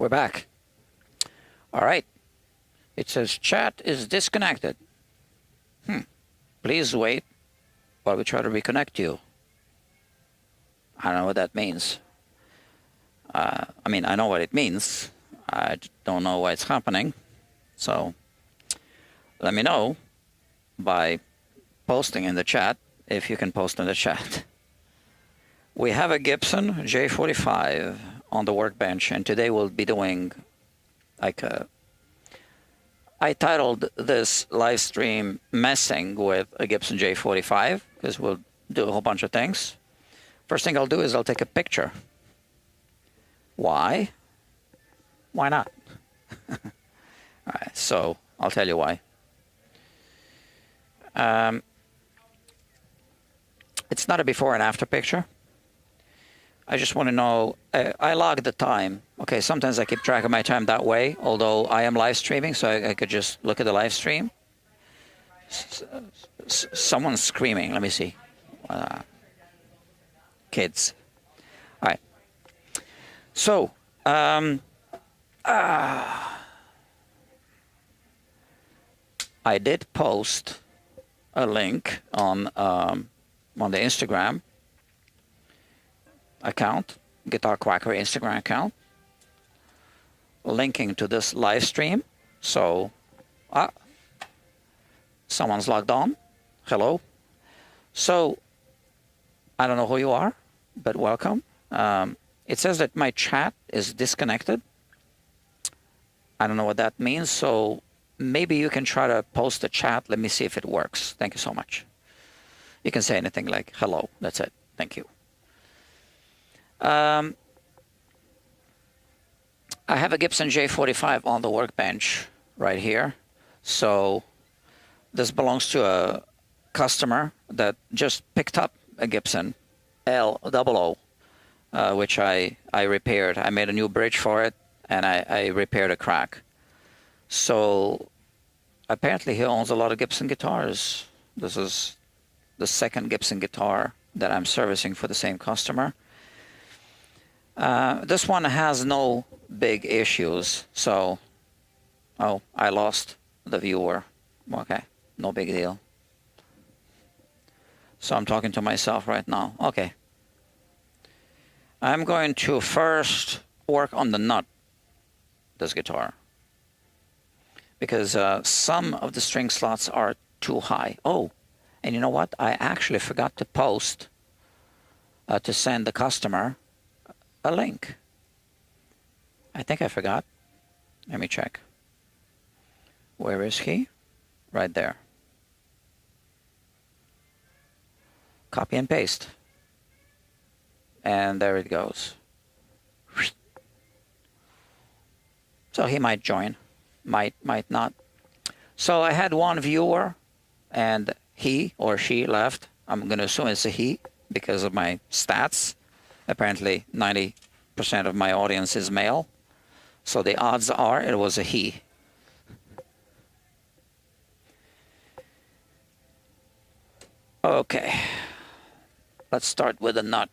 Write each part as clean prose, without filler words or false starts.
We're back. All right. It says chat is disconnected. Please wait while we try to reconnect you. I don't know what that means. I mean, I know what it means. I don't know why it's happening. So let me know by posting in the chat, if you can post in the chat. We have a Gibson J-45 on the workbench, and today we'll be doing like a... I titled this live stream Messing with a Gibson J-45, because we'll do a whole bunch of things. First thing I'll do is I'll take a picture. Why? Why not? All right, so I'll tell you why. It's not a before and after picture. I just want to know, I log the time. Okay, sometimes I keep track of my time that way, although I am live streaming, so I could just look at the live stream. Someone's screaming, let me see. Kids. All right. So, I did post a link on the Instagram account, Guitar Quacker Instagram account, linking to this live stream. So, someone's logged on. Hello. So, I don't know who you are, but welcome. It says that my chat is disconnected. I don't know what that means, so maybe you can try to post the chat. Let me see if it works. Thank you so much. You can say anything like hello. That's it. Thank you. I have a Gibson J-45 on the workbench right here. So this belongs to a customer that just picked up a Gibson L00, which I repaired. I made a new bridge for it, and I repaired a crack. So apparently he owns a lot of Gibson guitars. This is the second Gibson guitar that I'm servicing for the same customer. This one has no big issues. So, oh, I lost the viewer. Okay, no big deal. So I'm talking to myself right now. Okay. I'm going to first work on the nut, this guitar, because some of the string slots are too high. Oh, and you know what? I actually forgot to post to send the customer a link. I think I forgot. Let me check. Where is he? Right there. Copy and paste. And there it goes. So he might join, might not. So I had one viewer, and he or she left. I'm going to assume it's a he because of my stats. Apparently 90% of my audience is male. So the odds are it was a he. Okay. Let's start with a nut.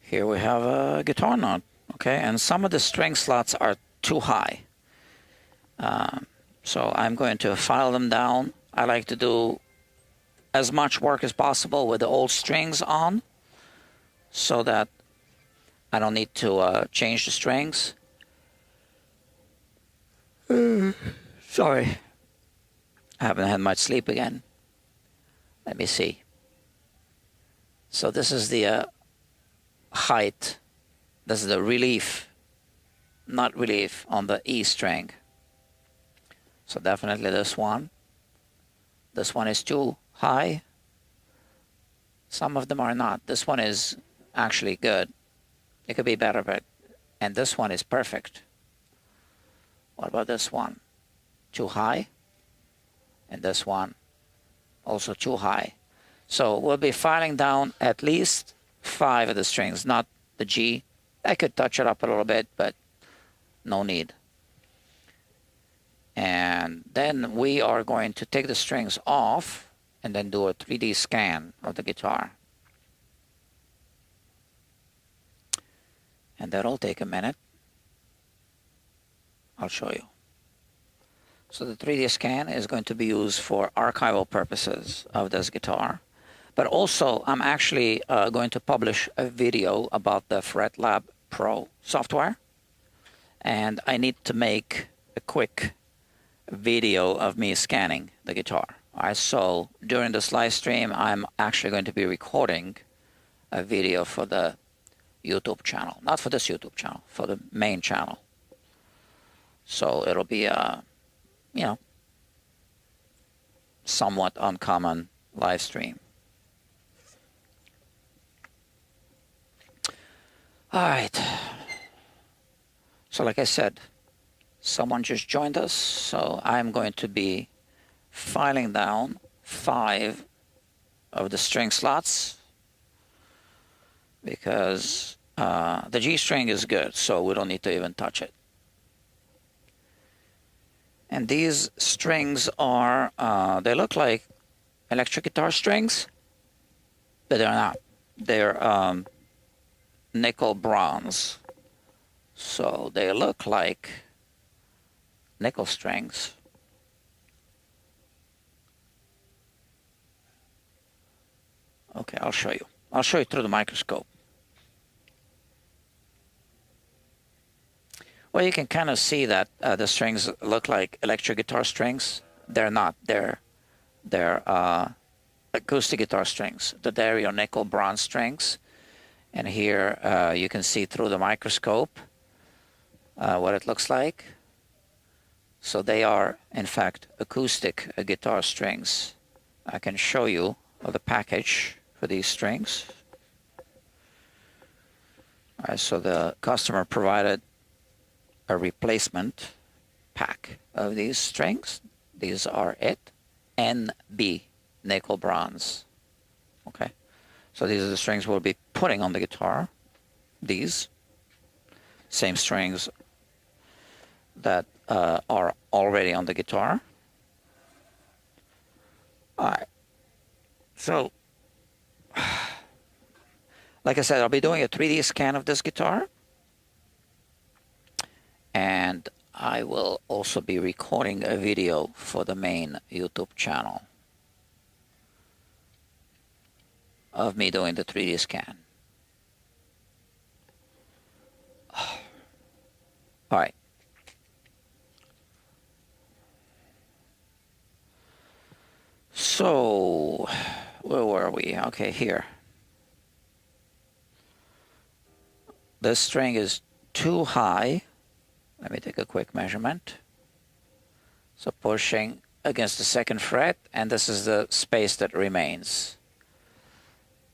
Here we have a guitar nut, okay? And some of the string slots are too high. So I'm going to file them down. I like to do as much work as possible with the old strings on so that I don't need to change the strings. Sorry. I haven't had much sleep again. Let me see. So this is the height. This is the relief, not relief, on the E string. So definitely this one. This one is too high. Some of them are not. This one is actually good. It could be better, but... And this one is perfect. What about this one? Too high. And this one also too high. So we'll be filing down at least 5 of the strings, not the G. I could touch it up a little bit, but no need. And then we are going to take the strings off and then do a 3D scan of the guitar. And that'll take a minute. I'll show you. So the 3D scan is going to be used for archival purposes of this guitar. But also, I'm actually going to publish a video about the FretLab Pro software. And I need to make a quick video of me scanning the guitar. All right, so during this live stream, I'm actually going to be recording a video for the YouTube channel. Not for this YouTube channel, for the main channel. So it'll be a, you know, somewhat uncommon live stream. All right. So like I said, someone just joined us, so I'm going to be filing down 5 of the string slots because the G string is good, so we don't need to even touch it. And these strings are, they look like electric guitar strings, but they're not. They're nickel bronze. So they look like nickel strings. Okay, I'll show you. I'll show you through the microscope. Well, you can kind of see that the strings look like electric guitar strings. They're not. They're acoustic guitar strings. They are nickel bronze strings. And here you can see through the microscope what it looks like. So they are, in fact, acoustic guitar strings. I can show you the package for these strings. All right, so the customer provided a replacement pack of these strings. These are it. NB, nickel bronze. Okay, so these are the strings we'll be putting on the guitar. These same strings that are already on the guitar. All right, so like I said, I'll be doing a 3D scan of this guitar, and I will also be recording a video for the main YouTube channel of me doing the 3D scan. All right. So, where were we? Okay, here. This string is too high. Let me take a quick measurement. So pushing against the 2nd fret, and this is the space that remains.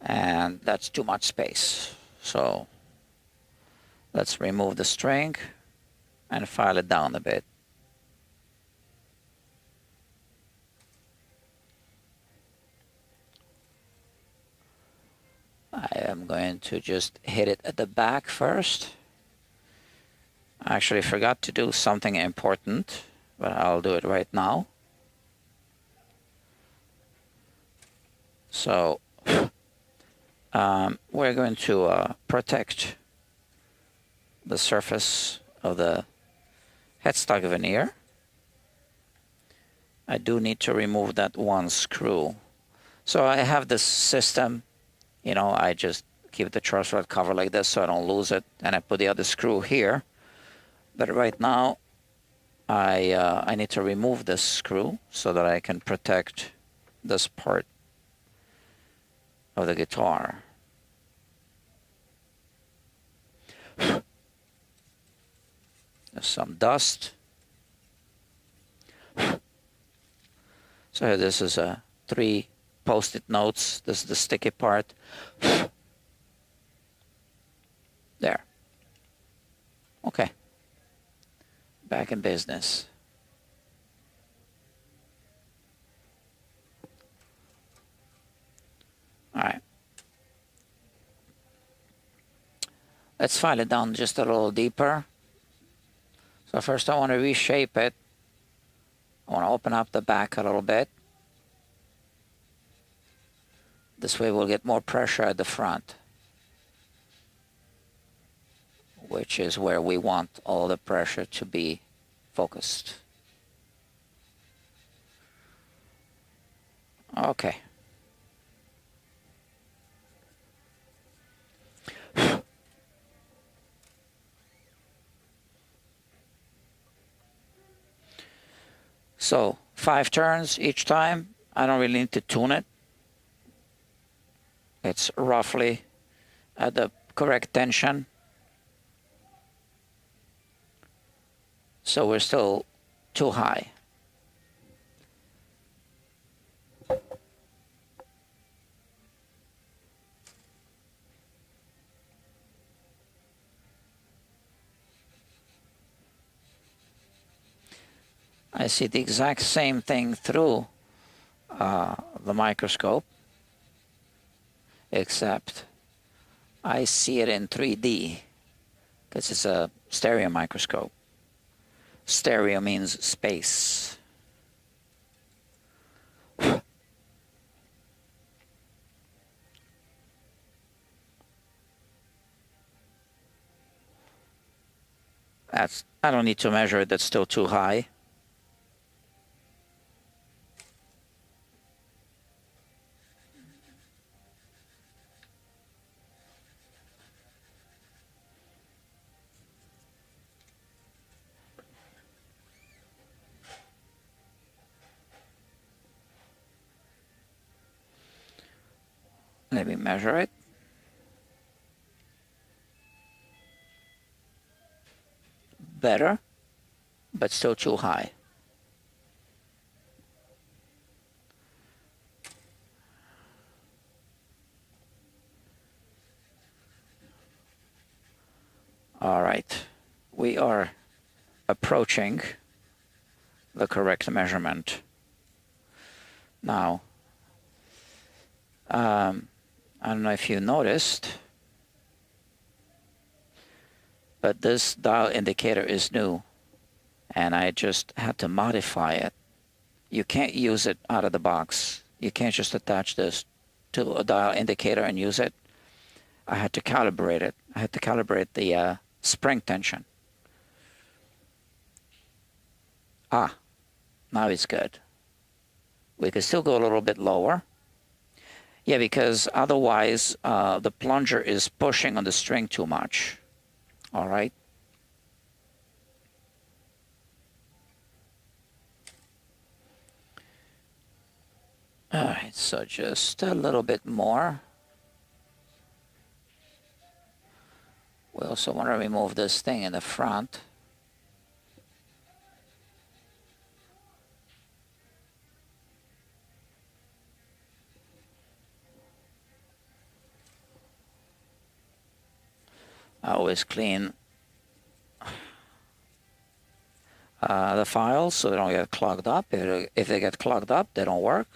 And that's too much space. So let's remove the string and file it down a bit. I am going to just hit it at the back first. I actually forgot to do something important, but I'll do it right now. So we're going to protect the surface of the headstock veneer. I do need to remove that one screw. So I have this system, you know, I just keep the truss rod cover like this so I don't lose it, and I put the other screw here. But right now I need to remove this screw so that I can protect this part of the guitar. There's some dust. So this is 3 post-it notes. This is the sticky part. There. Okay. Back in business. All right. Let's file it down just a little deeper. So first I want to reshape it. I want to open up the back a little bit. This way we'll get more pressure at the front, which is where we want all the pressure to be focused. Okay. So 5 turns each time. I don't really need to tune it. It's roughly at the correct tension. So we're still too high. I see the exact same thing through the microscope, except I see it in 3D because it's a stereo microscope. Stereo means space. I don't need to measure it, that's still too high. Let me measure it. Better, but still too high. All right, we are approaching the correct measurement. Now, I don't know if you noticed, but this dial indicator is new, and I just had to modify it. You can't use it out of the box. You can't just attach this to a dial indicator and use it. I had to calibrate it. I had to calibrate the spring tension. Ah, now it's good. We could still go a little bit lower. Yeah, because otherwise the plunger is pushing on the string too much. All right. All right, so just a little bit more. We also want to remove this thing in the front. I always clean the files so they don't get clogged up. If they get clogged up, they don't work.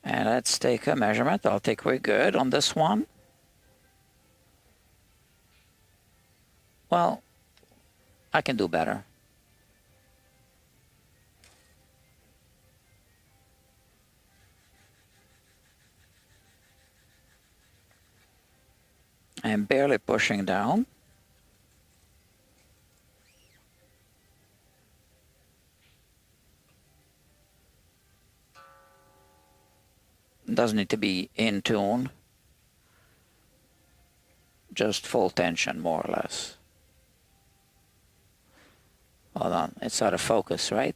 And let's take a measurement. I'll think we're good on this one. Well, I can do better. I'm barely pushing down. Doesn't need to be in tune. Just full tension, more or less. Hold on, it's out of focus, right?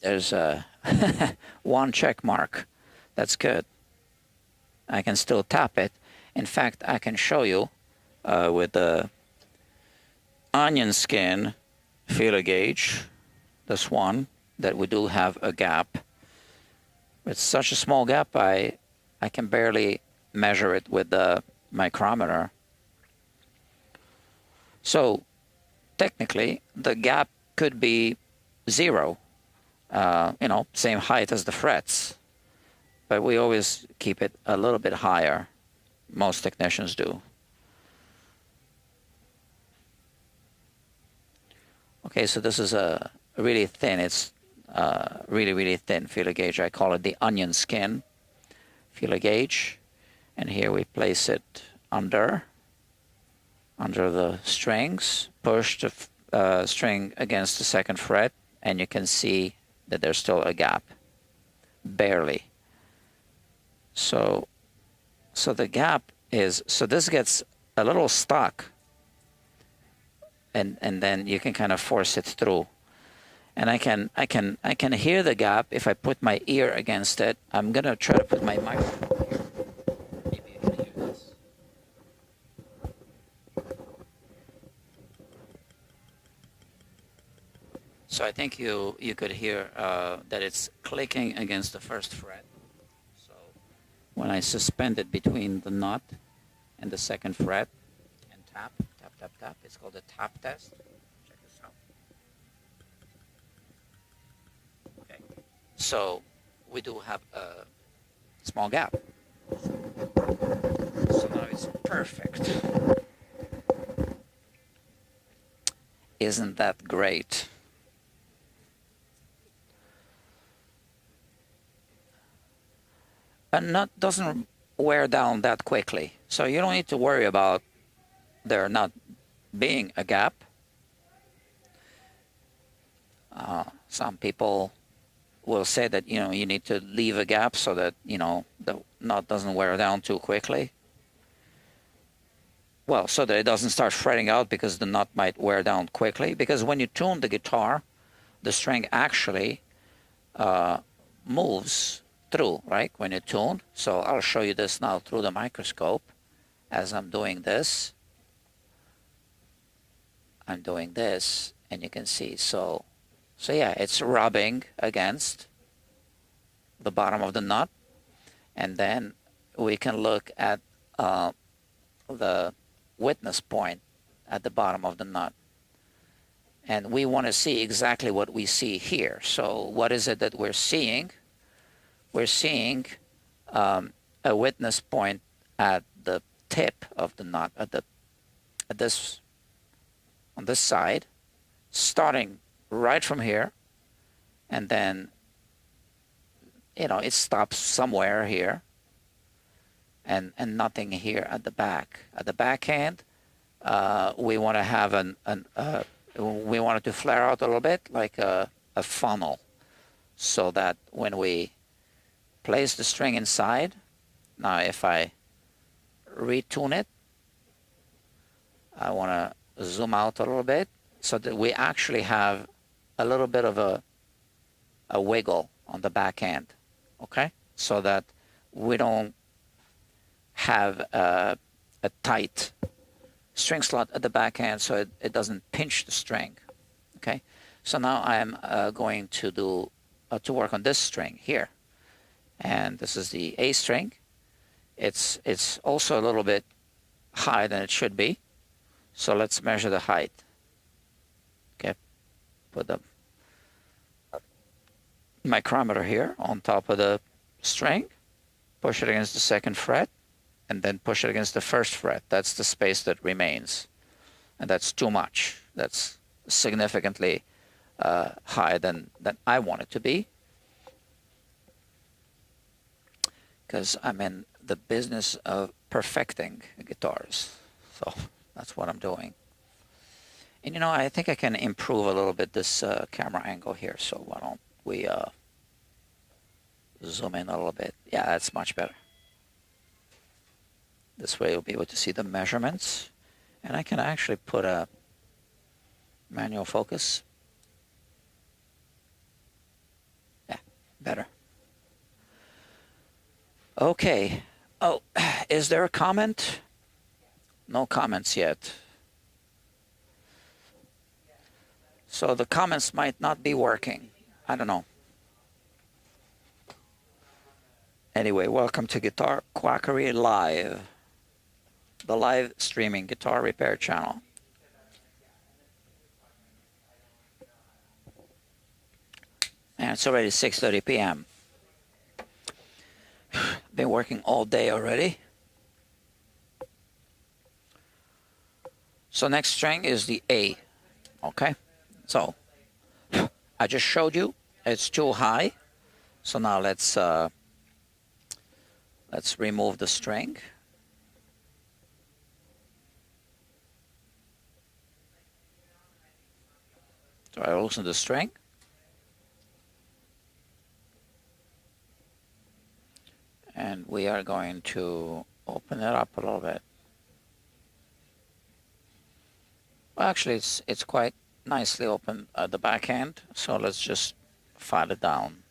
There's one check mark. That's good. I can still tap it. In fact, I can show you with the onion skin feeler gauge, this one, that we do have a gap. It's such a small gap, I can barely measure it with the micrometer. So technically, the gap could be 0. You know, same height as the frets, but we always keep it a little bit higher. Most technicians do. Okay, so this is a really thin, it's really, really thin feeler gauge. I call it the onion skin feeler gauge. And here we place it under the strings, push the string against the second fret, and you can see that there's still a gap, barely. So the gap is, so this gets a little stuck, and then you can kind of force it through. And I can hear the gap if I put my ear against it. I'm gonna try to put my microphone here. Maybe you can hear this. So I think you could hear that it's clicking against the first fret. So when I suspend it between the nut and the second fret and tap, tap, tap, tap, it's called a tap test. Check this out. Okay. So we do have a small gap. So now it's perfect. Isn't that great? A nut doesn't wear down that quickly, so you don't need to worry about there not being a gap. Some people will say that you need to leave a gap so that the nut doesn't wear down too quickly. Well, so that it doesn't start fretting out because the nut might wear down quickly. Because when you tune the guitar, the string actually moves through, right, when you tune. So I'll show you this now through the microscope as I'm doing this. I'm doing this, and you can see. So yeah, it's rubbing against the bottom of the nut, and then we can look at the witness point at the bottom of the nut, and we want to see exactly what we see here. So what is it that we're seeing? We're seeing a witness point at the tip of the nut, on this side, starting right from here, and then it stops somewhere here, and nothing here at the back. At the back end, we want to have we want it to flare out a little bit like a funnel, so that when we place the string inside, now if I retune it, I want to zoom out a little bit so that we actually have a little bit of a wiggle on the back end, okay? So that we don't have a tight string slot at the back end, so it doesn't pinch the string, okay? So now I'm going to do to work on this string here, and this is the A string. It's also a little bit higher than it should be, so let's measure the height. Okay, put the micrometer here on top of the string, push it against the second fret, and then push it against the first fret. That's the space that remains, and that's too much. That's significantly higher than I want it to be, because I'm in the business of perfecting guitars. So that's what I'm doing. And I think I can improve a little bit this camera angle here. So why don't we zoom in a little bit? Yeah, that's much better. This way you'll be able to see the measurements. And I can actually put a manual focus. Yeah, better. Okay. Oh, is there a comment? No comments yet. So the comments might not be working. I don't know. Anyway, welcome to Guitar Quackery Live, the live streaming guitar repair channel. And it's already 6:30 p.m. Been working all day already. So next string is the A, okay? So I just showed you it's too high. So now let's remove the string. So I loosen the string. And we are going to open it up a little bit. Well, actually, it's quite nicely open at the back end. So let's just file it down.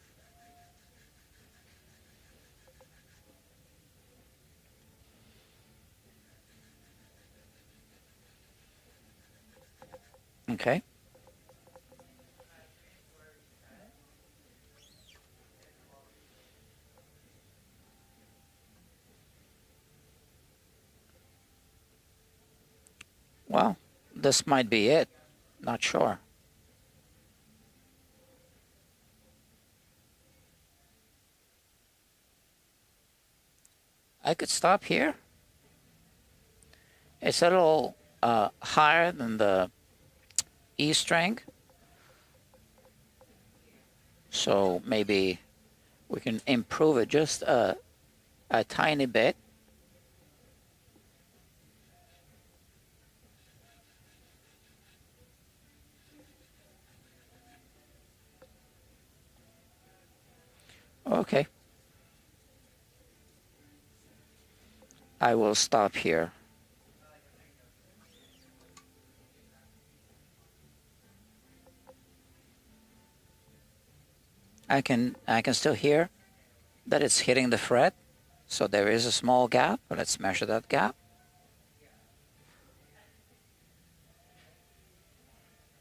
Okay. Well, this might be it. Not sure. I could stop here. It's a little higher than the E string. So maybe we can improve it just a tiny bit. Okay. I will stop here. I can still hear that it's hitting the fret. So there is a small gap. Let's measure that gap.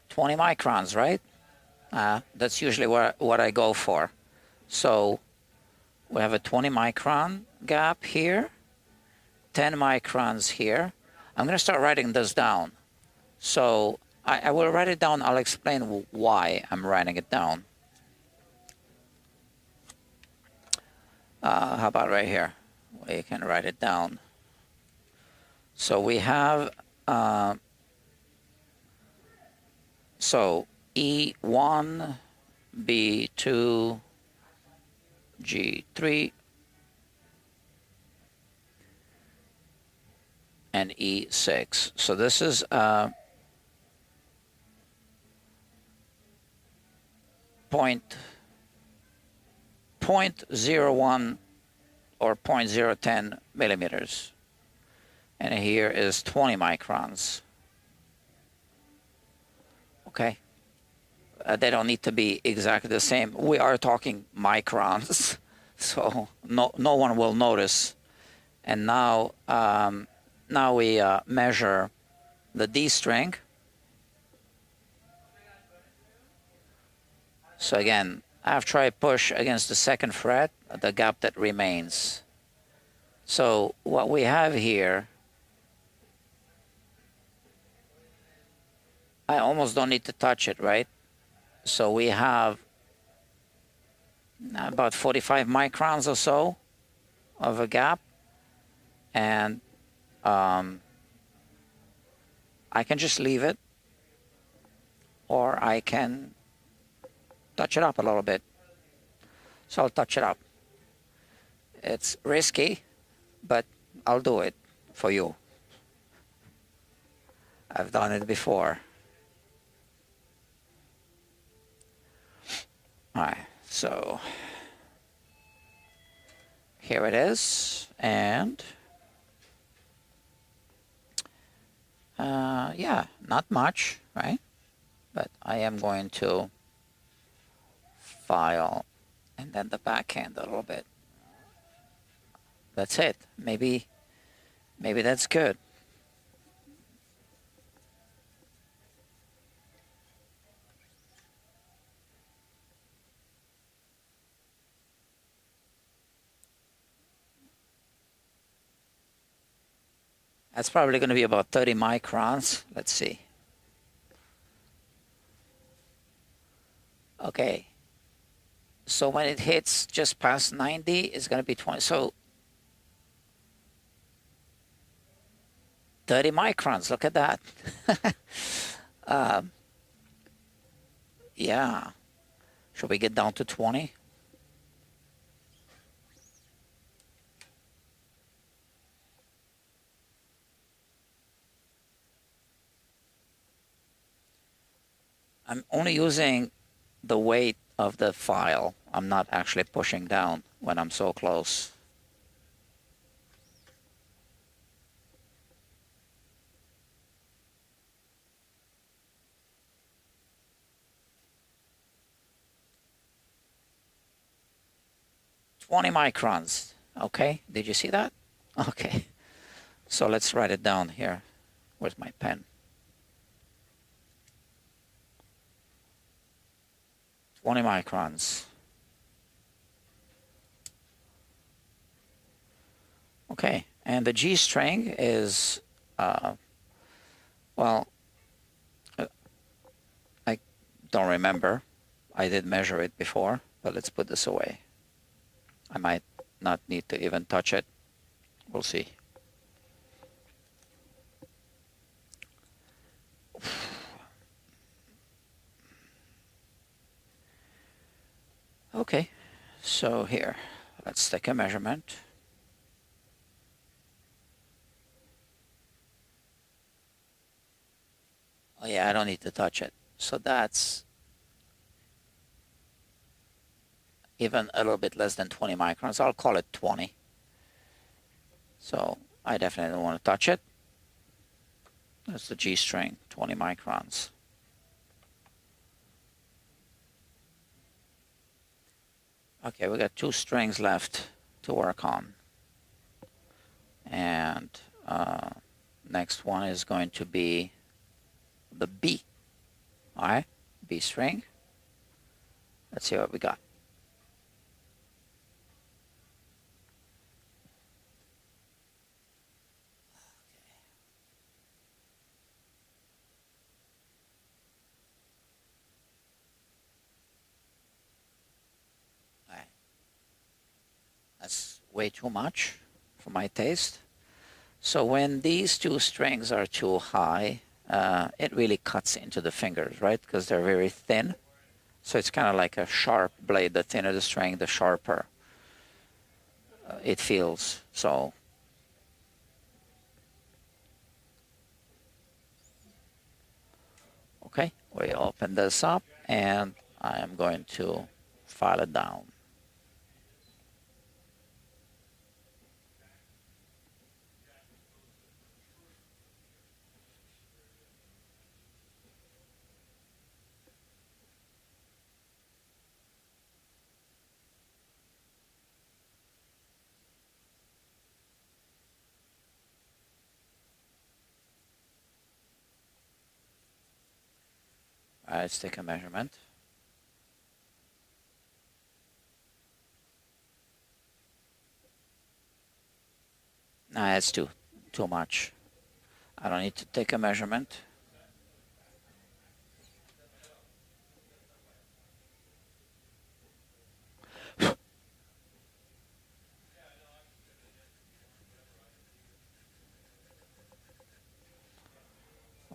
20 microns, right? That's usually what I go for. So we have a 20 micron gap here, 10 microns here. I'm going to start writing this down. So I will write it down. I'll explain why I'm writing it down. How about right here? We can write it down. So we have, so E1, B2, G3, and E6. So this is point 0.01 or 0.010 millimeters. And here is 20 microns. Okay. They don't need to be exactly the same. We are talking microns, so no one will notice. And now, now we measure the D string. So again, after I push against the second fret, the gap that remains. So what we have here, I almost don't need to touch it, right? So we have about 45 microns or so of a gap. And I can just leave it, or I can touch it up a little bit. So I'll touch it up. It's risky, but I'll do it for you. I've done it before. All right, so here it is, and yeah, not much, right? But I am going to file and then the back end a little bit. That's it. Maybe that's good. That's probably going to be about 30 microns. Let's see. Okay. So when it hits just past 90, it's going to be 20. So 30 microns. Look at that. Yeah. Should we get down to 20? I'm only using the weight of the file. I'm not actually pushing down when I'm so close. "20 microns." Okay, did you see that? Okay, so let's write it down here. Where's my pen? 20 microns. Okay, and the G string is, well, I don't remember. I did measure it before, but let's put this away. I might not need to even touch it. We'll see. Okay, so here, let's take a measurement. Oh yeah, I don't need to touch it. So that's even a little bit less than 20 microns. I'll call it 20. So I definitely don't want to touch it. That's the G string, 20 microns. Okay, we got 2 strings left to work on. And next one is going to be the B. All right, B string. Let's see what we got. All right. That's way too much for my taste. So when these 2 strings are too high, it really cuts into the fingers, right? Because they're very thin. So it's kind of like a sharp blade. The thinner the string, the sharper it feels. So okay, we open this up and I am going to file it down. All right, let's take a measurement. Nah, it's too much. I don't need to take a measurement.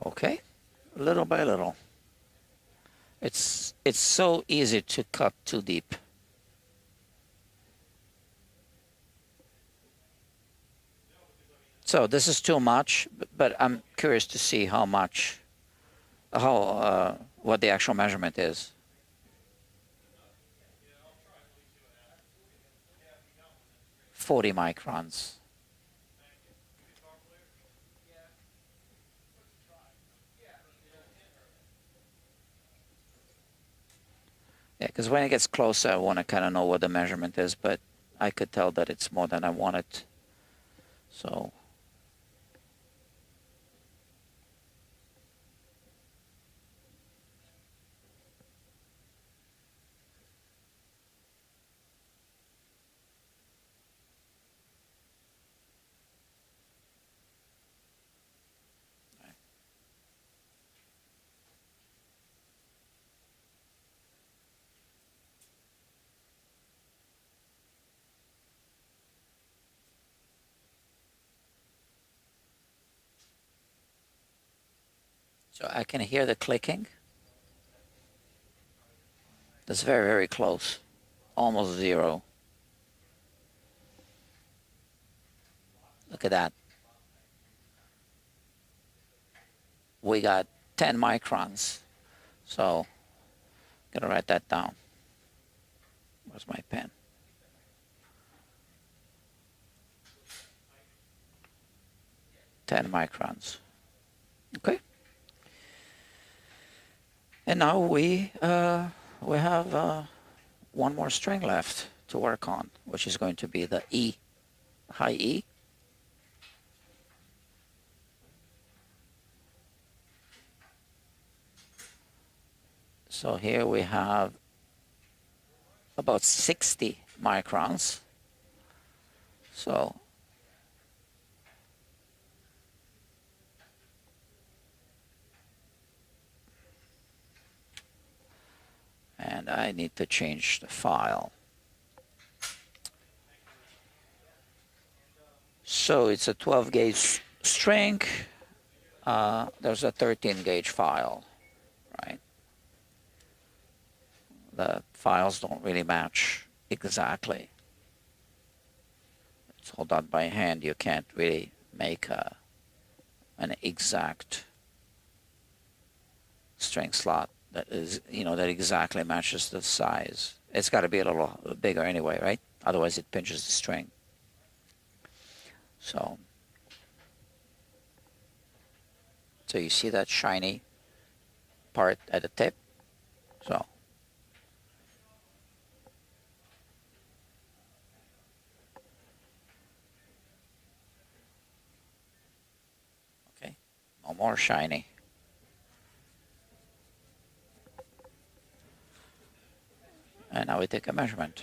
Okay, little by little. It's so easy to cut too deep. So this is too much, but I'm curious to see how much, what the actual measurement is. "40 microns. Yeah, because when it gets closer, I want to kind of know what the measurement is, but I could tell that it's more than I wanted. So I can hear the clicking. That's very, very close. Almost zero. Look at that. We got 10 microns. So, gotta write that down. Where's my pen? Ten microns. Okay. And now we have one more string left to work on, which is going to be the E, high E. So here we have about 60 microns. So and I need to change the file. So it's a 12 gauge string. There's a 13 gauge file, right? The files don't really match exactly. It's all done by hand. You can't really make an exact string slot that is, that exactly matches the size. It's got to be a little bigger anyway, right? Otherwise it pinches the string. So you see that shiny part at the tip? So okay, no more shiny. And now we take a measurement.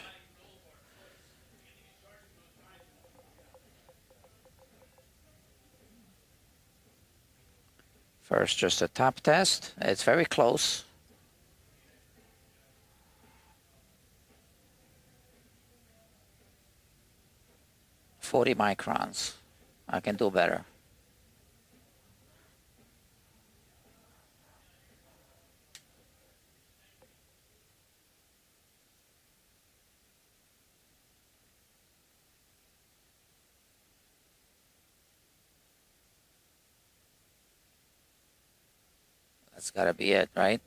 First, just a tap test. It's very close. "40 microns. I can do better. That's gotta be it, right?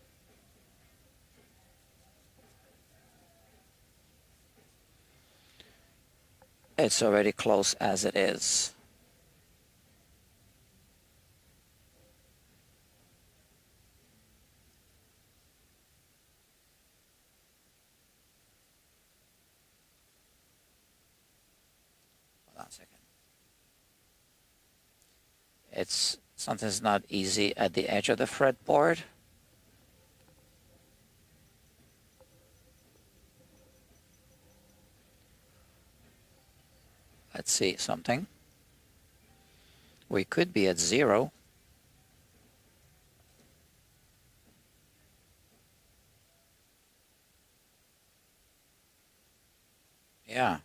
It's already close as it is. Hold on a second. Something's not easy at the edge of the fretboard. Let's see something. We could be at 0. Yeah.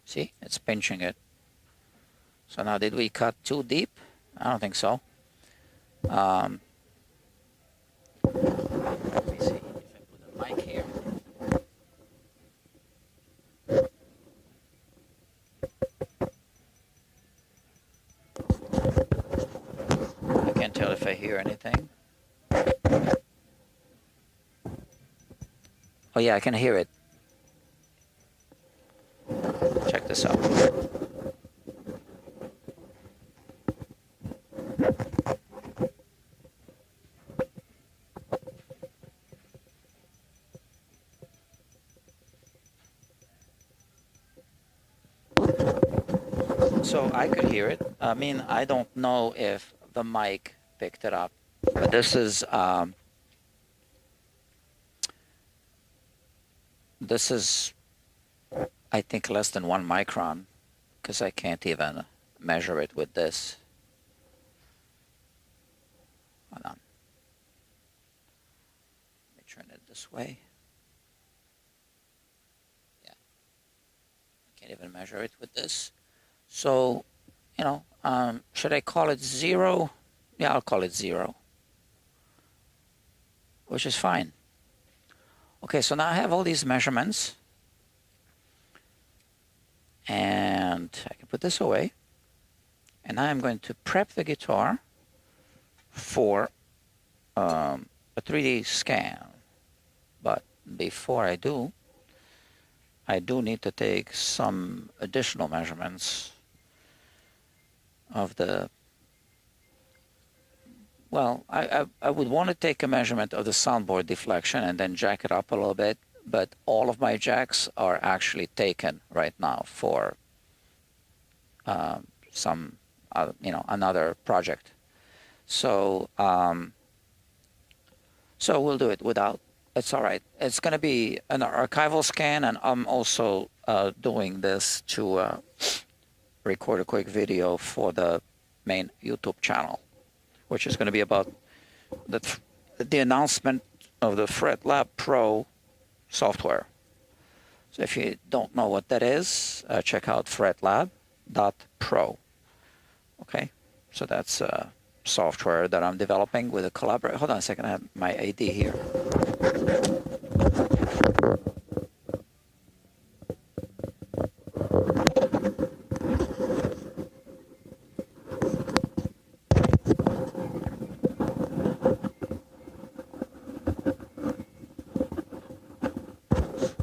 See, it's pinching it. So now, did we cut too deep? I don't think so. Let me see if I put a mic here. I can't tell if I hear anything. Oh yeah, I can hear it. Check this out. So I could hear it. I mean, I don't know if the mic picked it up, but this is I think less than 1 micron, because I can't even measure it with this. Hold on. Let me turn it this way. Yeah, I can't even measure it with this. So, should I call it 0? Yeah, I'll call it 0, which is fine. Okay, so now I have all these measurements, and I can put this away. And now I'm going to prep the guitar for a 3D scan. But before I do need to take some additional measurements of the, well, I would want to take a measurement of the soundboard deflection and then jack it up a little bit, but all of my jacks are actually taken right now for some, another project. So, so we'll do it without. It's all right. It's going to be an archival scan, and I'm also doing this to record a quick video for the main YouTube channel, which is going to be about the announcement of the FretLab Pro software. So if you don't know what that is, check out fretlab.pro. Okay, so that's software that I'm developing with a collaborator. Hold on a second, I have my AD here.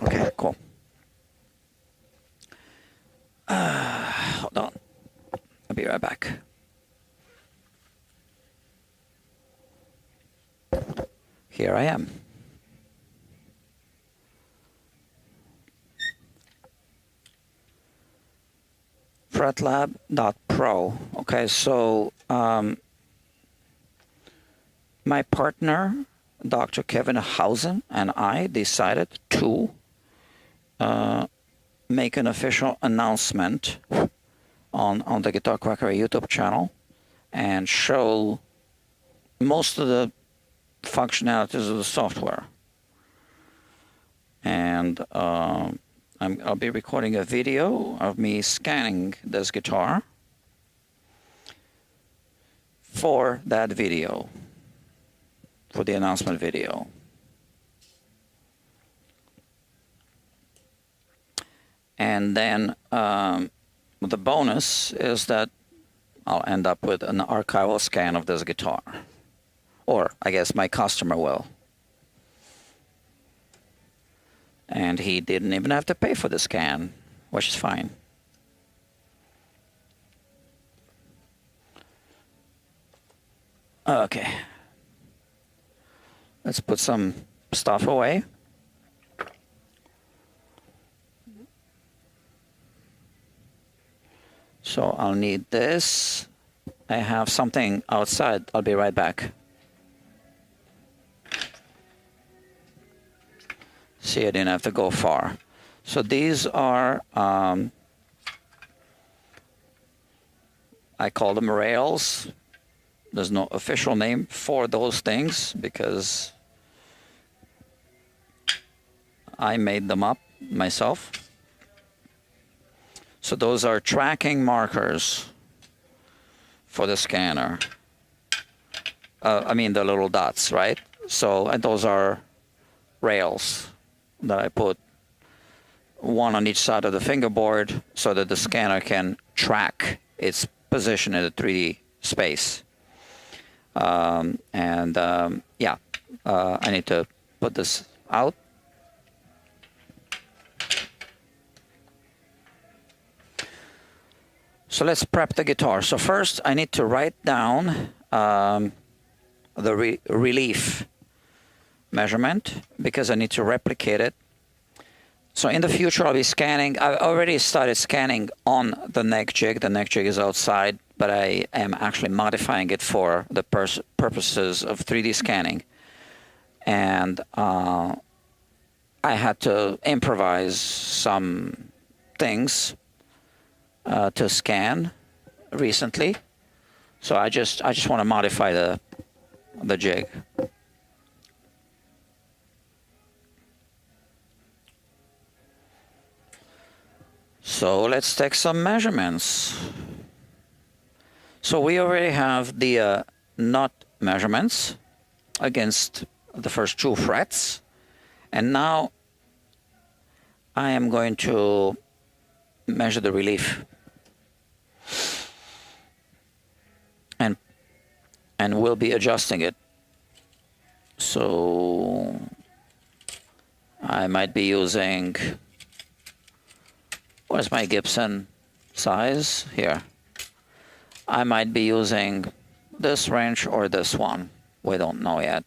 Okay, cool. Hold on. I'll be right back. Here I am. fretlab.pro. Okay, so my partner, Dr. Kevin Hausen, and I decided to make an official announcement on the Guitar Quackery YouTube channel and show most of the functionalities of the software. And I'll be recording a video of me scanning this guitar for that video, for the announcement video. And then the bonus is that I'll end up with an archival scan of this guitar. Or I guess my customer will. And he didn't even have to pay for the scan, which is fine. Okay. Let's put some stuff away. So I'll need this. I have something outside. I'll be right back. See, I didn't have to go far. So these are, I call them rails. There's no official name for those things because I made them up myself. So those are tracking markers for the scanner. I mean the little dots, right? So, and those are rails that I put one on each side of the fingerboard so that the scanner can track its position in the 3D space. Yeah, I need to put this out. So let's prep the guitar. So first I need to write down the relief measurement because I need to replicate it. So in the future I'll be scanning. I've already started scanning on the neck jig. The neck jig is outside, but I am actually modifying it for the purposes of 3D scanning. And I had to improvise some things to scan recently. So I just want to modify the jig. So let's take some measurements. So we already have the nut measurements against the first 2 frets, And now I am going to measure the relief. And we'll be adjusting it. So I might be using, where's my Gibson size? Here. I might be using this wrench or this one. We don't know yet.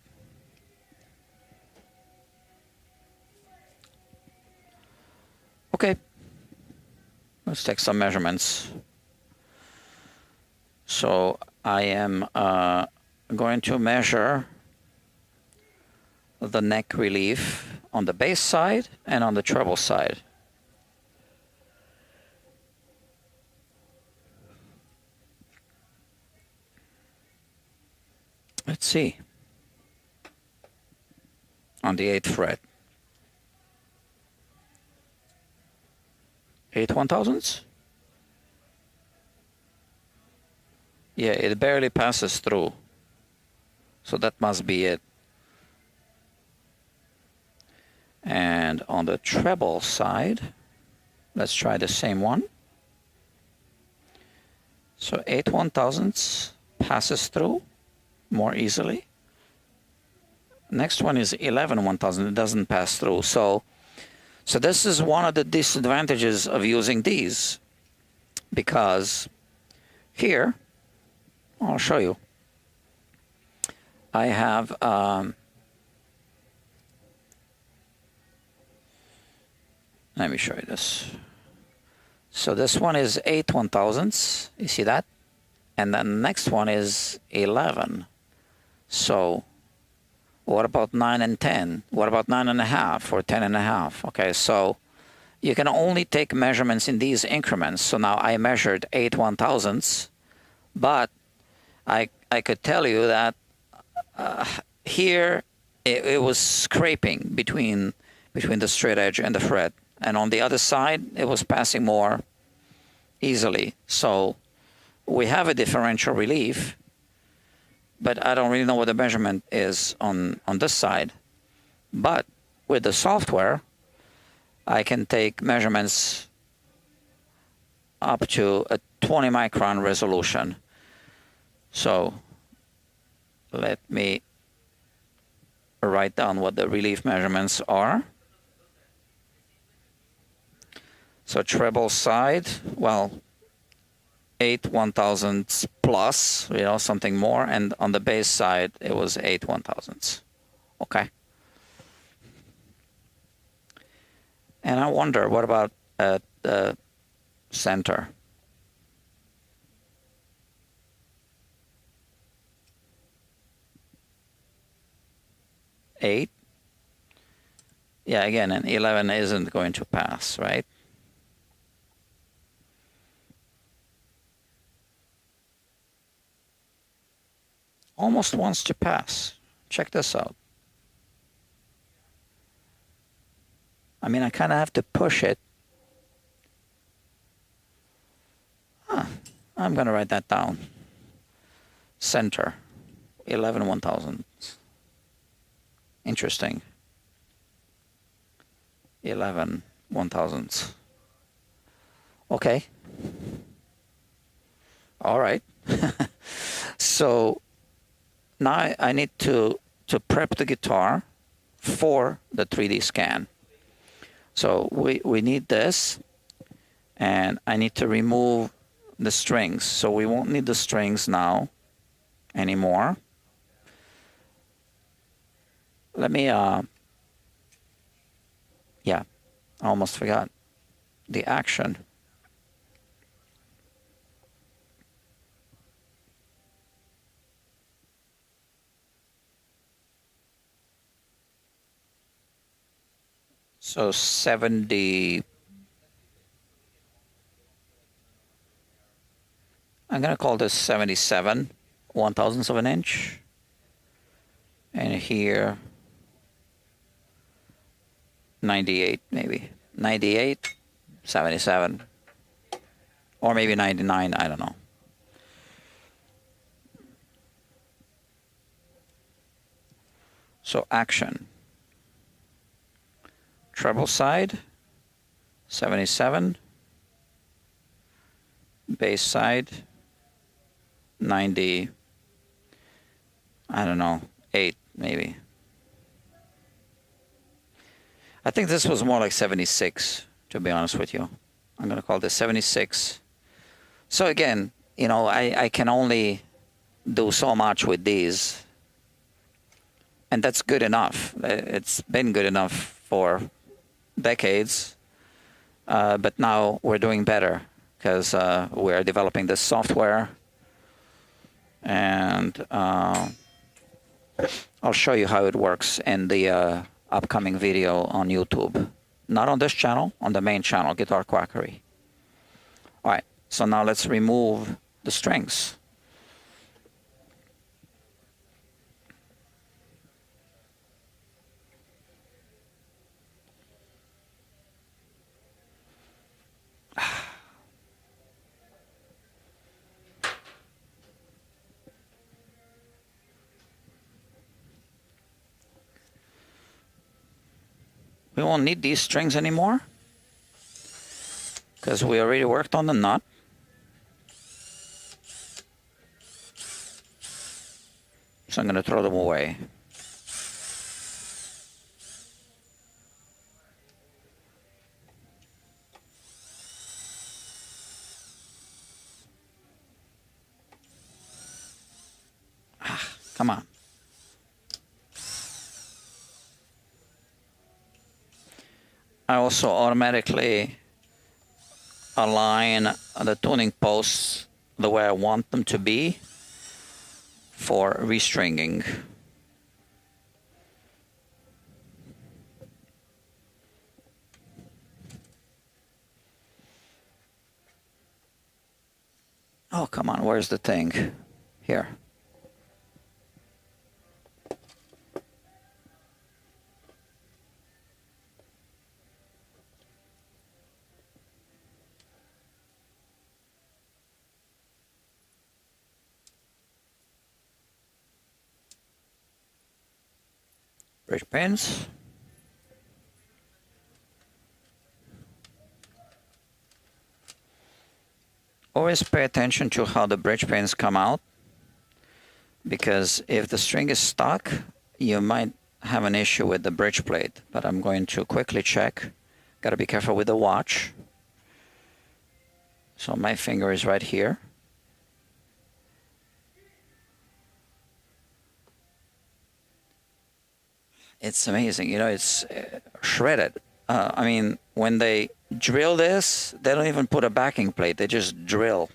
Okay, let's take some measurements. So I am going to measure the neck relief on the bass side and on the treble side. Let's see. On the 8th fret. 8 1/1000s? Yeah, it barely passes through. So that must be it. And on the treble side, let's try the same one. So 8 1/1000s passes through more easily. Next one is 11 1/1000. It doesn't pass through. So this is one of the disadvantages of using these, because here, I'll show you. I have let me show you this. So this one is 8 1/1000s. You see that? And then the next one is 11. So what about 9 and 10? What about 9.5 or 10.5? Okay, so you can only take measurements in these increments. So now I measured 8 1/1000s, but I could tell you that here it was scraping between the straight edge and the fret, and on the other side it was passing more easily. So we have a differential relief, but I don't really know what the measurement is on this side. But with the software, I can take measurements up to a 20 micron resolution. So let me write down what the relief measurements are. So treble side, well, 8 1/1000s plus, you know, something more, and on the bass side it was 8 1/1000s. Okay. And I wonder, what about at the center? 8. Yeah, again, an 11 isn't going to pass, right? Almost wants to pass. Check this out. I mean, I kind of have to push it. I'm going to write that down. Center, 11 1/1000. Interesting. 11 1/1000. Okay. All right. So now I need to prep the guitar for the 3D scan. So we need this, and I need to remove the strings. So we won't need the strings now anymore. Let me, yeah, I almost forgot the action. So 70, I'm going to call this 77 1/1000ths of an inch. And here, 98 maybe. 98, 77, or maybe 99, I don't know. So action. treble side, 77. Bass side, 90, I don't know, 8 maybe. I think this was more like 76, to be honest with you. I'm going to call this 76. So again, you know, I can only do so much with these. And that's good enough. It's been good enough for decades. But now we're doing better because we're developing this software. And I'll show you how it works in the upcoming video on YouTube. Not on this channel, on the main channel, Guitar Quackery. All right, so now let's remove the strings. We won't need these strings anymore because we already worked on the nut. So I'm going to throw them away. Come on. I also automatically align the tuning posts the way I want them to be for restringing. Oh, come on, where's the thing? Here. Bridge pins. Always pay attention to how the bridge pins come out, because if the string is stuck, you might have an issue with the bridge plate. But I'm going to quickly check. Gotta be careful with the watch. So my finger is right here. It's amazing, you know, it's shredded. I mean, when they drill this, they don't even put a backing plate, they just drill.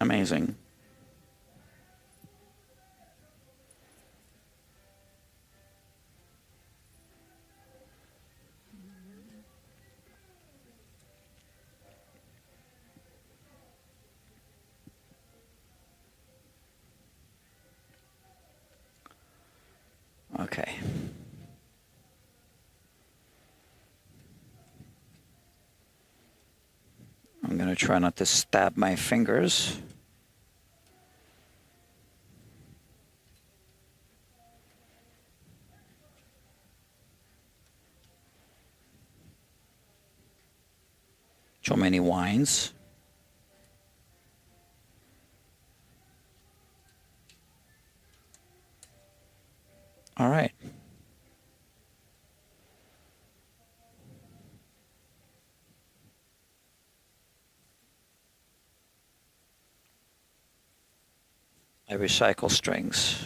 Amazing. Okay. I'm going to try not to stab my fingers. Too many wines. All right. I recycle strings.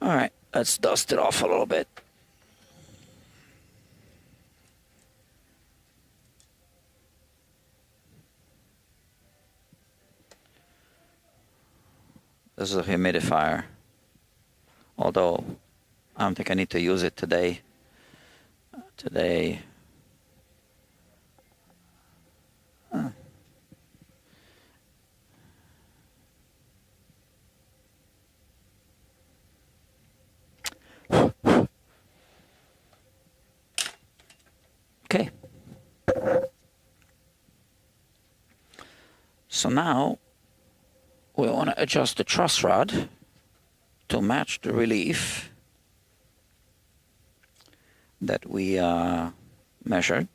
All right, let's dust it off a little bit. This is a humidifier, although I don't think I need to use it today. Okay. So now we want to adjust the truss rod to match the relief that we measured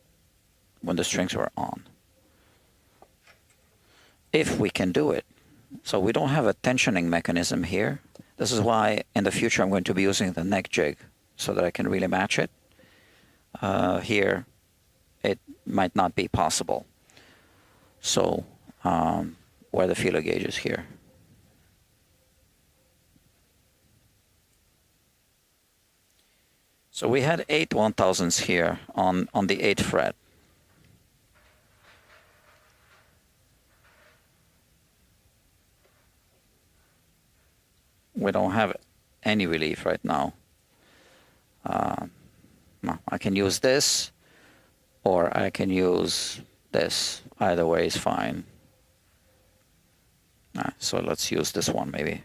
when the strings were on. If we can do it. So we don't have a tensioning mechanism here. This is why in the future I'm going to be using the neck jig so that I can really match it. Here it might not be possible. So where the feeler gauge is here. So we had 8 1,000s here on the 8th fret. We don't have any relief right now. I can use this, or I can use this. Either way is fine. So let's use this one maybe.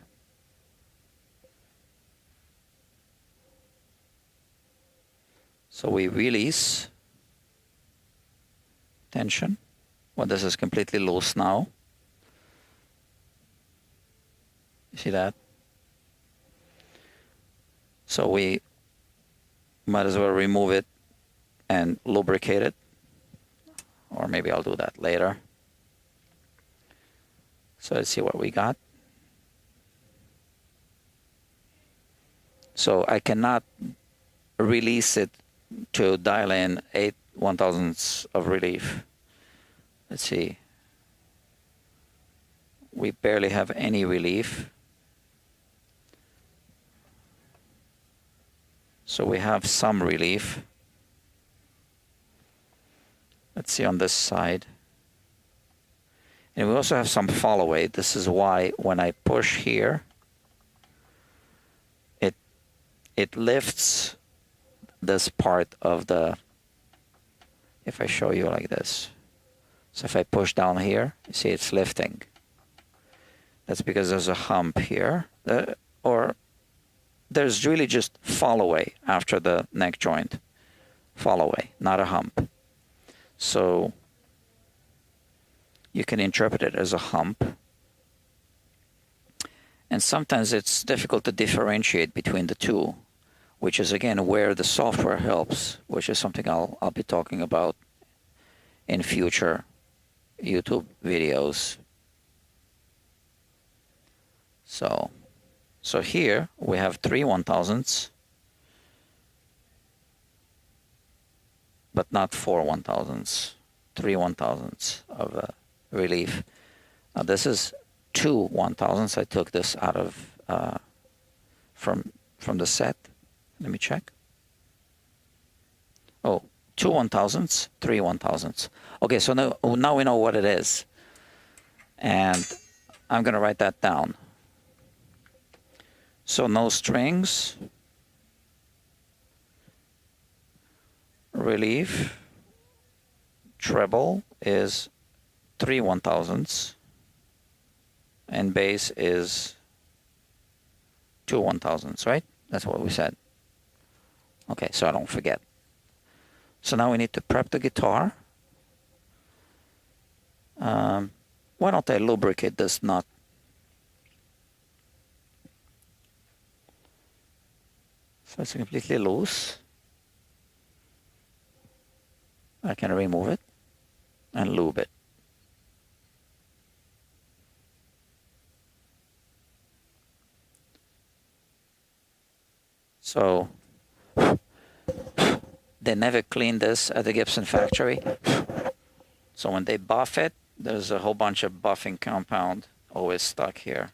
So we release tension. Well, this is completely loose now. You see that? So we might as well remove it and lubricate it. Or maybe I'll do that later. So let's see what we got. So I cannot release it to dial in 8 1,000ths of relief. Let's see. We barely have any relief. So we have some relief. Let's see on this side. And we also have some fall away. This is why when I push here, it lifts this part of the, if I show you like this. So if I push down here, you see it's lifting. That's because there's a hump here, or there's really just fall away after the neck joint. Fall away, not a hump. So you can interpret it as a hump. And sometimes it's difficult to differentiate between the two, which is again where the software helps, which is something I'll be talking about in future YouTube videos. So here we have 3 1,000ths, but not 4 1,000ths, 3 1,000ths of relief. Now this is 2 1,000ths. I took this out of from the set. Let me check. Oh, 2 1,000ths, 3 1,000ths. Okay, so now we know what it is. And I'm going to write that down. So no strings, relief, treble is 3 1,000ths, and bass is 2 1,000ths, right? That's what we said. Okay, so I don't forget. So now we need to prep the guitar. Why don't I lubricate this nut? So it's completely loose. I can remove it and lube it. So they never clean this at the Gibson factory. So when they buff it, there's a whole bunch of buffing compound always stuck here.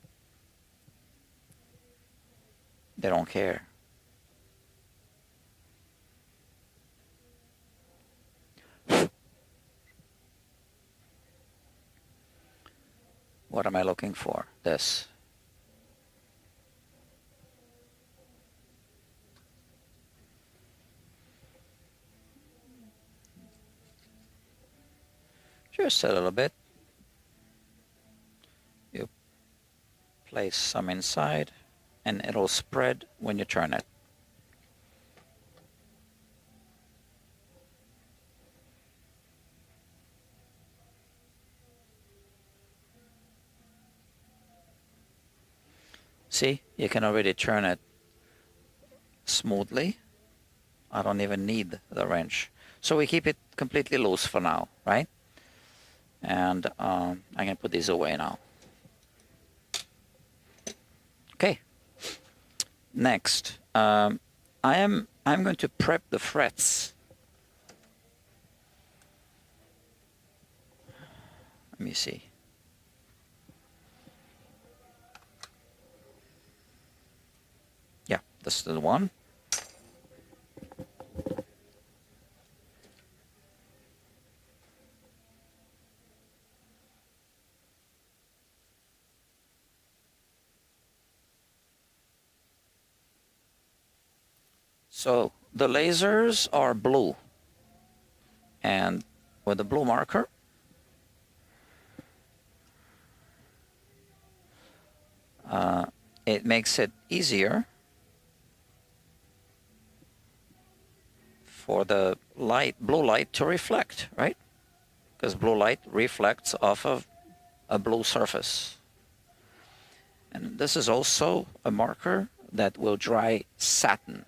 They don't care. What am I looking for? This. Just a little bit. You place some inside and it'll spread when you turn it. see, you can already turn it smoothly. I don't even need the wrench. So we keep it completely loose for now, right? And I'm gonna put these away now. Okay. Next, I'm going to prep the frets. Let me see. Yeah, this is the one. So the lasers are blue, and with the blue marker, it makes it easier for the blue light to reflect, right? Because blue light reflects off of a blue surface. And this is also a marker that will dry satin.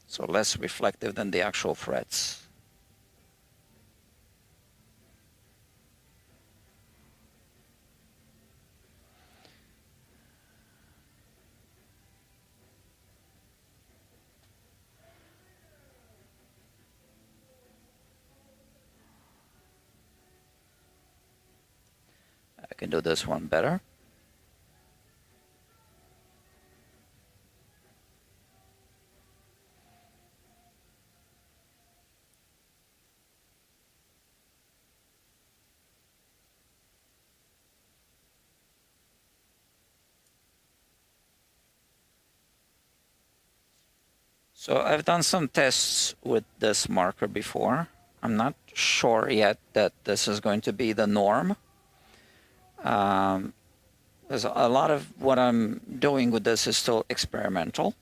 So less reflective than the actual frets. I can do this one better. So I've done some tests with this marker before. I'm not sure yet that this is going to be the norm. There's a lot of what I'm doing with this is still experimental,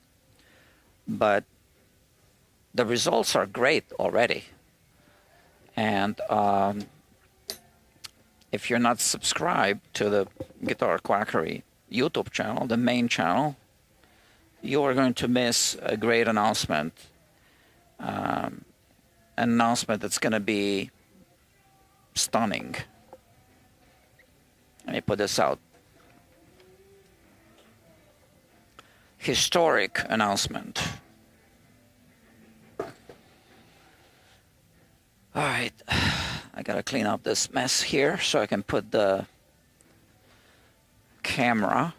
but the results are great already. And if you're not subscribed to the Guitar Quackery YouTube channel, the main channel, you are going to miss a great announcement. An announcement that's going to be stunning. Let me put this out. Historic announcement. All right, I gotta clean up this mess here so I can put the camera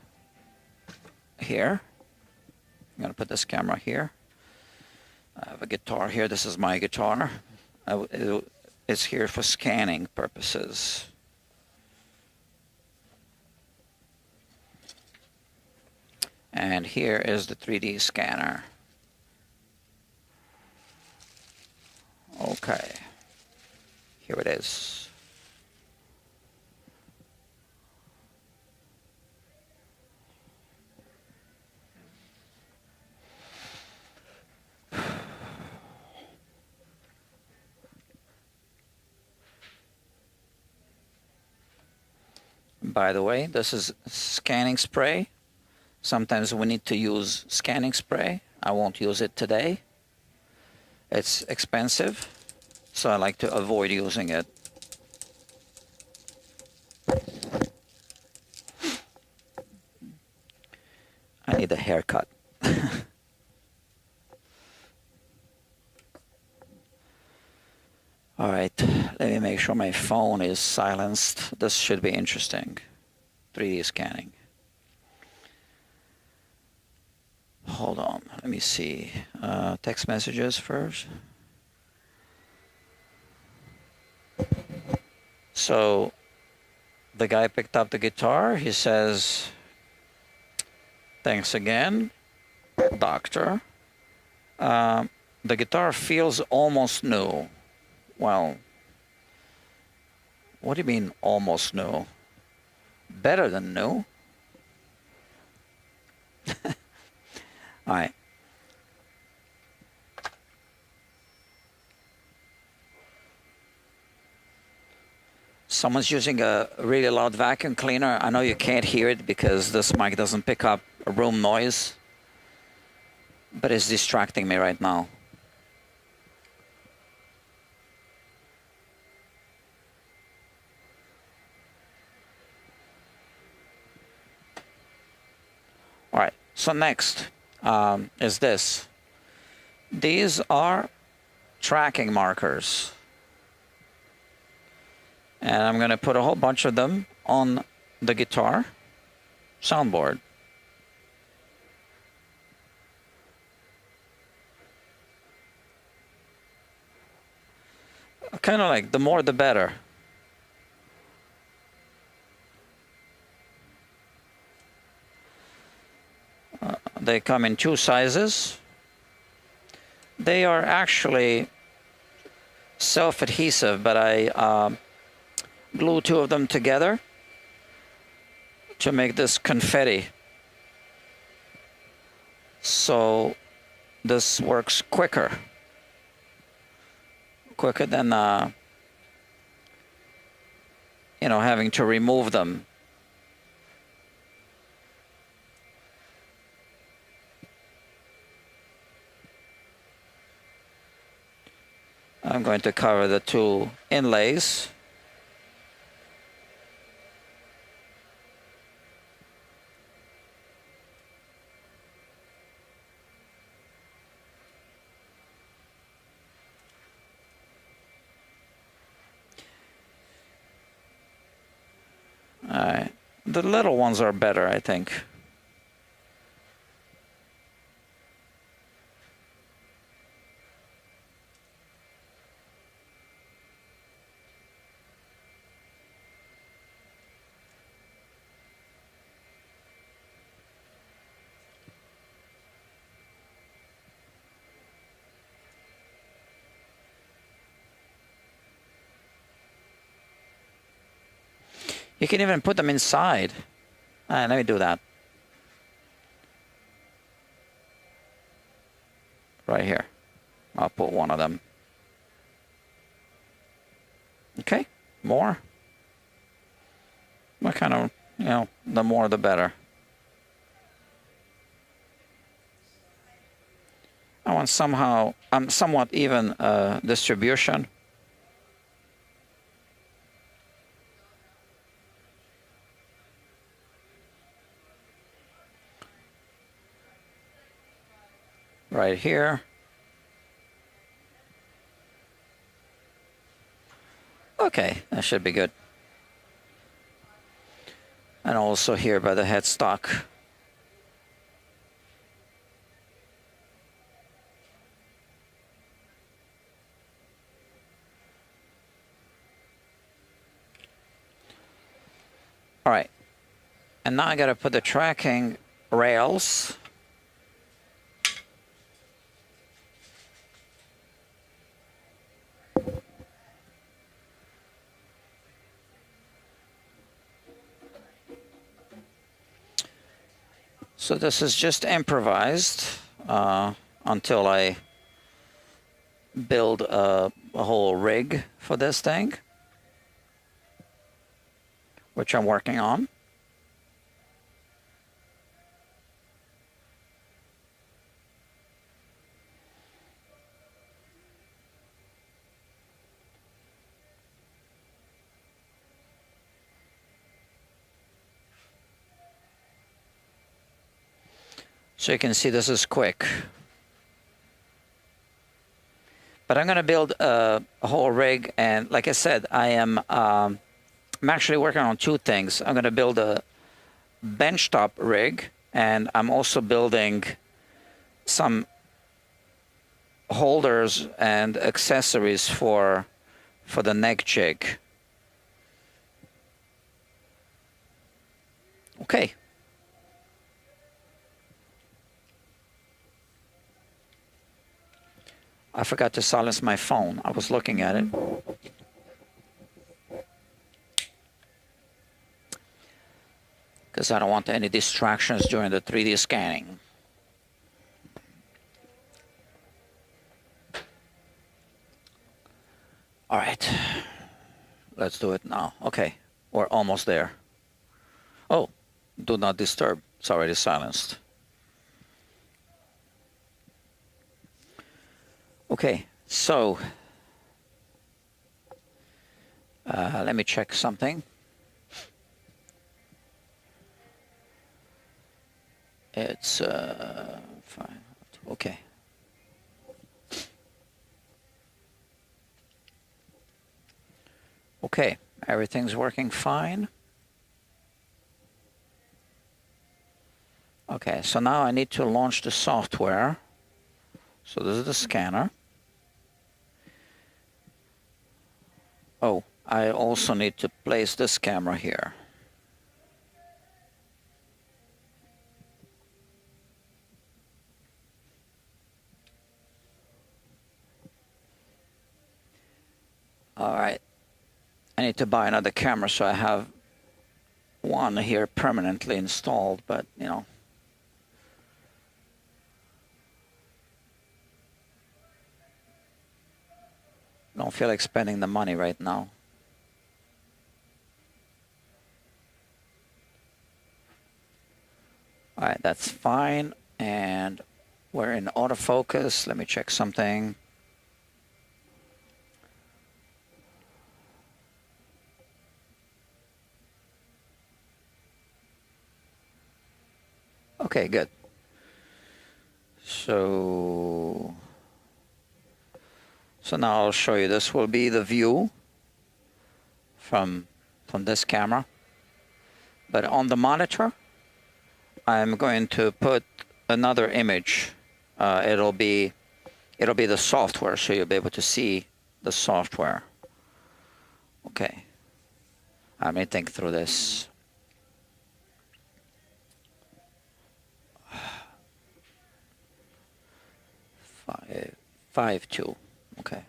here. I'm gonna put this camera here. I have a guitar here. This is my guitar. It's here for scanning purposes. And here is the 3D scanner. Okay, here it is. By the way, this is scanning spray. Sometimes we need to use scanning spray. I won't use it today. It's expensive, so I like to avoid using it. I need a haircut. All right, let me make sure my phone is silenced. This should be interesting. 3D scanning. Hold on, let me see. Text messages first. So the guy picked up the guitar. He says, "Thanks again, doctor. The guitar feels almost new." Well, what do you mean almost new? Better than new. All right. Someone's using a really loud vacuum cleaner. I know you can't hear it because this mic doesn't pick up a room noise, but it's distracting me right now. All right, so next is this. These are tracking markers. And I'm going to put a whole bunch of them on the guitar soundboard. Kind of like the more the better. They come in two sizes. They are actually self-adhesive, but I glue two of them together to make this confetti. So this works quicker than you know, having to remove them. I'm going to cover the two inlays. All right, the little ones are better, I think. You can even put them inside. Let me do that. Right here. I'll put one of them. Okay, more. What kind of, you know, the more the better. I want somehow, somewhat even distribution. Right here. Okay, that should be good. And also here by the headstock. All right, and now I got to put the tracking rails. So this is just improvised until I build a whole rig for this thing, which I'm working on. So you can see this is quick. But I'm going to build a whole rig, and like I said, I'm actually working on two things. I'm going to build a benchtop rig, and I'm also building some holders and accessories for the neck jig. Okay. I forgot to silence my phone. I was looking at it. Because I don't want any distractions during the 3D scanning. All right. Let's do it now. Okay, we're almost there. Oh, do not disturb. It's already silenced. Okay, so let me check something. It's fine. Okay. Okay, everything's working fine. Okay, so now I need to launch the software. So this is the scanner. Oh, I also need to place this camera here. All right. I need to buy another camera, so I have one here permanently installed, but you know. Don't feel like spending the money right now. All right, that's fine. And we're in autofocus. Let me check something. Okay, good. So now I'll show you. This will be the view from this camera. But on the monitor, I'm going to put another image. It'll be the software, so you'll be able to see the software. Okay. Let me think through this. 5.2. Okay.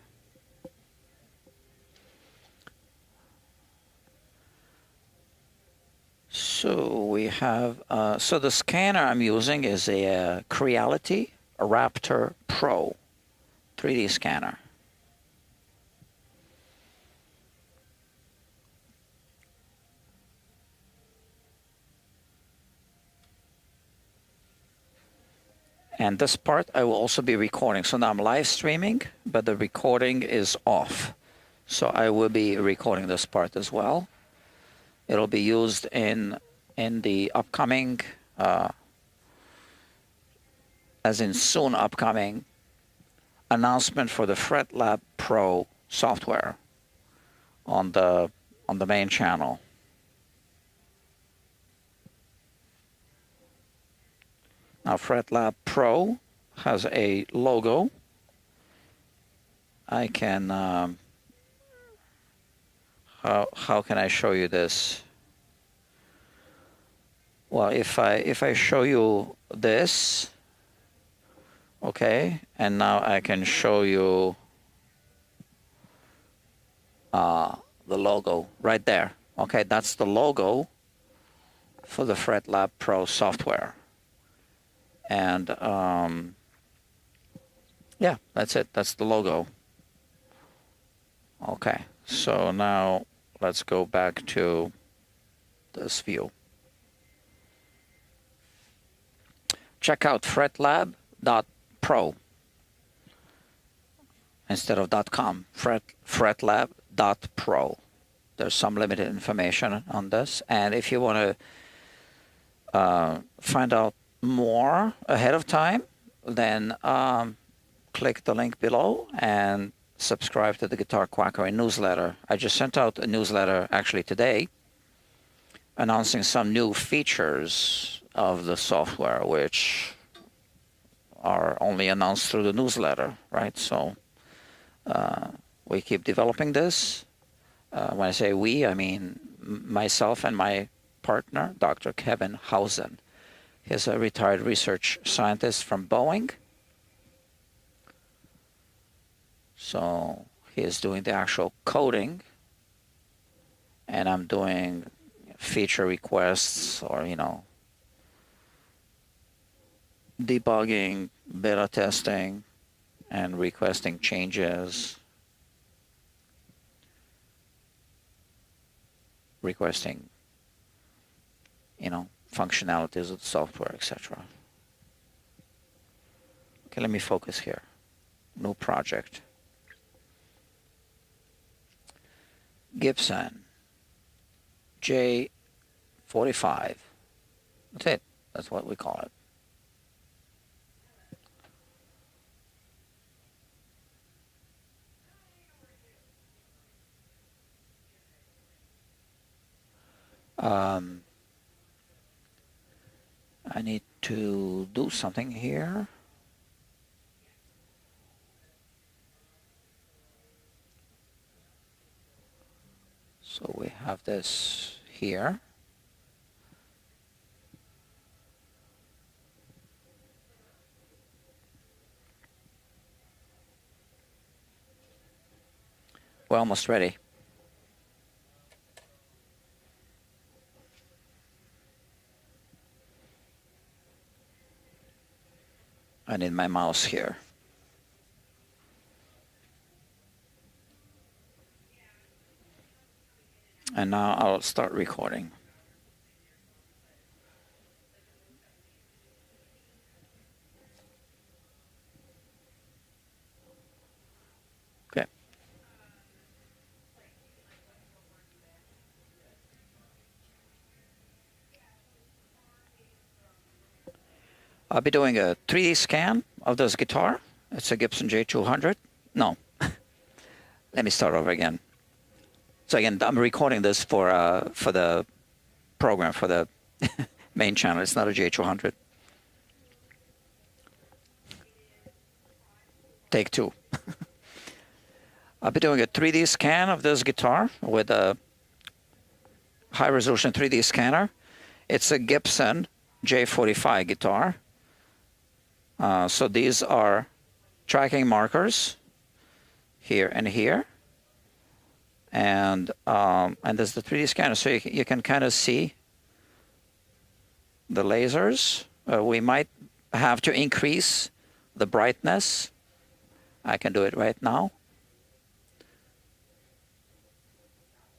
So we have, so the scanner I'm using is a Creality Raptor Pro 3D scanner. And this part I will also be recording. So now I'm live streaming, but the recording is off. So I will be recording this part as well. It'll be used in the upcoming, as in soon upcoming, announcement for the FretLab Pro software on the main channel. Now FretLab Pro has a logo. I can how can I show you this? Well, if I show you this, okay, and now I can show you the logo right there. Okay, that's the logo for the FretLab Pro software. And yeah, that's it. That's the logo. Okay, so now let's go back to this view. Check out fretlab.pro instead of .com. fretlab.pro. There's some limited information on this, and if you want to find out more ahead of time, then click the link below and subscribe to the Guitar Quackery newsletter. I just sent out a newsletter actually today announcing some new features of the software, which are only announced through the newsletter, right? So we keep developing this. When I say we, I mean myself and my partner, Dr. Kevin Hausen. He's a retired research scientist from Boeing. So he is doing the actual coding, and I'm doing feature requests or, you know, debugging, beta testing, and requesting changes. requesting, you know, functionalities of the software, etc. Okay, let me focus here. New project. Gibson J-45. That's it. That's what we call it. I need to do something here. So we have this here. We're almost ready. I need my mouse here. And now I'll start recording. Okay. I'll be doing a 3D scan of this guitar. It's a Gibson J200. No. Let me start over again. So again, I'm recording this for the program, for the main channel. It's not a J200. Take two. I'll be doing a 3D scan of this guitar with a high-resolution 3D scanner. It's a Gibson J-45 guitar. So these are tracking markers here and here. And there's the 3D scanner, so you can kind of see the lasers. We might have to increase the brightness. I can do it right now.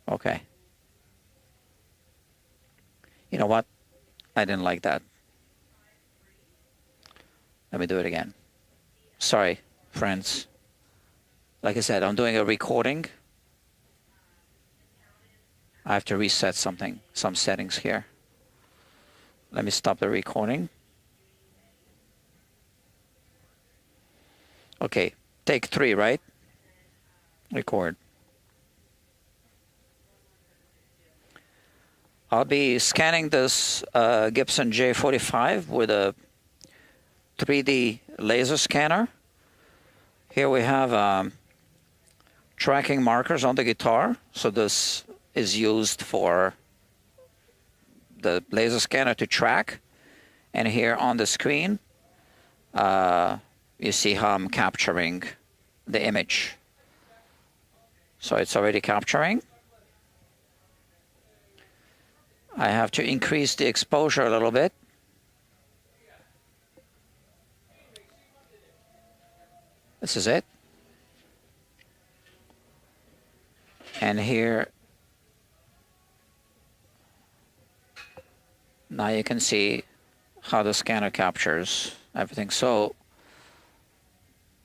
Okay. You know what? I didn't like that. Let me do it again. Sorry, friends. Like I said, I'm doing a recording. I have to reset some settings here. Let me stop the recording. Okay, take 3, right? Record. I'll be scanning this Gibson J-45 with a 3D laser scanner. Here we have tracking markers on the guitar. So this is used for the laser scanner to track. And here on the screen, you see how I'm capturing the image. So it's already capturing. I have to increase the exposure a little bit. This is it. And here, now you can see how the scanner captures everything. So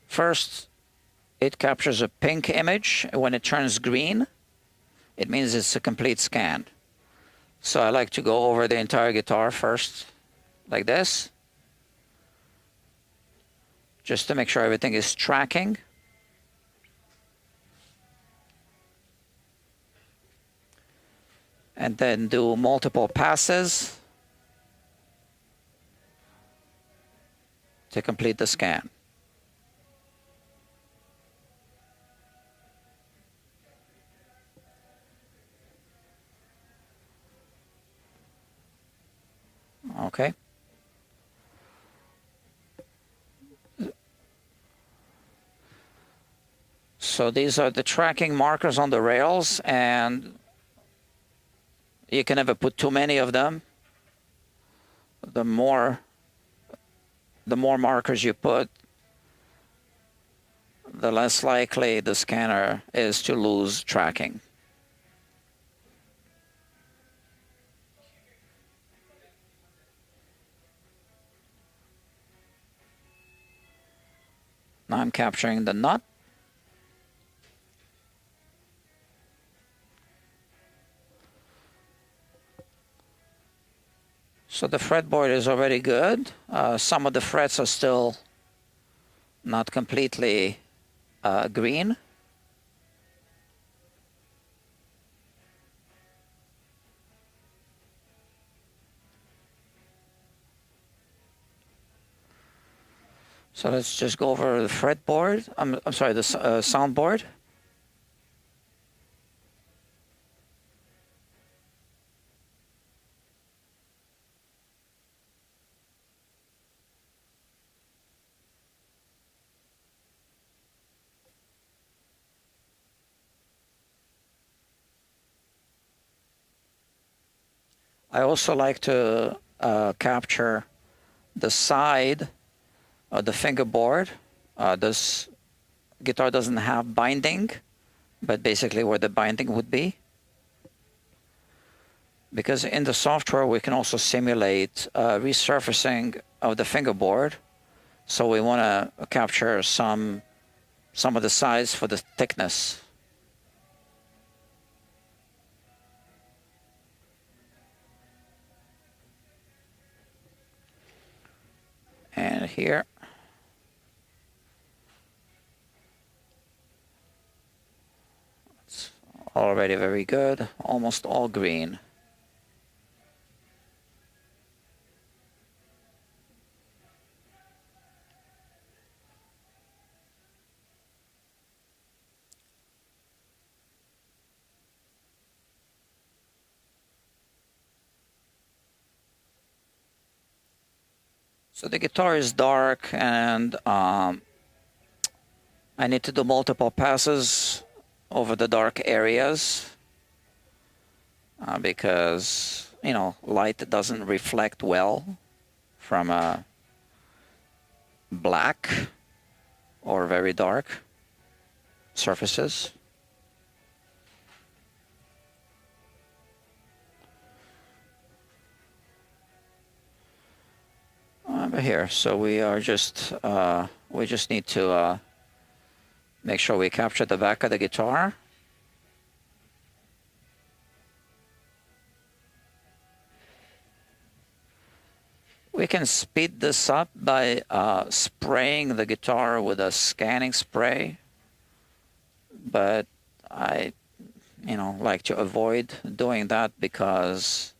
first, it captures a pink image. When it turns green, it means it's a complete scan. So I like to go over the entire guitar first, like this, just to make sure everything is tracking. And then do multiple passes to complete the scan. Okay. So these are the tracking markers on the rails, and you can never put too many of them. The more markers you put, the less likely the scanner is to lose tracking. I'm capturing the nut. So the fretboard is already good. Some of the frets are still not completely green. So let's just go over the fretboard. I'm sorry, the soundboard. I also like to capture the side of the fingerboard. This guitar doesn't have binding, but basically where the binding would be. Because in the software we can also simulate resurfacing of the fingerboard. So we want to capture some of the size for the thickness. And here, it's already very good, almost all green. So the guitar is dark, and I need to do multiple passes over the dark areas because, you know, light doesn't reflect well from black or very dark surfaces. Over here, so we just need to make sure we capture the back of the guitar. We can speed this up by spraying the guitar with a scanning spray, but I, like to avoid doing that because,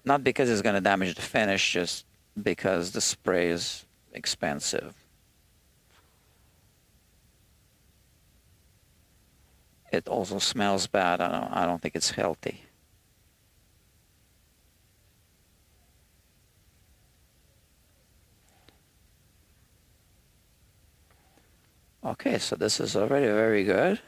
not because it's going to damage the finish, just because the spray is expensive. It also smells bad. I don't think it's healthy. Okay, so this is already very good.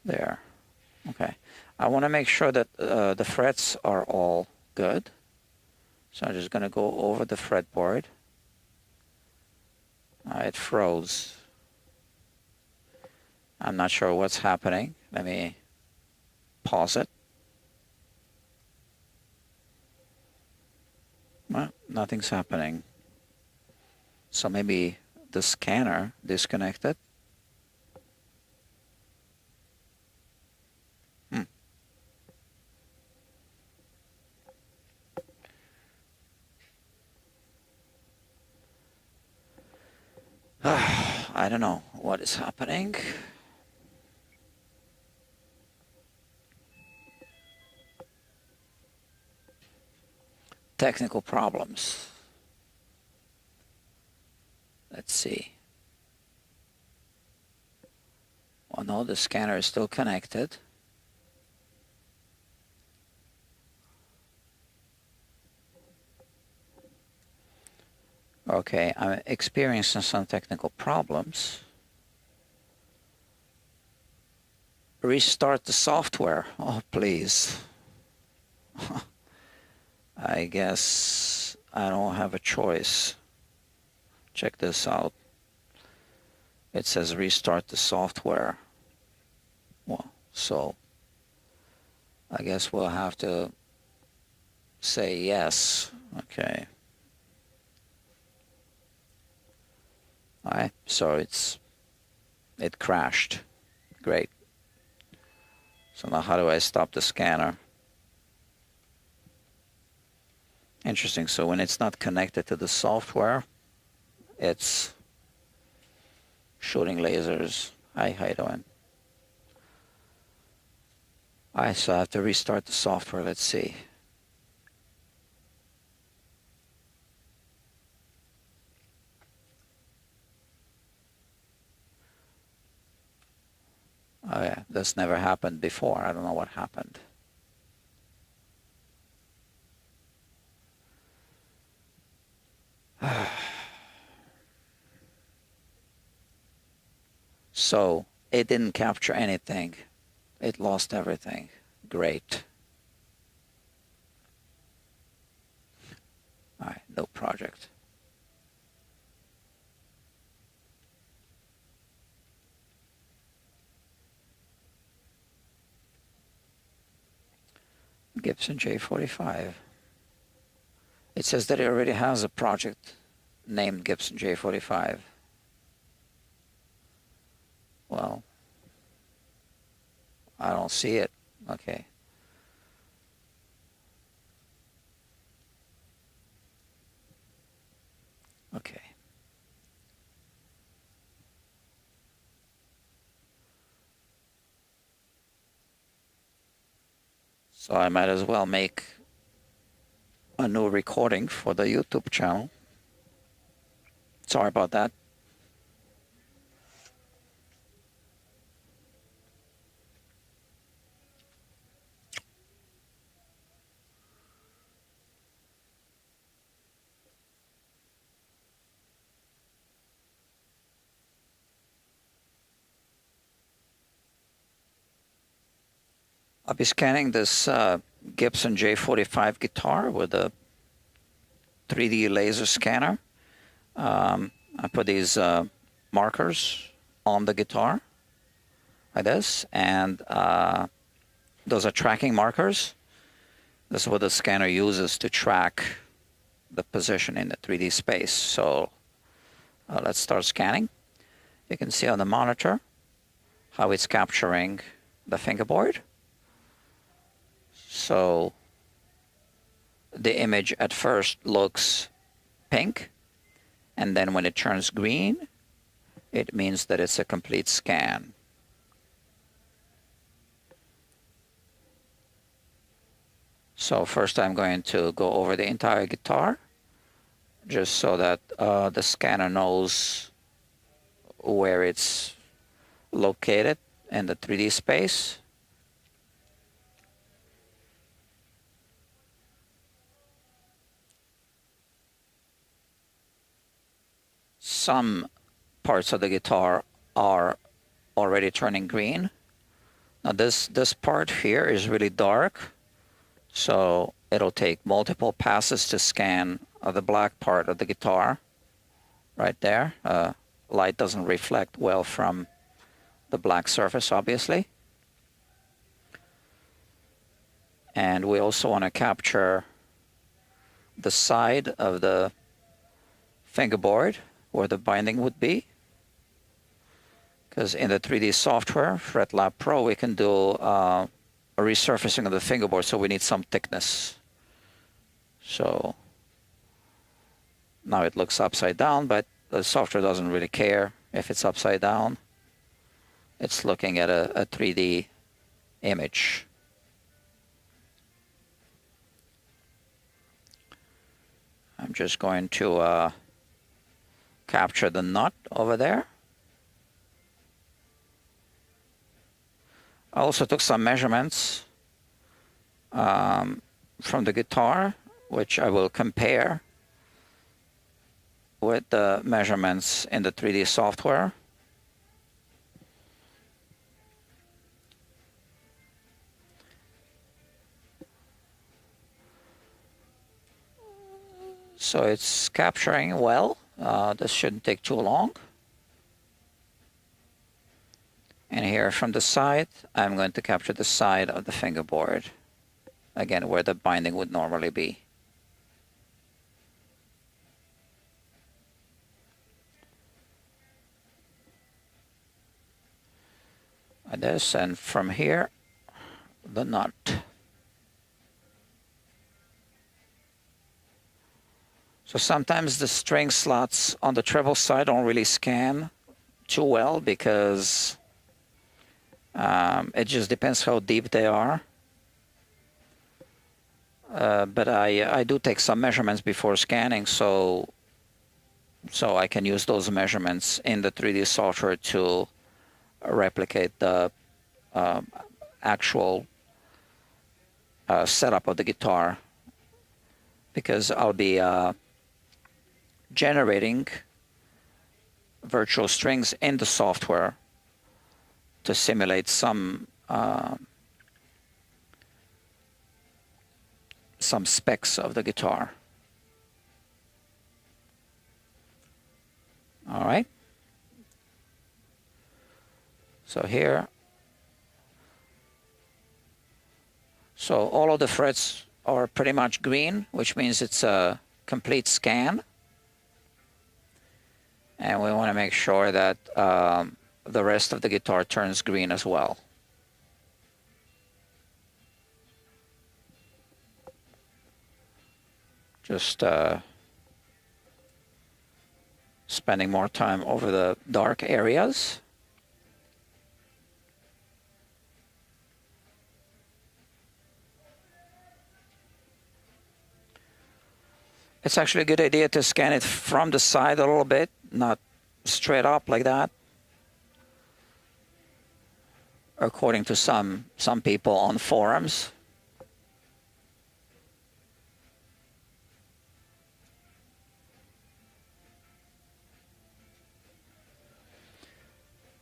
There. Okay. I want to make sure that the frets are all good. So I'm just going to go over the fretboard. It froze. I'm not sure what's happening. Let me pause it. Well, nothing's happening. So maybe the scanner disconnected. I don't know what is happening. Technical problems. Let's see. Well, no, the scanner is still connected. Okay, I'm experiencing some technical problems. Restart the software. Oh, please. I guess I don't have a choice. Check this out. It says restart the software. Well, so I guess we'll have to say yes. Okay. All right, so it crashed. Great. So now how do I stop the scanner? Interesting. So when it's not connected to the software, it's shooting lasers. Hi, how you doing? All right, so I have to restart the software. Let's see. Oh yeah, this never happened before. I don't know what happened. So it didn't capture anything. It lost everything. Great. All right, no project. Gibson J-45. It says that it already has a project named Gibson J-45. Well, I don't see it. Okay. Okay. So I might as well make a new recording for the YouTube channel. Sorry about that. I'll be scanning this Gibson J-45 guitar with a 3D laser scanner. I put these markers on the guitar like this, and those are tracking markers. This is what the scanner uses to track the position in the 3D space. So let's start scanning. You can see on the monitor how it's capturing the fingerboard. So the image at first looks pink, and then when it turns green, it means that it's a complete scan. So first I'm going to go over the entire guitar, just so that the scanner knows where it's located in the 3D space. Some parts of the guitar are already turning green. Now this part here is really dark, so it'll take multiple passes to scan the black part of the guitar right there. Light doesn't reflect well from the black surface, obviously. And we also want to capture the side of the fingerboard where the binding would be, because in the 3D software, FretLab Pro, we can do a resurfacing of the fingerboard, so we need some thickness. So now it looks upside down, but the software doesn't really care if it's upside down. It's looking at a 3D image. I'm just going to capture the nut over there. I also took some measurements from the guitar, which I will compare with the measurements in the 3D software. So it's capturing well. This shouldn't take too long. And here from the side, I'm going to capture the side of the fingerboard. again, where the binding would normally be. Like this, and from here, the nut. So sometimes the string slots on the treble side don't really scan too well because it just depends how deep they are. But I do take some measurements before scanning, so I can use those measurements in the 3D software to replicate the actual setup of the guitar, because I'll be generating virtual strings in the software to simulate some specs of the guitar. All right. So here, so all of the frets are pretty much green, which means it's a complete scan. And we want to make sure that the rest of the guitar turns green as well. Just spending more time over the dark areas. It's actually a good idea to scan it from the side a little bit, not straight up like that, according to some people on forums.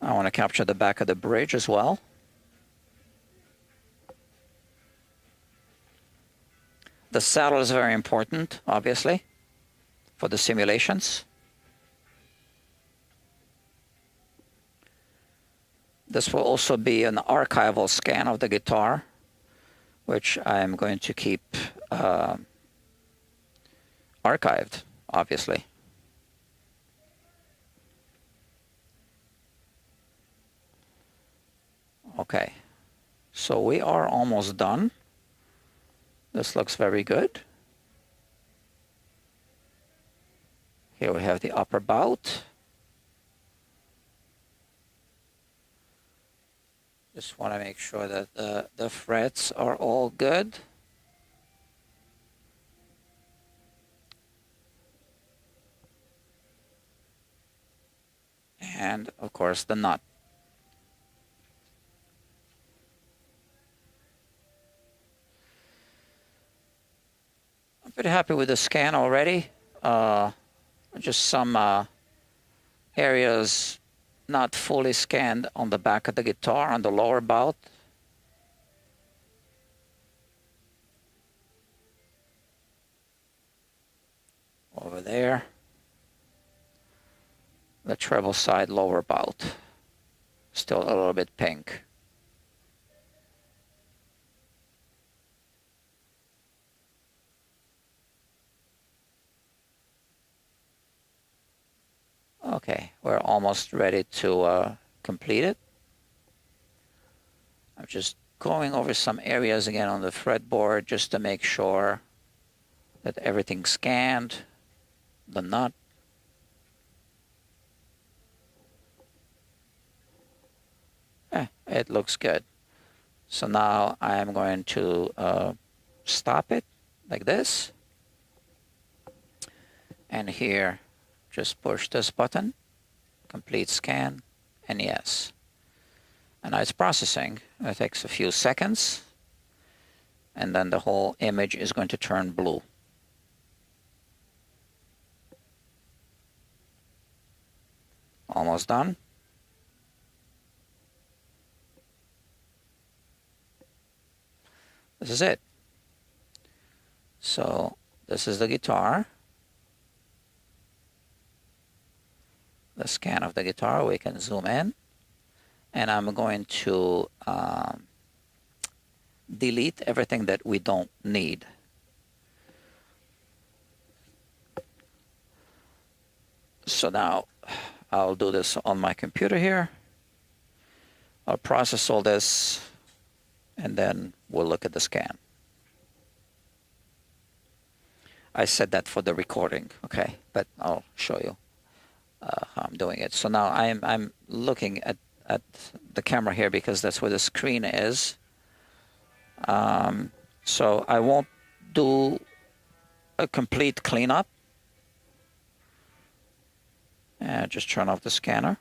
I want to capture the back of the bridge as well. The saddle is very important, obviously, for the simulations. This will also be an archival scan of the guitar, which I'm going to keep archived, obviously. Okay, so we are almost done. This looks very good. Here we have the upper bout. Just want to make sure that the frets are all good. And of course the nut. I'm pretty happy with the scan already. Just some areas not fully scanned on the back of the guitar, on the lower bout. Over there. The treble side lower bout. Still a little bit pink. Okay, we're almost ready to complete it. I'm just going over some areas again on the fretboard just to make sure that everything's scanned. The nut. It looks good. So now I'm going to stop it like this. And here, just push this button, complete scan, and yes. And now it's processing. It takes a few seconds, and then the whole image is going to turn blue. Almost done. This is it. So this is the guitar. The scan of the guitar, we can zoom in. And I'm going to delete everything that we don't need. So now I'll do this on my computer here. I'll process all this, and then we'll look at the scan. I said that for the recording, okay, but I'll show you how I'm doing it. So now I'm looking at the camera here because that's where the screen is. So I won't do a complete cleanup. And just turn off the scanner.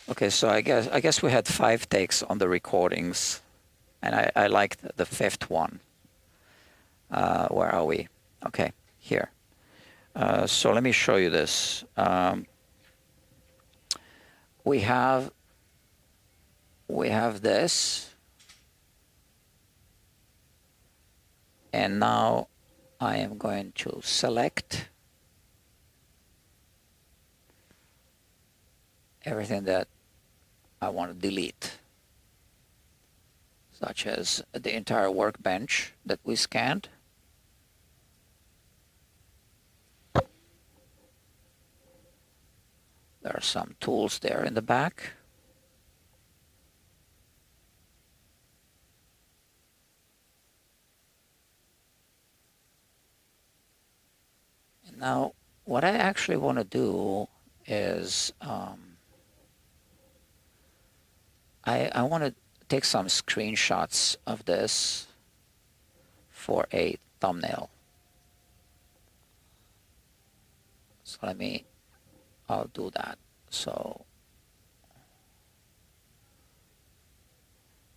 Okay, so I guess we had 5 takes on the recordings, and I liked the 5th one. Where are we? Okay, here. So let me show you this. We have this. And now I am going to select everything that I want to delete, such as the entire workbench that we scanned. There are some tools there in the back. Now, what I actually want to do is I want to take some screenshots of this for a thumbnail. So I'll do that. So,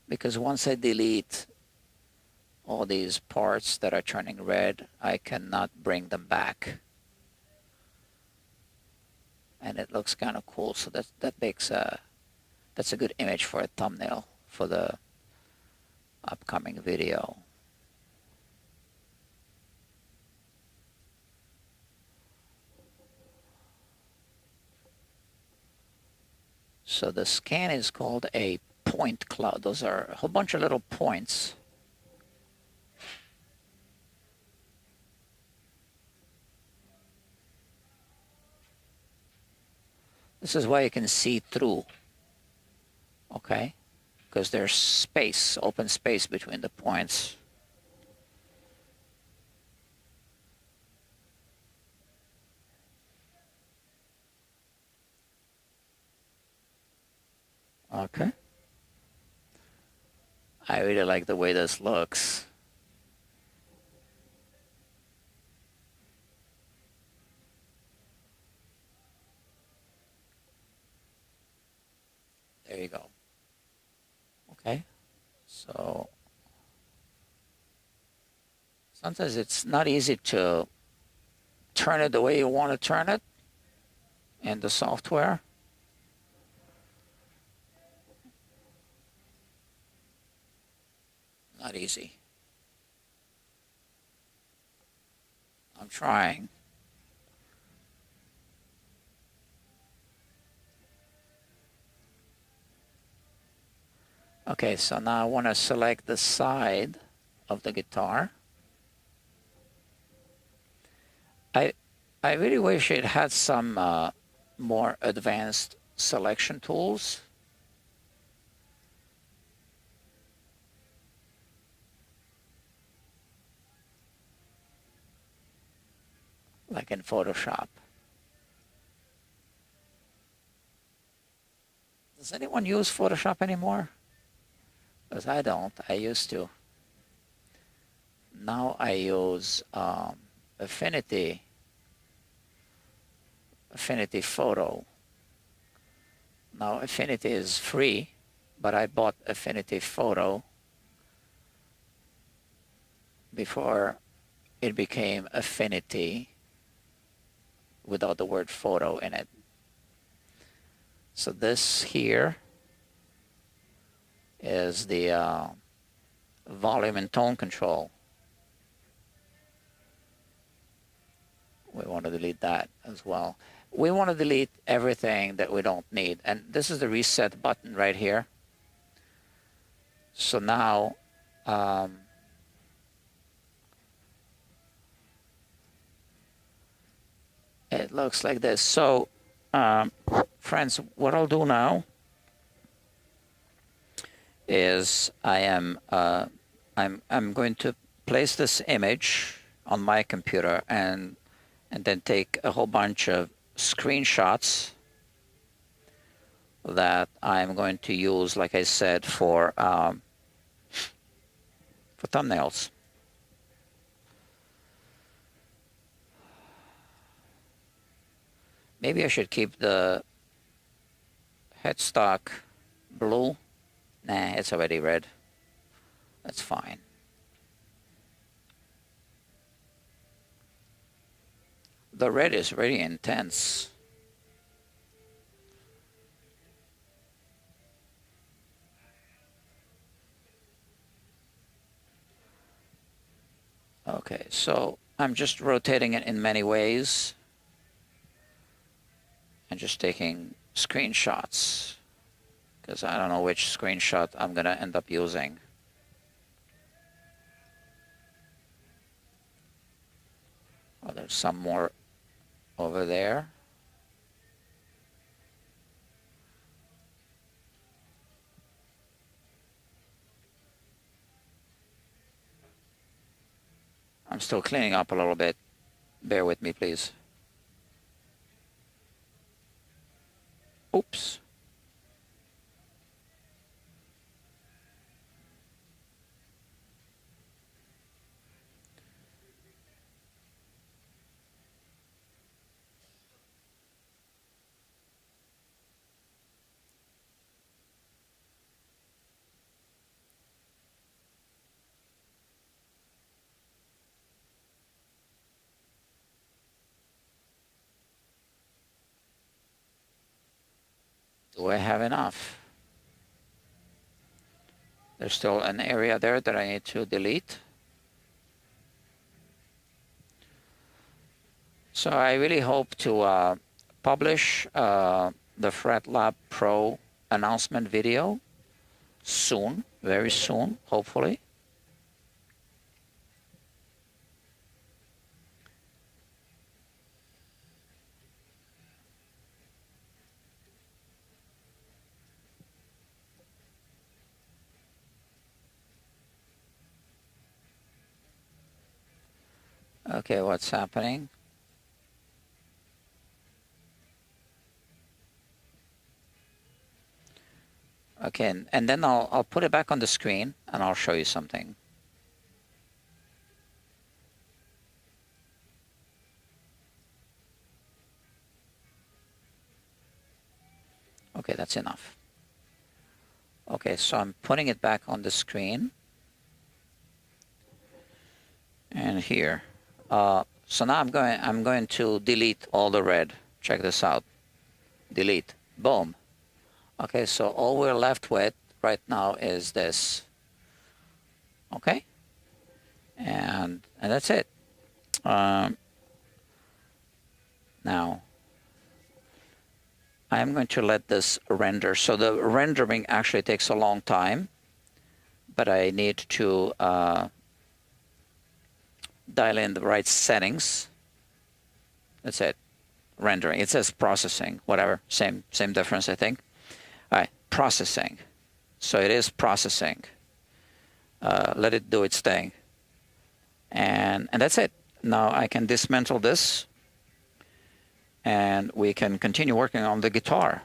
because once I delete all these parts that are turning red, I cannot bring them back. And it looks kind of cool, so that makes that's a good image for a thumbnail for the upcoming video. So the scan is called a point cloud. Those are a whole bunch of little points. This is why you can see through, okay? Because there's space, open space between the points. Okay. I really like the way this looks. There you go. Okay. So sometimes it's not easy to turn it the way you want to turn it in the software. Not easy. I'm trying. Okay, so now I want to select the side of the guitar. I really wish it had some more advanced selection tools. Like in Photoshop. Does anyone use Photoshop anymore? Because I don't. I used to. Now I use Affinity Photo. Now Affinity is free, but I bought Affinity Photo before it became Affinity without the word photo in it. So this here is the volume and tone control. We want to delete that as well. we want to delete everything that we don't need. And this is the reset button right here. So now, it looks like this. So, friends, what I'll do now is I'm going to place this image on my computer and then take a whole bunch of screenshots that I'm going to use, like I said, for thumbnails. Maybe I should keep the headstock blue. Nah, it's already red. That's fine. The red is very intense. Okay, so I'm just rotating it in many ways and just taking screenshots because I don't know which screenshot I'm gonna end up using. Oh, there's some more over there. I'm still cleaning up a little bit. Bear with me, please. Oops. Do I have enough? There's still an area there that I need to delete. So I really hope to publish the FretLab Pro announcement video soon, very soon, hopefully. Okay, what's happening? Okay, and then I'll put it back on the screen and I'll show you something. Okay, that's enough. Okay, so I'm putting it back on the screen. And here. So now I'm going to delete all the red. Check this out. Delete. Boom. Okay, so all we're left with right now is this. Okay? And that's it. Now, I'm going to let this render. So the rendering actually takes a long time, but I need to dial in the right settings. That's it. Rendering. It says processing, whatever. Same difference, I think. All right, processing. So it is processing. Let it do its thing. And that's it. Now I can dismantle this and we can continue working on the guitar.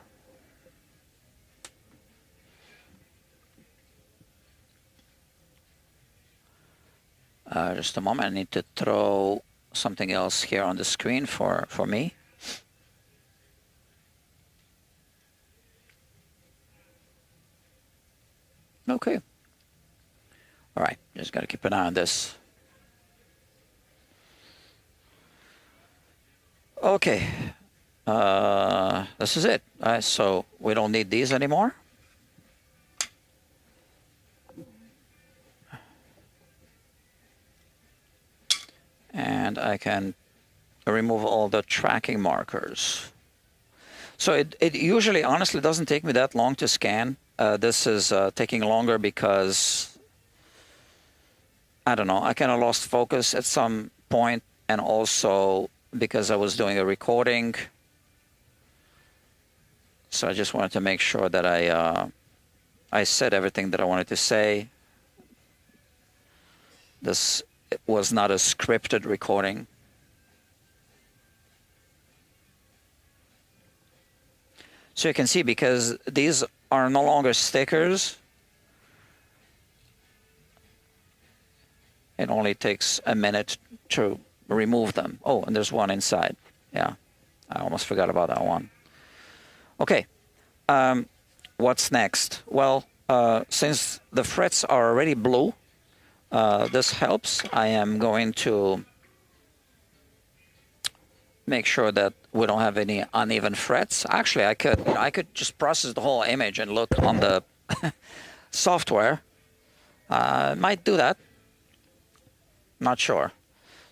Just a moment, I need to throw something else here on the screen for me. Okay. All right, just got to keep an eye on this. Okay, this is it. All right, so we don't need these anymore. And I can remove all the tracking markers. So it usually, honestly, doesn't take me that long to scan. This is taking longer because, I don't know, I kind of lost focus at some point, and also because I was doing a recording. So I just wanted to make sure that I said everything that I wanted to say. This was not a scripted recording. So you can see, because these are no longer stickers, it only takes a minute to remove them. Oh, and there's one inside. Yeah, I almost forgot about that one. Okay, what's next? Well, since the frets are already blue, this helps. I am going to make sure that we don't have any uneven frets. Actually, I could just process the whole image and look on the software. Might do that. Not sure.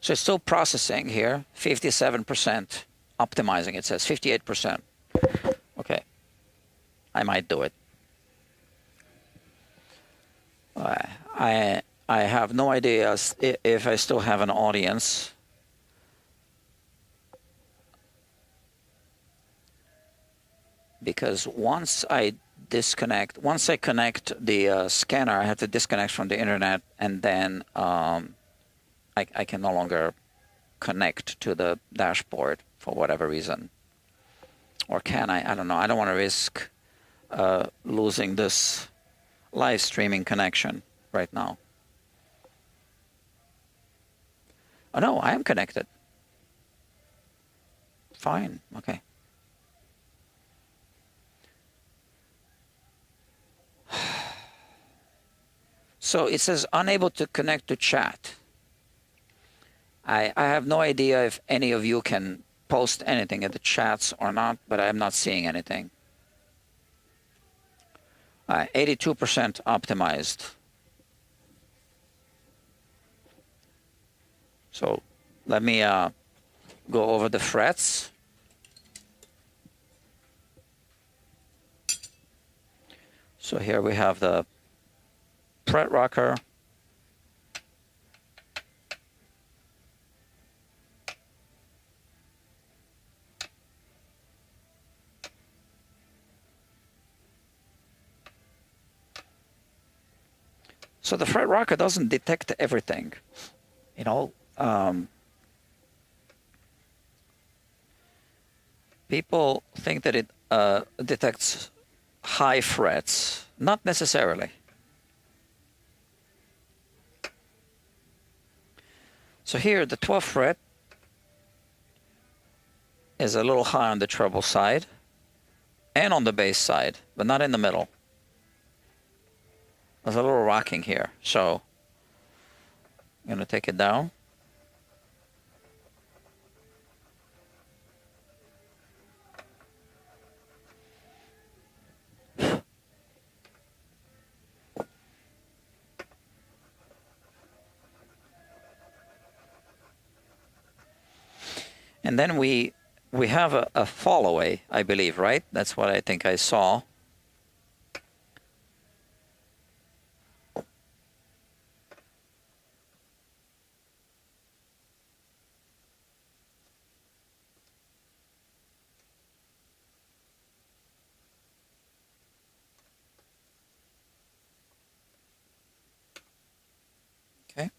So it's still processing here. 57% optimizing. It says 58%. Okay. I might do it. I have no idea if I still have an audience. Because once I connect the scanner, I have to disconnect from the internet, and then I can no longer connect to the dashboard for whatever reason. Or can I? I don't know. I don't want to risk losing this live streaming connection right now. Oh no, I am connected. Fine. Okay. So it says unable to connect to chat. I have no idea if any of you can post anything in the chats or not, but I'm not seeing anything. 82% optimized. So let me go over the frets. So here we have the fret rocker. So the fret rocker doesn't detect everything, you know. People think that it detects high frets. Not necessarily. So here, the 12th fret is a little high on the treble side and on the bass side, but not in the middle. There's a little rocking here, so I'm going to take it down. And then we have a fall away, I believe, right? That's what I think I saw. Okay.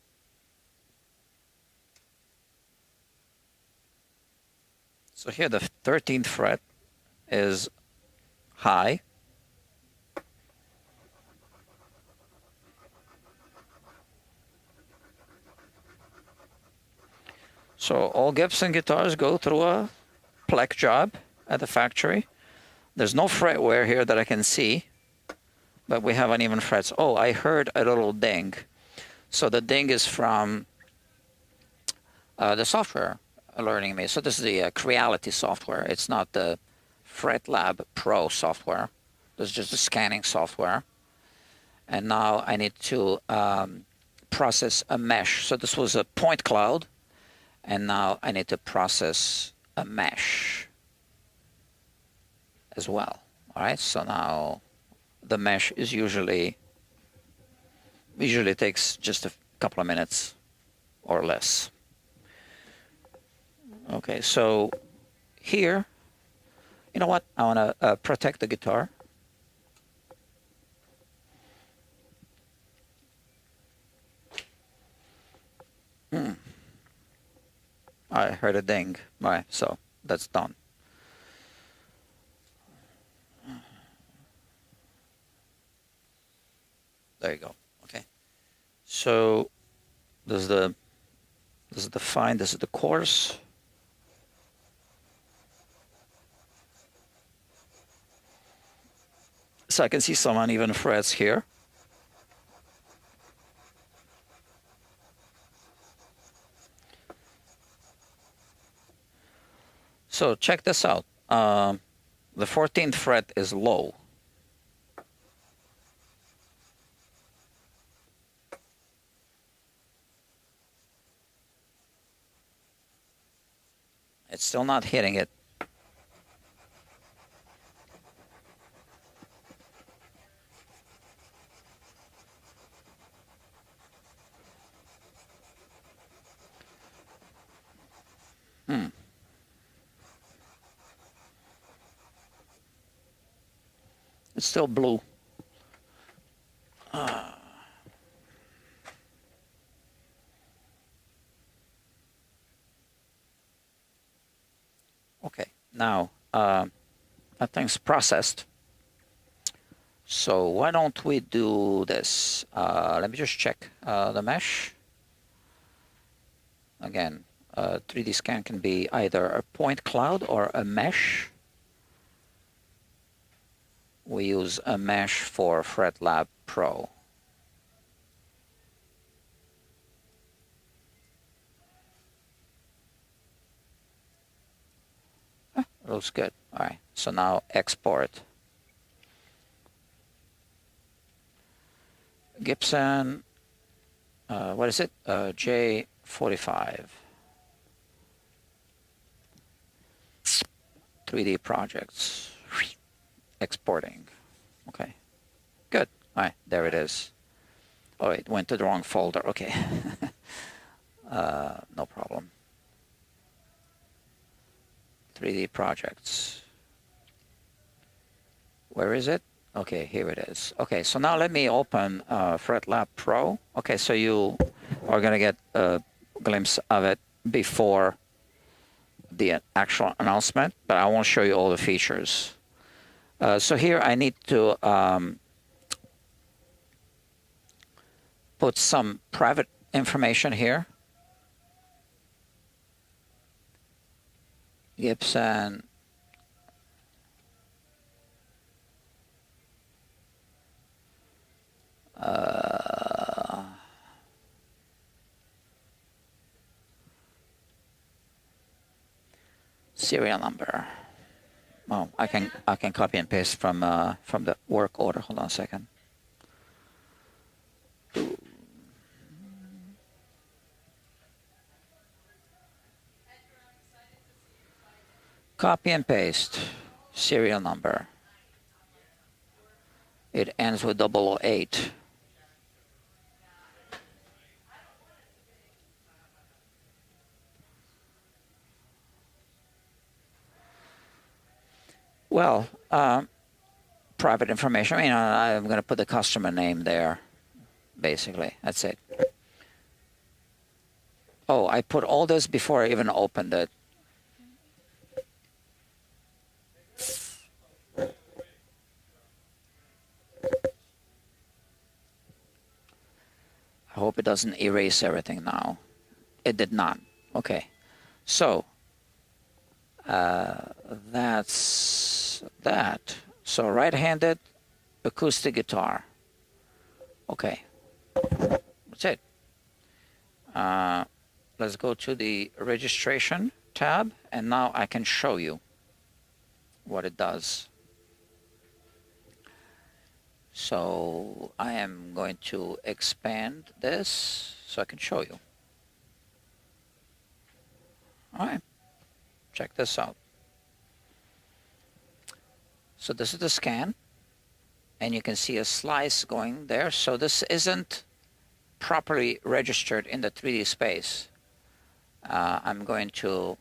So here the 13th fret is high. So all Gibson guitars go through a plec job at the factory. There's no fret wear here that I can see, but we have uneven frets. Oh, I heard a little ding. So the ding is from the software alerting me. So this is the Creality software. It's not the FretLab Pro software. This is just the scanning software. And now I need to process a mesh. So this was a point cloud, and now I need to process a mesh. as well. All right, so now the mesh is usually takes just a couple of minutes or less. Okay, so here, you know what? I want to protect the guitar. I heard a ding. All right, so that's done. There you go. Okay. So this is the fine. This is the coarse. So I can see some uneven frets here. So check this out. The 14th fret is low. It's still not hitting it. It's still blue. Okay, now that thing's processed. So why don't we do this? Let me just check the mesh. Again, 3D scan can be either a point cloud or a mesh. We use a mesh for FretLab Pro. Looks good. All right, so now export. Gibson, what is it? J-45. 3D projects. Exporting. Okay, good. All right, there it is. Oh, it went to the wrong folder. Okay. No problem. 3D projects. Where is it? Okay, here it is. Okay, so now let me open FretLab Pro. Okay, so you are going to get a glimpse of it before the actual announcement, but I won't show you all the features. So here I need to put some private information here. Gibson serial number. Oh, I can copy and paste from the work order. Hold on a second. Copy and paste serial number. It ends with 008. Well, private information. I mean, I'm going to put the customer name there, basically. That's it. Oh, I put all this before I even opened it. I hope it doesn't erase everything now. It did not. Okay. So, that's that. So, right-handed acoustic guitar. Okay. That's it. Let's go to the registration tab, and now I can show you what it does. So I am going to expand this so I can show you. All right, check this out. So this is the scan, and you can see a slice going there. So this isn't properly registered in the 3D space. I'm going to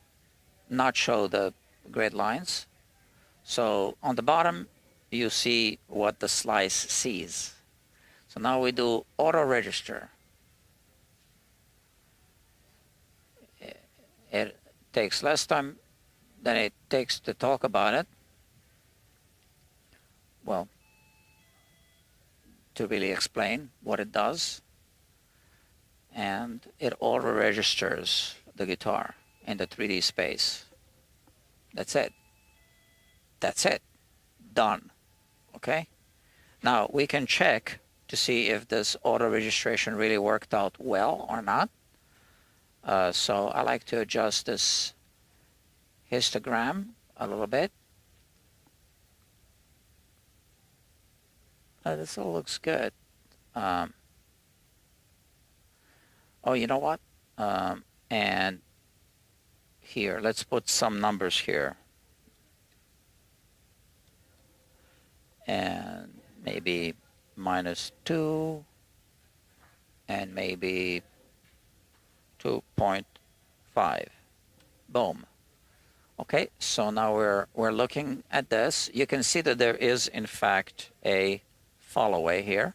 not show the grid lines. So on the bottom, you see what the slice sees. So now we do auto register. It takes less time than it takes to talk about it. Well, to really explain what it does. And it auto registers the guitar in the 3D space. That's it. That's it. Done. Okay? Now we can check to see if this auto registration really worked out well or not. So I like to adjust this histogram a little bit. This all looks good. Oh, you know what? And here, let's put some numbers here. And maybe -2, and maybe 2.5. Boom. Okay, so now we're looking at this. You can see that there is in fact a fall away here,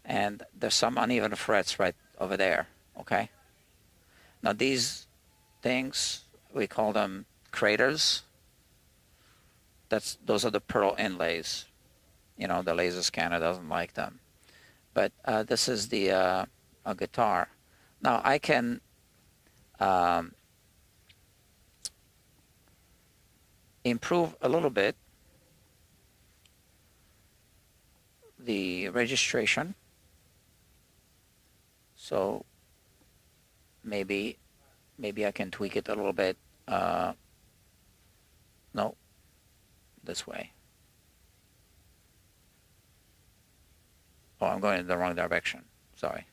and there's some uneven frets right over there. Okay, now these things, we call them craters. Those are the pearl inlays. You know, the laser scanner doesn't like them. But this is the a guitar. Now I can improve a little bit the registration. So maybe I can tweak it a little bit. No, this way. Oh, I'm going in the wrong direction. Sorry.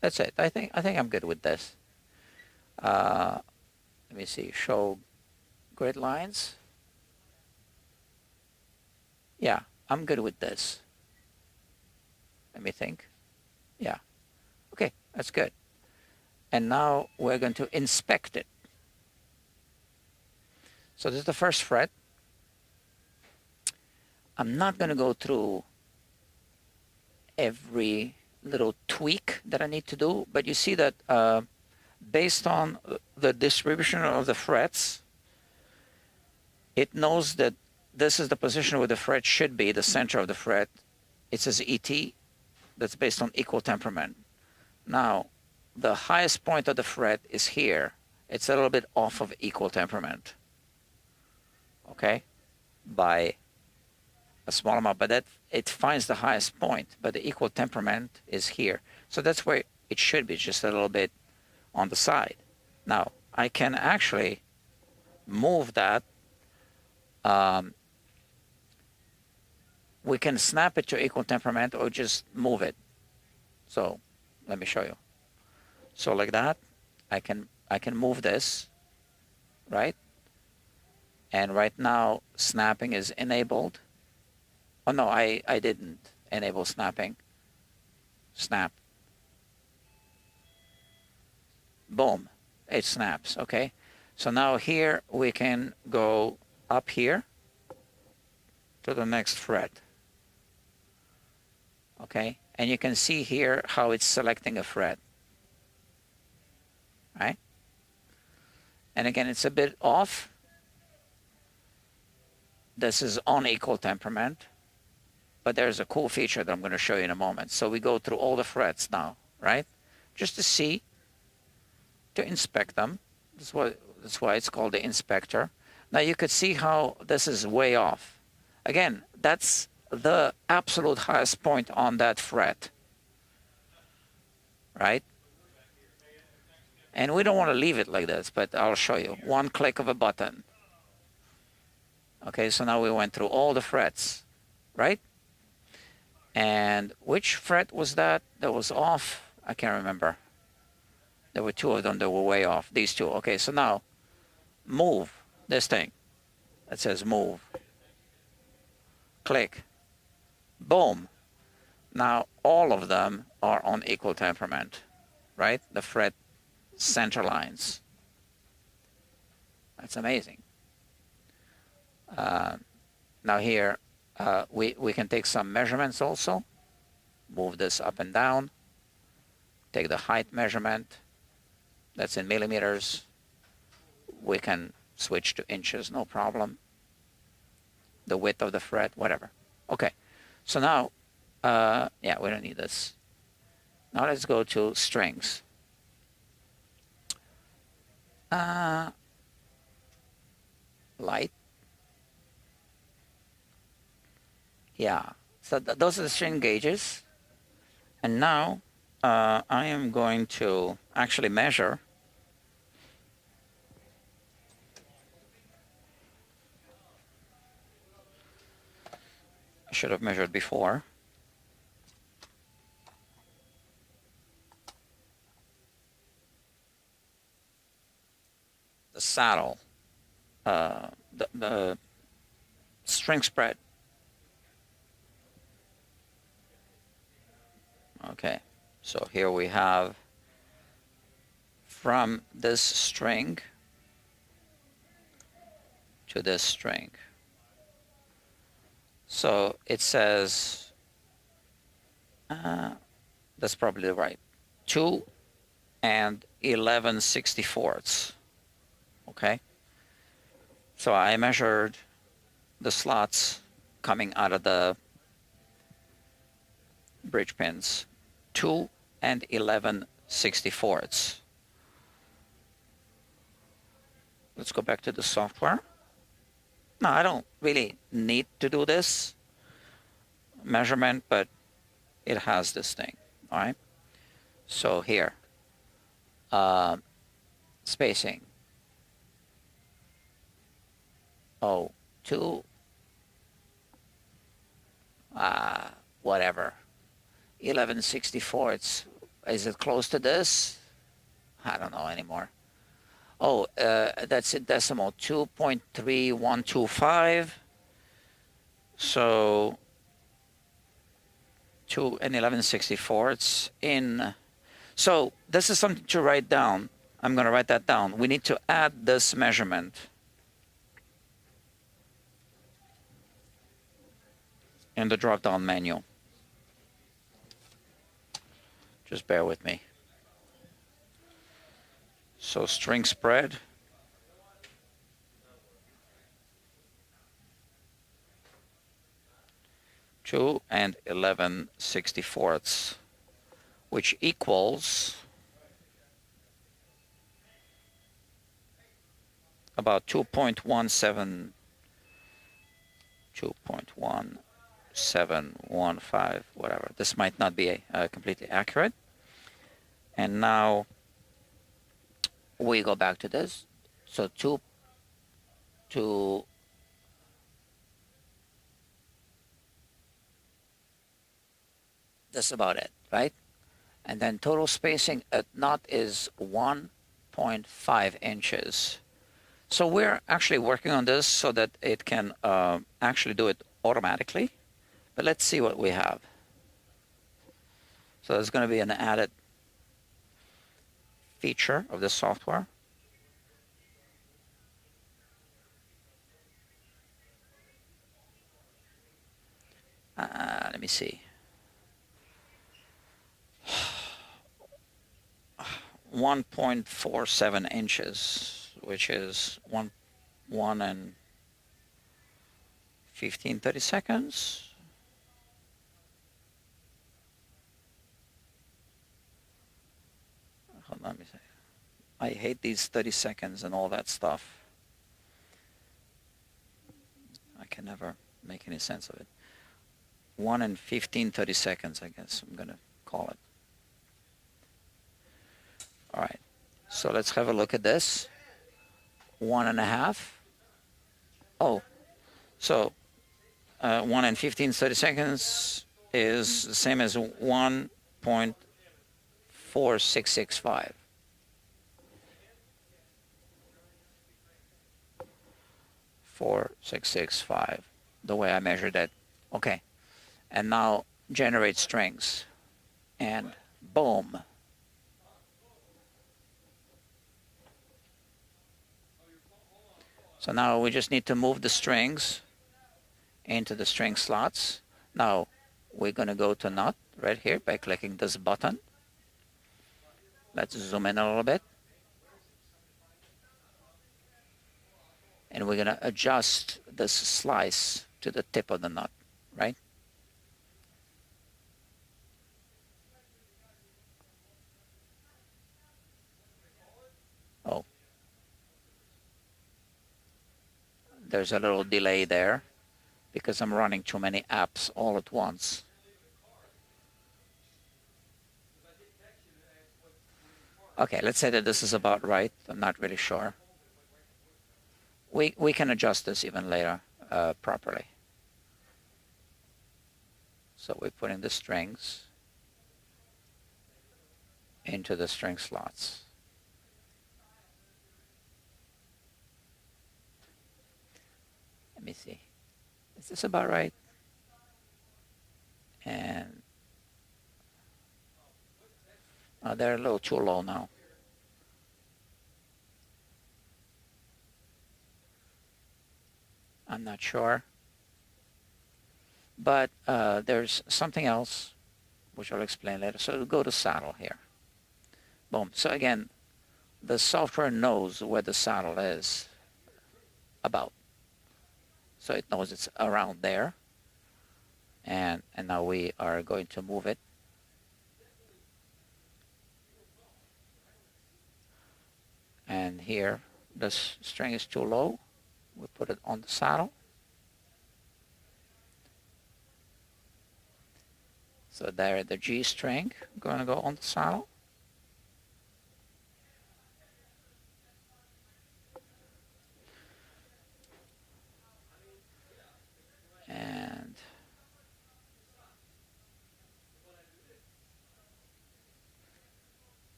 That's it. I think I'm good with this. Let me see. Show grid lines. Yeah, I'm good with this. Let me think. Yeah. Okay, that's good. And now we're going to inspect it. So this is the first fret. I'm not going to go through every little tweak that I need to do, but you see that based on the distribution of the frets, it knows that this is the position where the fret should be, the center of the fret. It says ET. That's based on equal temperament. Now, the highest point of the fret is here. It's a little bit off of equal temperament. Okay? By a small amount, but that it finds the highest point, but the equal temperament is here. So that's where it should be, just a little bit on the side. Now, I can actually move that. We can snap it to equal temperament or just move it. So let me show you. So like that, I can move this, right? And right now, snapping is enabled. Oh no, I didn't enable snapping. Snap. Boom, it snaps, okay? So now here we can go up here to the next fret. Okay, and you can see here how it's selecting a fret. Right? And again, it's a bit off. This is on equal temperament, but there's a cool feature that I'm going to show you in a moment. So we go through all the frets now, right? Just to see, to inspect them. That's why it's called the inspector. Now you could see how this is way off. Again, that's the absolute highest point on that fret, right? And we don't want to leave it like this, but I'll show you. One click of a button. Okay, so now we went through all the frets, right? And which fret was that was off? I can't remember. There were two of them that were way off. These two. Okay, so now move this thing. That says move. Click. Boom. Now all of them are on equal temperament, right? The fret center lines. That's amazing. Now here we can take some measurements also. Move this up and down. Take the height measurement. That's in millimeters. We can switch to inches, no problem. The width of the fret, whatever. Okay, so now, yeah, we don't need this. Now let's go to strings. Light. Yeah, so those are the string gauges. And now I am going to actually measure. I should have measured before. The saddle, the string spread. Okay, so here we have from this string to this string. So it says, that's probably right, 2 and 11/64. Okay, so I measured the slots coming out of the bridge pins, 2 and 11/64. Let's go back to the software. No, I don't really need to do this measurement, but it has this thing, all right? So here, spacing. Oh, 2, whatever. 11/64. Is it close to this? I don't know anymore. Oh, that's in decimal, 2.3125. So 2 and 11/64 in. So this is something to write down. I'm going to write that down. We need to add this measurement in the drop-down menu. Just bear with me. So string spread. Two and 11/64, which equals about 2.17, 2.1715, whatever. This might not be completely accurate. And now we go back to this. So that's about it, right? And then total spacing at knot is 1.5 inches. So we're actually working on this so that it can actually do it automatically. But let's see what we have. So there's going to be an added feature of the software. Let me see. 1.47 inches, which is 1 and 15-30 seconds. Hold on, let me see. I hate these 30 seconds and all that stuff. I can never make any sense of it. 1 and 15-30 seconds, I guess I'm going to call it. All right, so let's have a look at this. 1.5. Oh, so 1 and 15-30 seconds is the same as 1.4665. 4665, the way I measured it. Okay, and now generate strings, and boom. So now we just need to move the strings into the string slots. Now we're going to go to nut right here by clicking this button. Let's zoom in a little bit. And we're going to adjust this slice to the tip of the nut, right? Oh, there's a little delay there because I'm running too many apps all at once. Okay, let's say that this is about right. I'm not really sure. We can adjust this even later properly. So we're putting the strings into the string slots. Let me see. Is this about right? And they're a little too low now. I'm not sure. But there's something else which I'll explain later. So we'll go to saddle here. Boom. So again, the software knows where the saddle is about. So it knows it's around there. And now we are going to move it. And here, this string is too low. We put it on the saddle. So there, the G string going to go on the saddle. And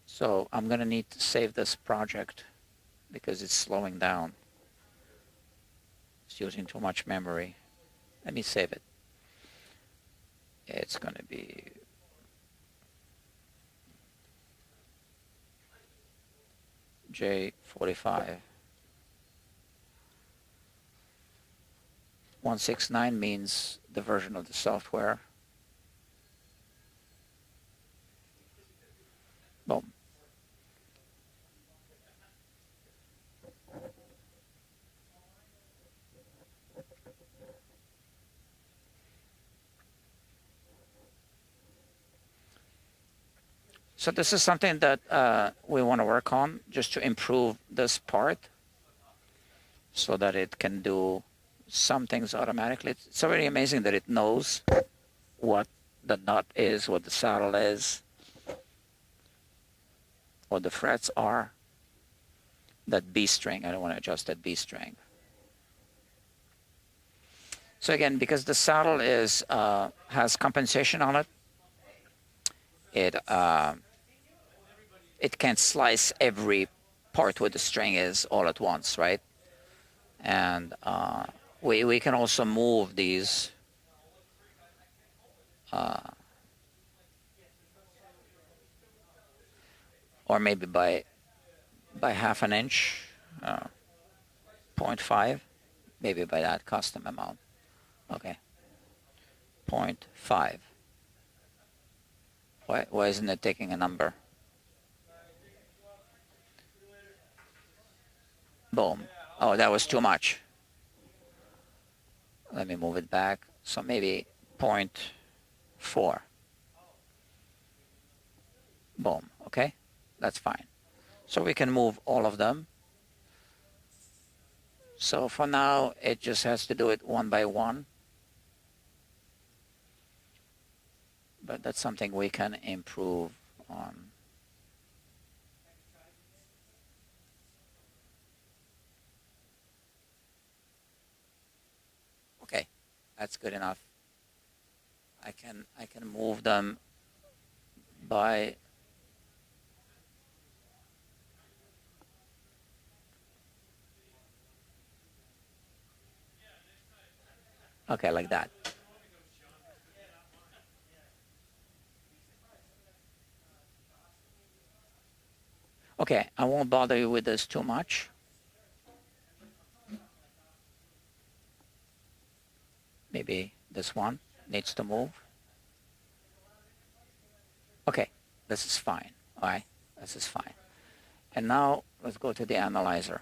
so I'm going to need to save this project because it's slowing down. It's using too much memory. Let me save it. It's going to be J-45. 169 means the version of the software. Boom. So this is something that we want to work on just to improve this part so that it can do some things automatically. It's already amazing that it knows what the nut is, what the saddle is, what the frets are. That B string, I don't want to adjust that B string. So again, because the saddle is has compensation on it, it can't slice every part where the string is all at once, right? And we can also move these or maybe by half an inch, 0.5, maybe by that custom amount. Okay, 0.5. Why isn't it taking a number? Boom. Oh, that was too much. Let me move it back. So maybe 0.4. Boom. Okay, that's fine. So we can move all of them. So for now, it just has to do it one by one. But that's something we can improve on. Okay, that's good enough. I can move them by Okay, like that. Okay, I won't bother you with this too much. Maybe this one needs to move. Okay, this is fine. All right, this is fine. And now let's go to the analyzer.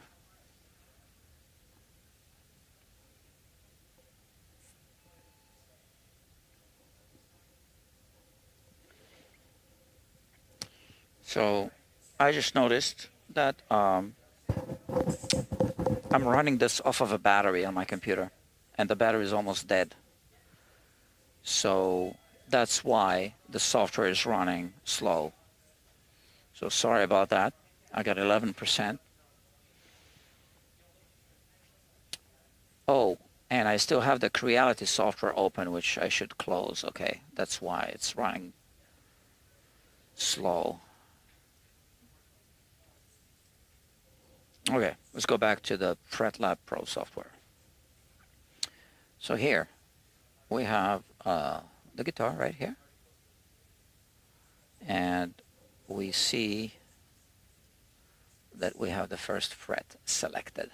So I just noticed that I'm running this off of a battery on my computer, and the battery is almost dead. So that's why the software is running slow. So sorry about that. I got 11%. Oh, and I still have the Creality software open, which I should close. Okay, that's why it's running slow. Okay, let's go back to the FretLab Pro software. So here we have the guitar right here. And we see that we have the first fret selected.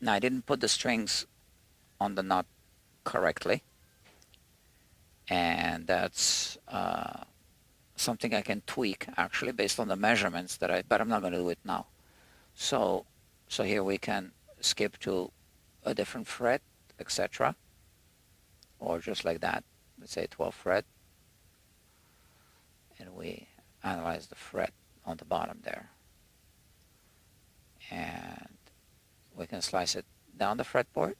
Now I didn't put the strings on the knot correctly, and that's something I can tweak actually based on the measurements that but I'm not going to do it now. So here we can skip to a different fret, etc., or just like that. Let's say 12th fret, and we analyze the fret on the bottom there, and we can slice it down the fretboard,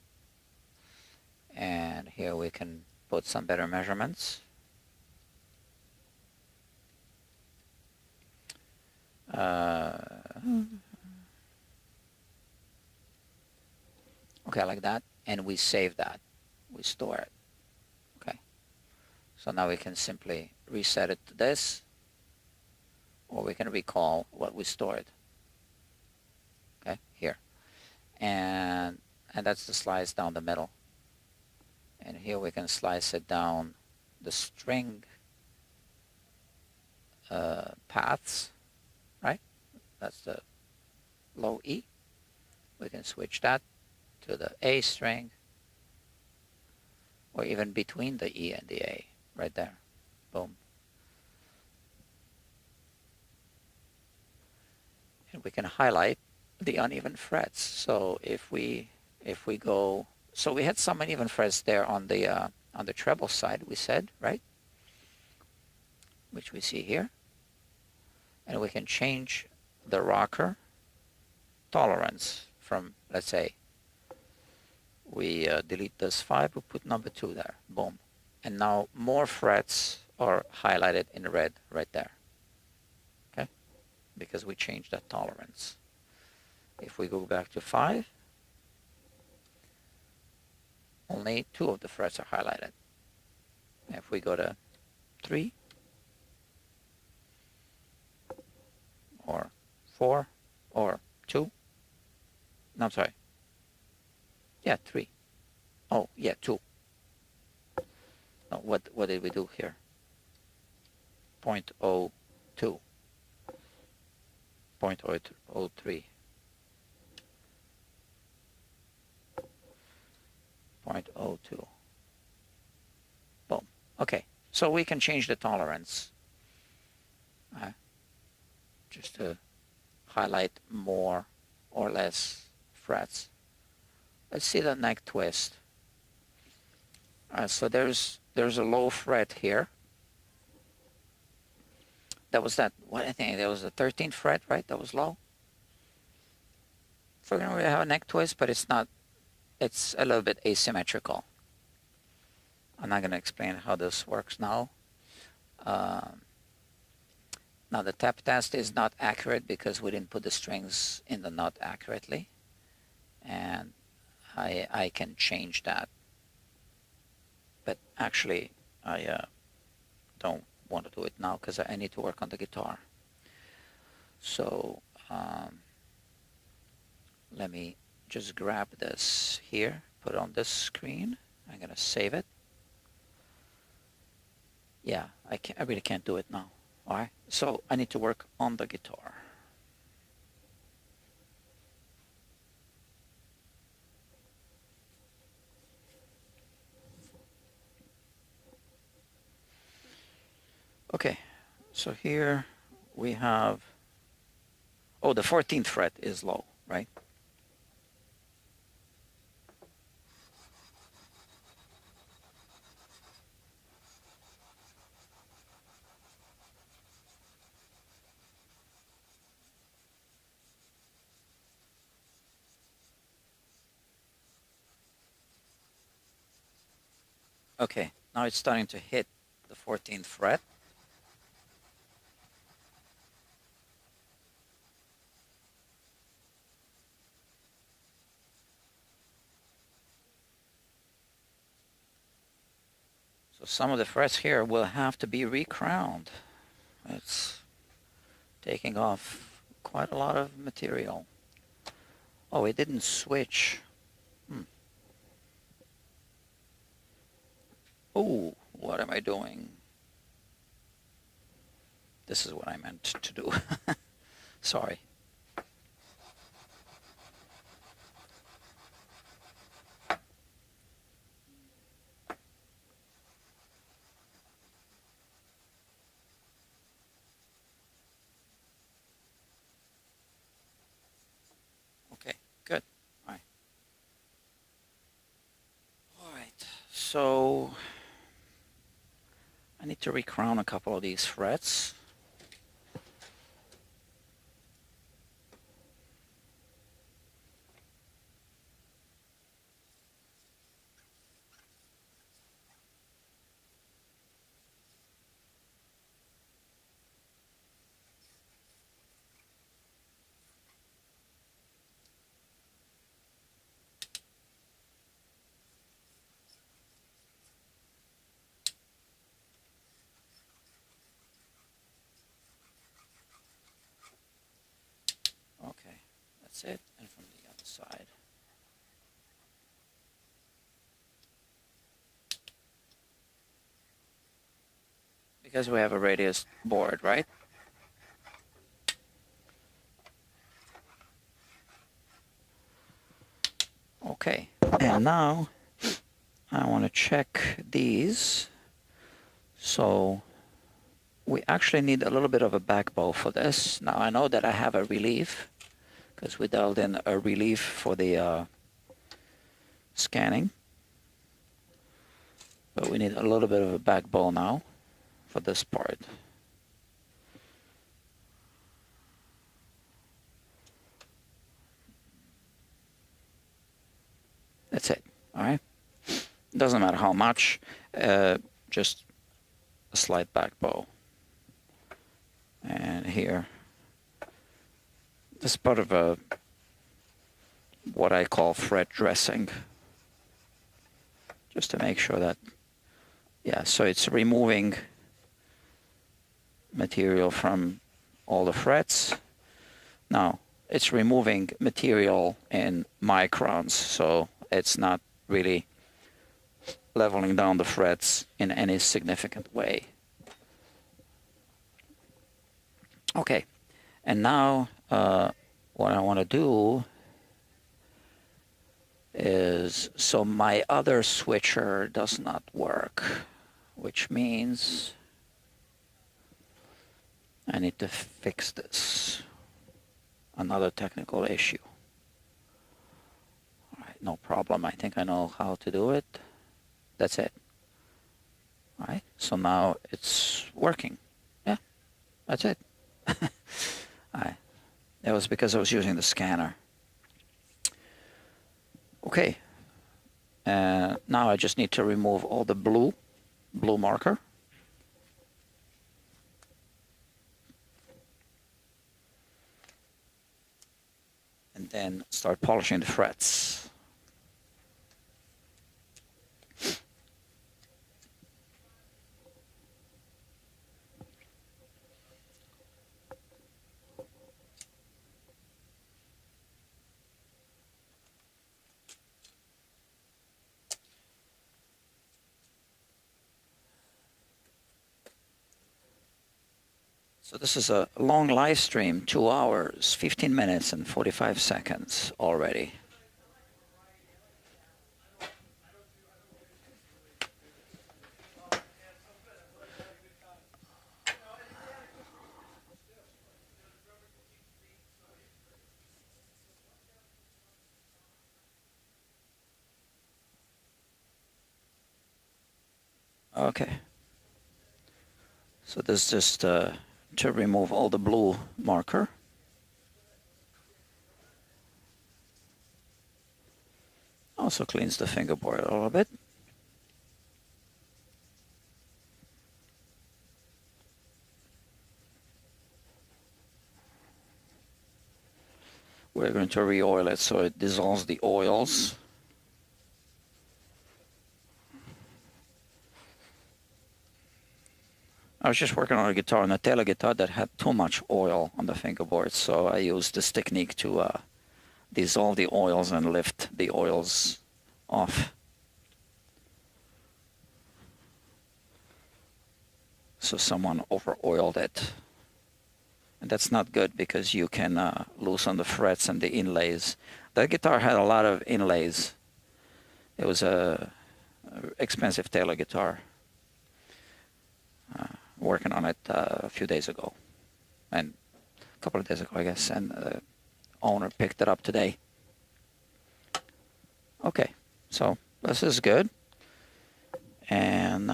and here we can put some better measurements. Okay, like that, and we save that, we store it. Okay, so now we can simply reset it to this, or we can recall what we stored. Okay, here, and that's the slice down the middle, and here we can slice it down the string paths, right? That's the low E. We can switch that to the A string, or even between the E and the A, right there. Boom. And we can highlight the uneven frets. So if we go, so we had some uneven frets there on the treble side, we said, right? Which we see here. And we can change the rocker tolerance from, let's say, we delete this 5, we put number 2 there, boom. And now more frets are highlighted in red right there, okay? Because we changed that tolerance. If we go back to 5, only 2 of the frets are highlighted. If we go to 3, or 4, or 2, no, I'm sorry. Yeah, 3. Oh, yeah, 2. No, what did we do here? 0.02. 0.03. 0.02. Boom. Okay, so we can change the tolerance just to highlight more or less frets. Let's see the neck twist. So there's a low fret here. That was that. What I think that was the 13th fret, right? That was low. So we're gonna have a neck twist, but it's not. It's a little bit asymmetrical. I'm not gonna explain how this works now. Now the tap test is not accurate because we didn't put the strings in the knot accurately, and I can change that. But actually, I don't want to do it now because I need to work on the guitar. So let me just grab this here, put it on this screen. I'm gonna save it. Yeah, I really can't do it now. All right, so I need to work on the guitar. Okay, so here we have, oh, the 14th fret is low, right? Okay, now it's starting to hit the 14th fret. So some of the frets here will have to be recrowned. It's taking off quite a lot of material. Oh, it didn't switch. Oh, what am I doing? This is what I meant to do. Sorry. Okay, good. All right. All right, so I need to recrown a couple of these frets. Okay, that's it. And from the other side. Because we have a radius board, right? Okay, and now I want to check these. So we actually need a little bit of a back bow for this. Now I know that I have a relief because we dialed in a relief for the scanning. But we need a little bit of a back bow now for this part. That's it, all right? Doesn't matter how much, just a slight back bow. And here, this is part of a what I call fret dressing, just to make sure that, yeah, so it's removing material from all the frets. Now, it's removing material in microns, so it's not really leveling down the frets in any significant way. Okay, and now what I want to do is, so my other switcher does not work, which means I need to fix this. Another technical issue. All right, no problem. I think I know how to do it. That's it. All right, so now it's working. Yeah, that's it. All right. That was because I was using the scanner. Okay. Now I just need to remove all the blue marker. And then start polishing the frets. So this is a long live stream, 2 hours, 15 minutes and 45 seconds already. Okay. So this is just to remove all the blue marker. Also cleans the fingerboard a little bit. We're going to re-oil it so it dissolves the oils. I was just working on a guitar, on a Taylor guitar that had too much oil on the fingerboard, so I used this technique to dissolve the oils and lift the oils off. So someone over-oiled it. And that's not good because you can loosen the frets and the inlays. That guitar had a lot of inlays. It was a expensive Taylor guitar. Working on it a few days ago, and a couple of days ago, I guess, and the owner picked it up today. Okay, so this is good. And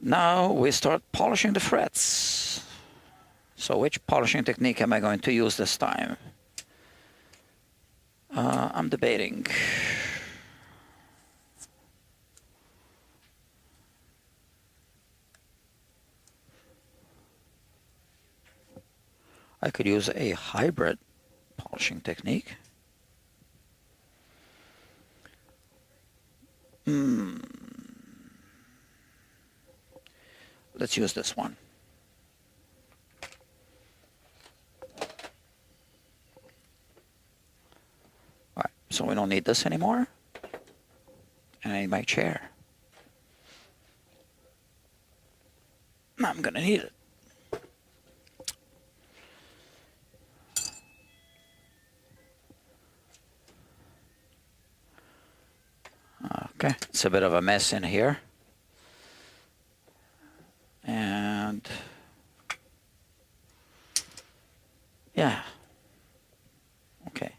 now we start polishing the frets. So which polishing technique am I going to use this time? I'm debating. I could use a hybrid polishing technique. Let's use this one. All right, so we don't need this anymore. And I need my chair. I'm gonna need it. Okay, it's a bit of a mess in here. And yeah, okay.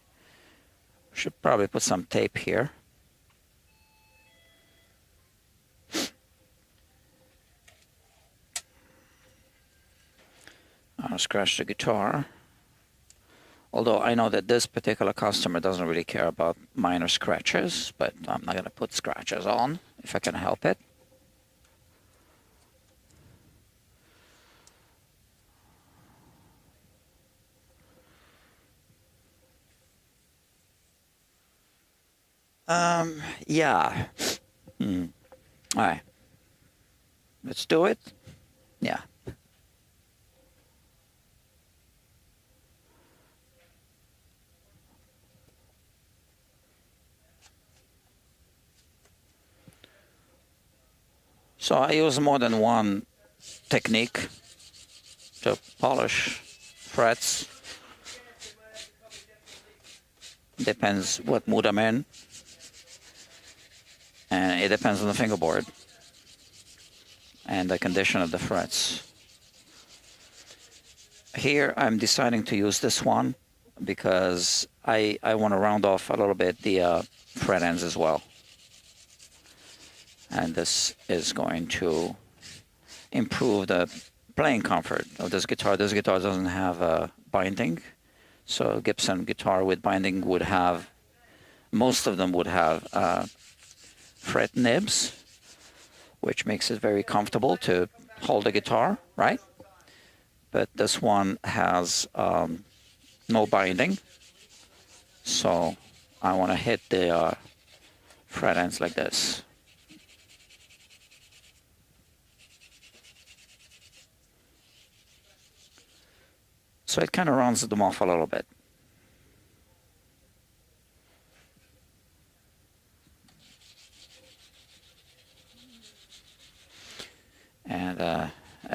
Should probably put some tape here. I'll scratch the guitar. Although I know that this particular customer doesn't really care about minor scratches, but I'm not going to put scratches on if I can help it. Yeah. All right. Let's do it. Yeah. So I use more than one technique to polish frets. Depends what mood I'm in. And it depends on the fingerboard and the condition of the frets. Here I'm deciding to use this one because I want to round off a little bit the fret ends as well. And this is going to improve the playing comfort of this guitar. This guitar doesn't have a binding, so Gibson guitar with binding would have, most of them would have fret nibs, which makes it very comfortable to hold the guitar, right? But this one has no binding, so I want to hit the fret ends like this. So it kind of rounds them off a little bit.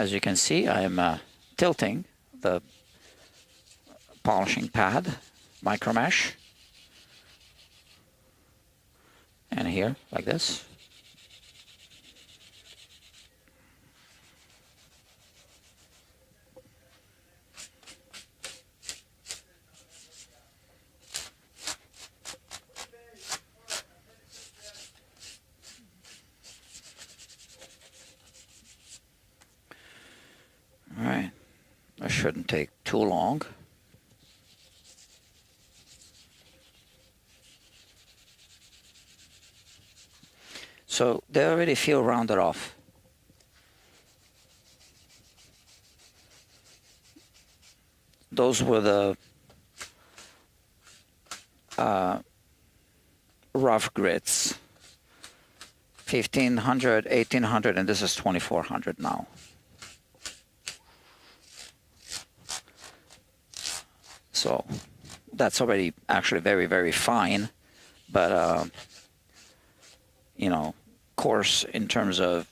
as you can see, I'm tilting the polishing pad, micro mesh, and here, like this. All right, that shouldn't take too long. So they already feel rounded off. Those were the rough grits. 1500, 1800, and this is 2400 now. So that's already actually very, very fine, but you know, coarse in terms of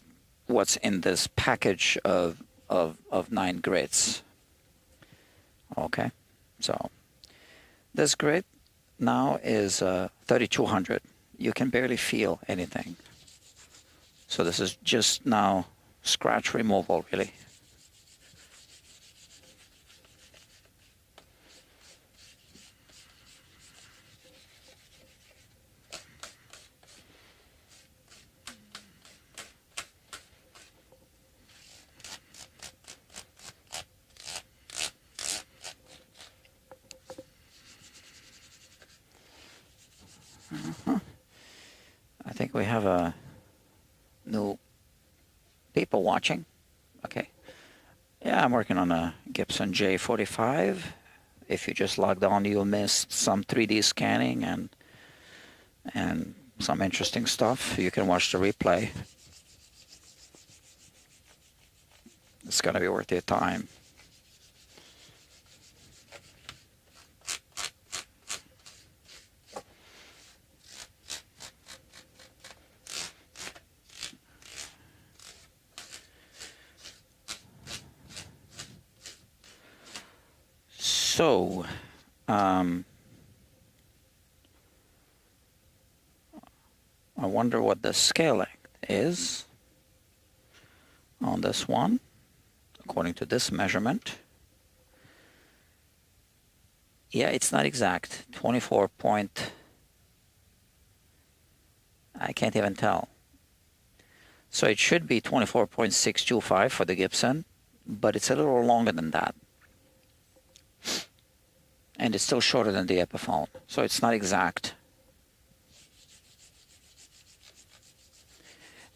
what's in this package of 9 grits. Okay, so this grit now is 3200. You can barely feel anything. So this is just now scratch removal, really. I think we have a new people watching. Okay. Yeah, I'm working on a Gibson J-45. If you just logged on, you missed some 3D scanning and some interesting stuff. You can watch the replay. It's gonna be worth your time. So, I wonder what the scale length is on this one, according to this measurement. Yeah, it's not exact. 24 point... I can't even tell. So it should be 24.625 for the Gibson, but it's a little longer than that. And it's still shorter than the Epiphone, so it's not exact.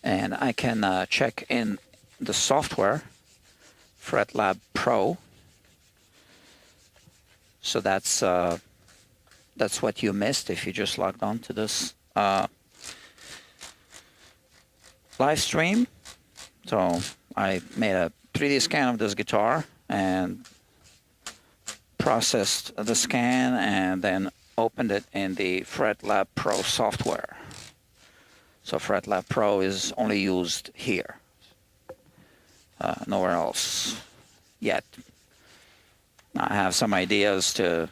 And I can check in the software, FretLab Pro. So that's what you missed if you just logged on to this live stream. So I made a 3D scan of this guitar and processed the scan and then opened it in the FretLab Pro software. So FretLab Pro is only used here, nowhere else yet. I have some ideas to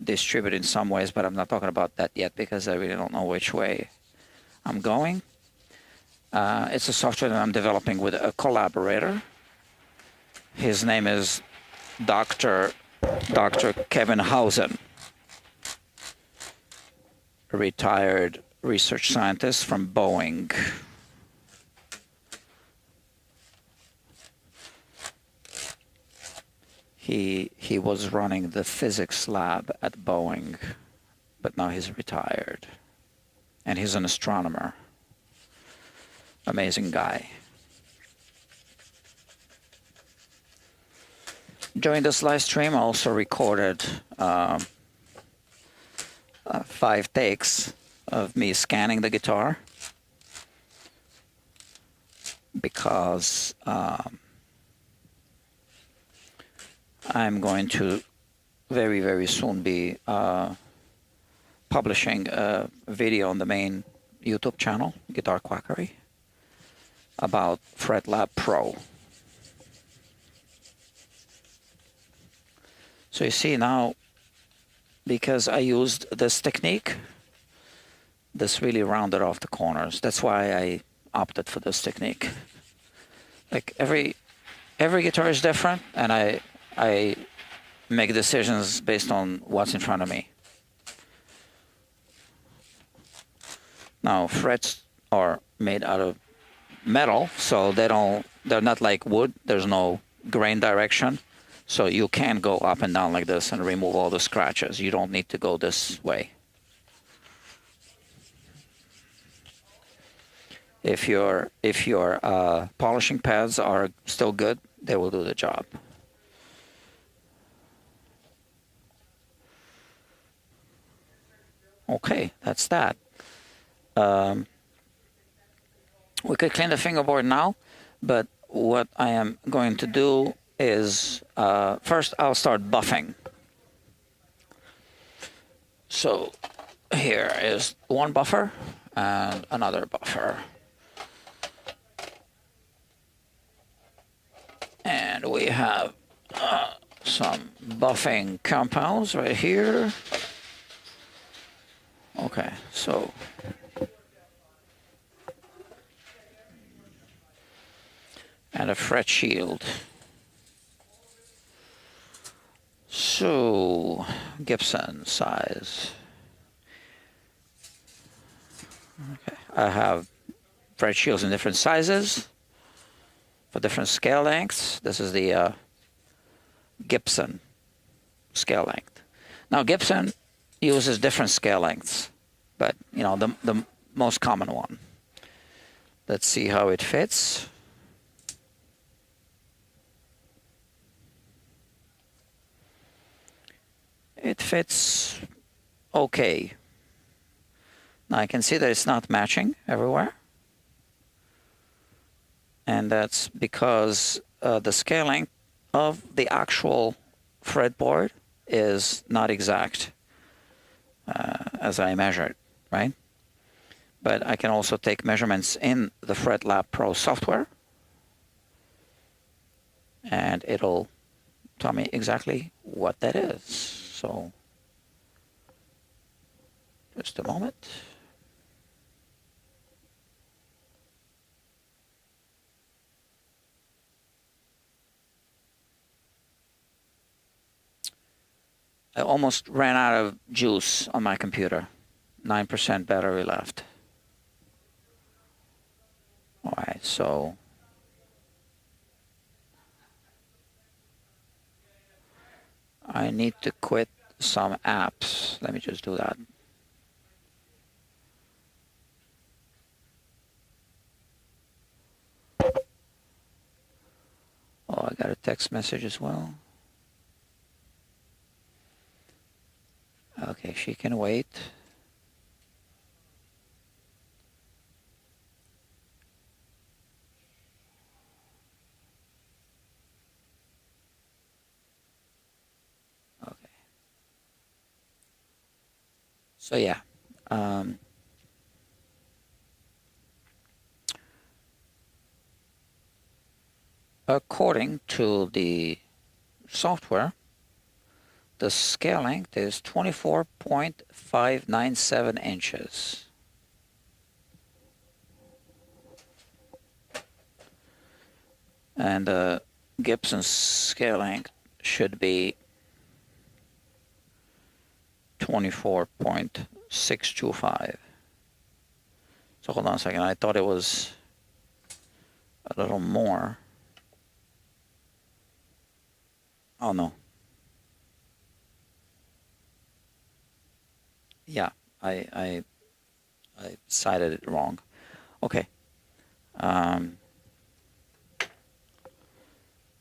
distribute in some ways, but I'm not talking about that yet because I really don't know which way I'm going. It's a software that I'm developing with a collaborator. His name is Dr. Kevin Hausen, a retired research scientist from Boeing. He was running the physics lab at Boeing, but now he's retired. And he's an astronomer. Amazing guy. During this live stream, I also recorded 5 takes of me scanning the guitar because I'm going to very, very soon be publishing a video on the main YouTube channel, Guitar Quackery, about FretLab Pro. So you see now, because I used this technique, this really rounded off the corners. That's why I opted for this technique. Like every guitar is different, and I make decisions based on what's in front of me. Now frets are made out of metal, so they're not like wood. There's no grain direction, so you can go up and down like this and remove all the scratches. You don't need to go this way. If your polishing pads are still good, they will do the job. Okay, that's that. We could clean the fingerboard now, but what I am going to do is first I'll start buffing. So here is one buffer and another buffer. And we have some buffing compounds right here. Okay, so and a fret shield. So Gibson size. Okay, I have fret shields in different sizes for different scale lengths. This is the Gibson scale length. Now Gibson uses different scale lengths, but you know the most common one. Let's see how it fits. It fits okay. Now I can see that it's not matching everywhere. And that's because the scale length of the actual fretboard is not exact as I measured, right? But I can also take measurements in the FretLab Pro software, and it'll tell me exactly what that is. So just a moment. I almost ran out of juice on my computer. 9% battery left. All right, so I need to quit some apps. Let me just do that. Oh, I got a text message as well. Okay, she can wait. Okay. So yeah. According to the software, the scale length is 24.597 inches. And the Gibson scale length should be 24.625. So hold on a second, I thought it was a little more. Oh no. Yeah, I cited it wrong. Okay. Now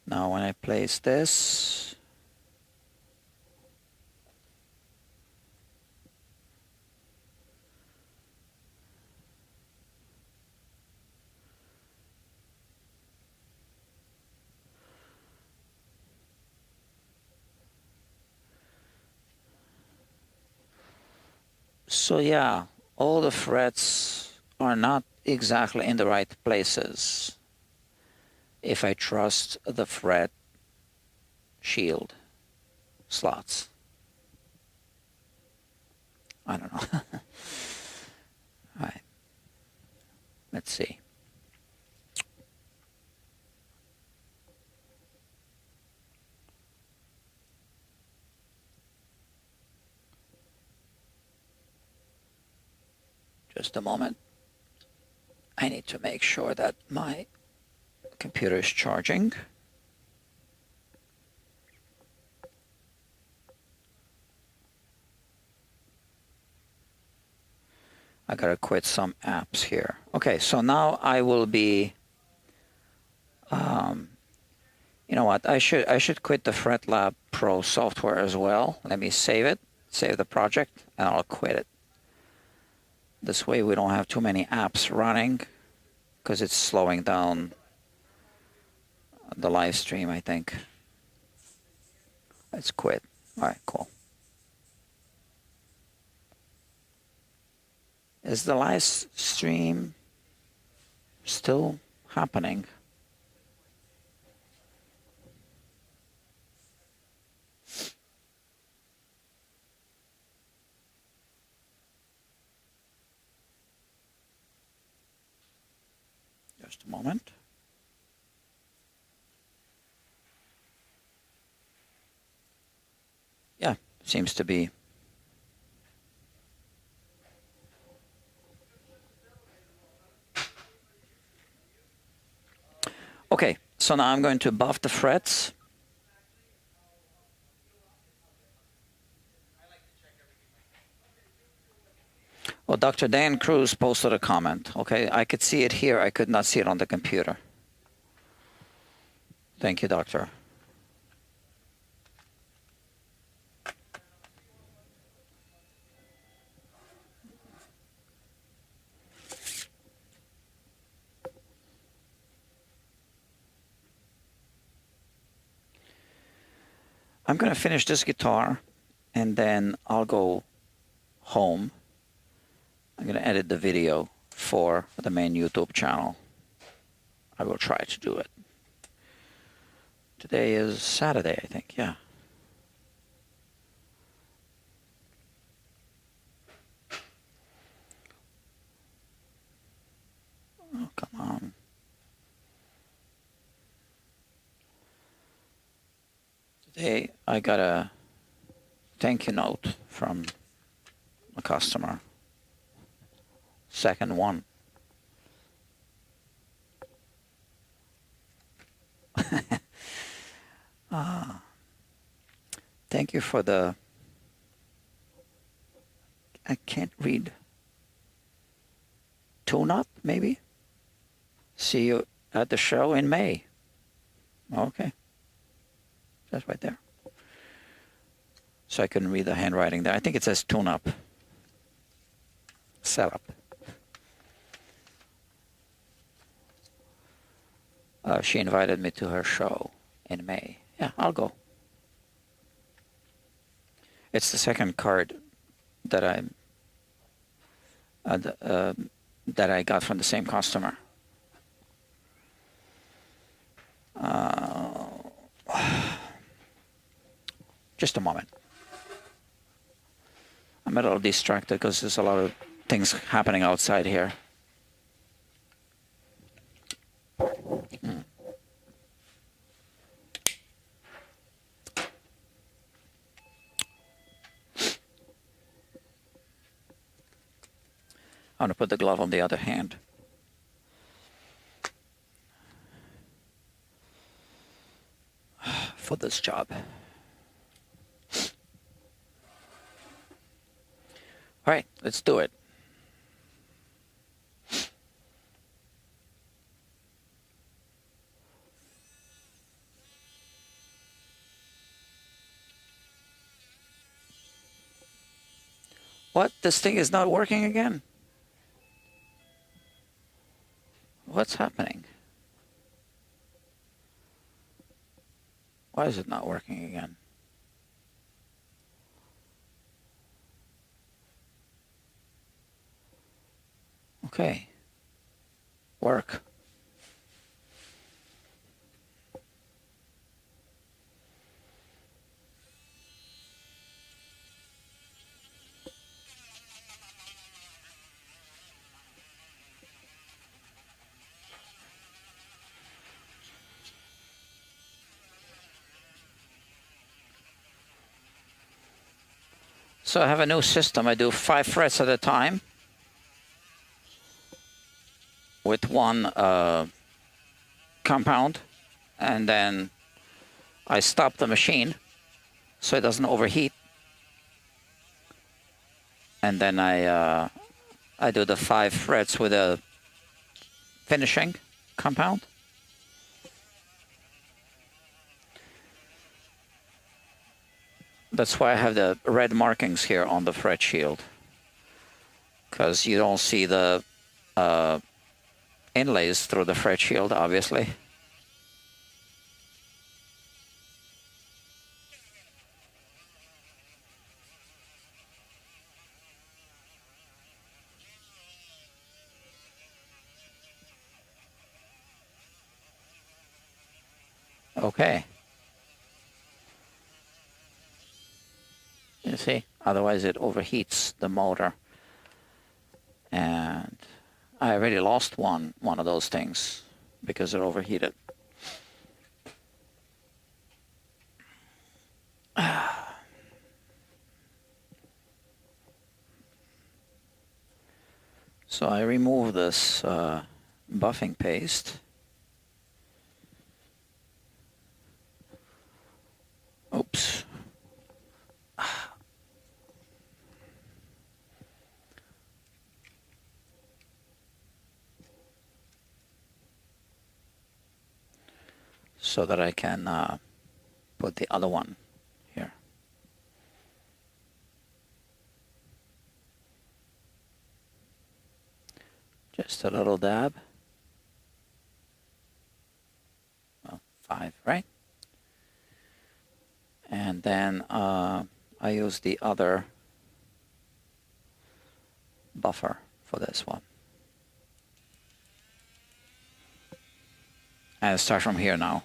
when I place this, so yeah, all the frets are not exactly in the right places if I trust the fret shield. slots. I don't know. All right. Let's see. Just a moment. I need to make sure that my computer is charging. I gotta quit some apps here. Okay, so now I will be. You know what? I should quit the FretLab Pro software as well. Let me save it, save the project, and I'll quit it. This way we don't have too many apps running, because it's slowing down the live stream, I think. Let's quit. All right, cool. Is the live stream still happening? Just a moment. Yeah, seems to be. Okay, so now I'm going to buff the frets. Well, Dr. Dan Cruz posted a comment. Okay, I could see it here. I could not see it on the computer. Thank you, Doctor. I'm going to finish this guitar, and then I'll go home. I'm going to edit the video for the main YouTube channel. I will try to do it. Today is Saturday, I think, yeah. Oh, come on. Today I got a thank you note from a customer. Second one. Thank you for the. I can't read. Tune up, maybe? See you at the show in May. Okay. That's right there. So I couldn't read the handwriting there. I think it says tune up. Setup. She invited me to her show in May. Yeah, I'll go. It's the second card that I got from the same customer. Just a moment. I'm a little distracted because there's a lot of things happening outside here. I'm going to put the glove on the other hand. For this job. All right, let's do it. What? This thing is not working again? What's happening? Why is it not working again? Okay. Work. So I have a new system. I do 5 frets at a time with one compound, and then I stop the machine so it doesn't overheat, and then I do the 5 frets with a finishing compound. That's why I have the red markings here on the fret shield, because you don't see the inlays through the fret shield, obviously. Okay. You see, otherwise it overheats the motor. And I already lost one of those things because it overheated. So I remove this buffing paste. Oops. So that I can put the other one here. Just a little dab. Well, 5, right? And then I use the other buffer for this one. And start from here now.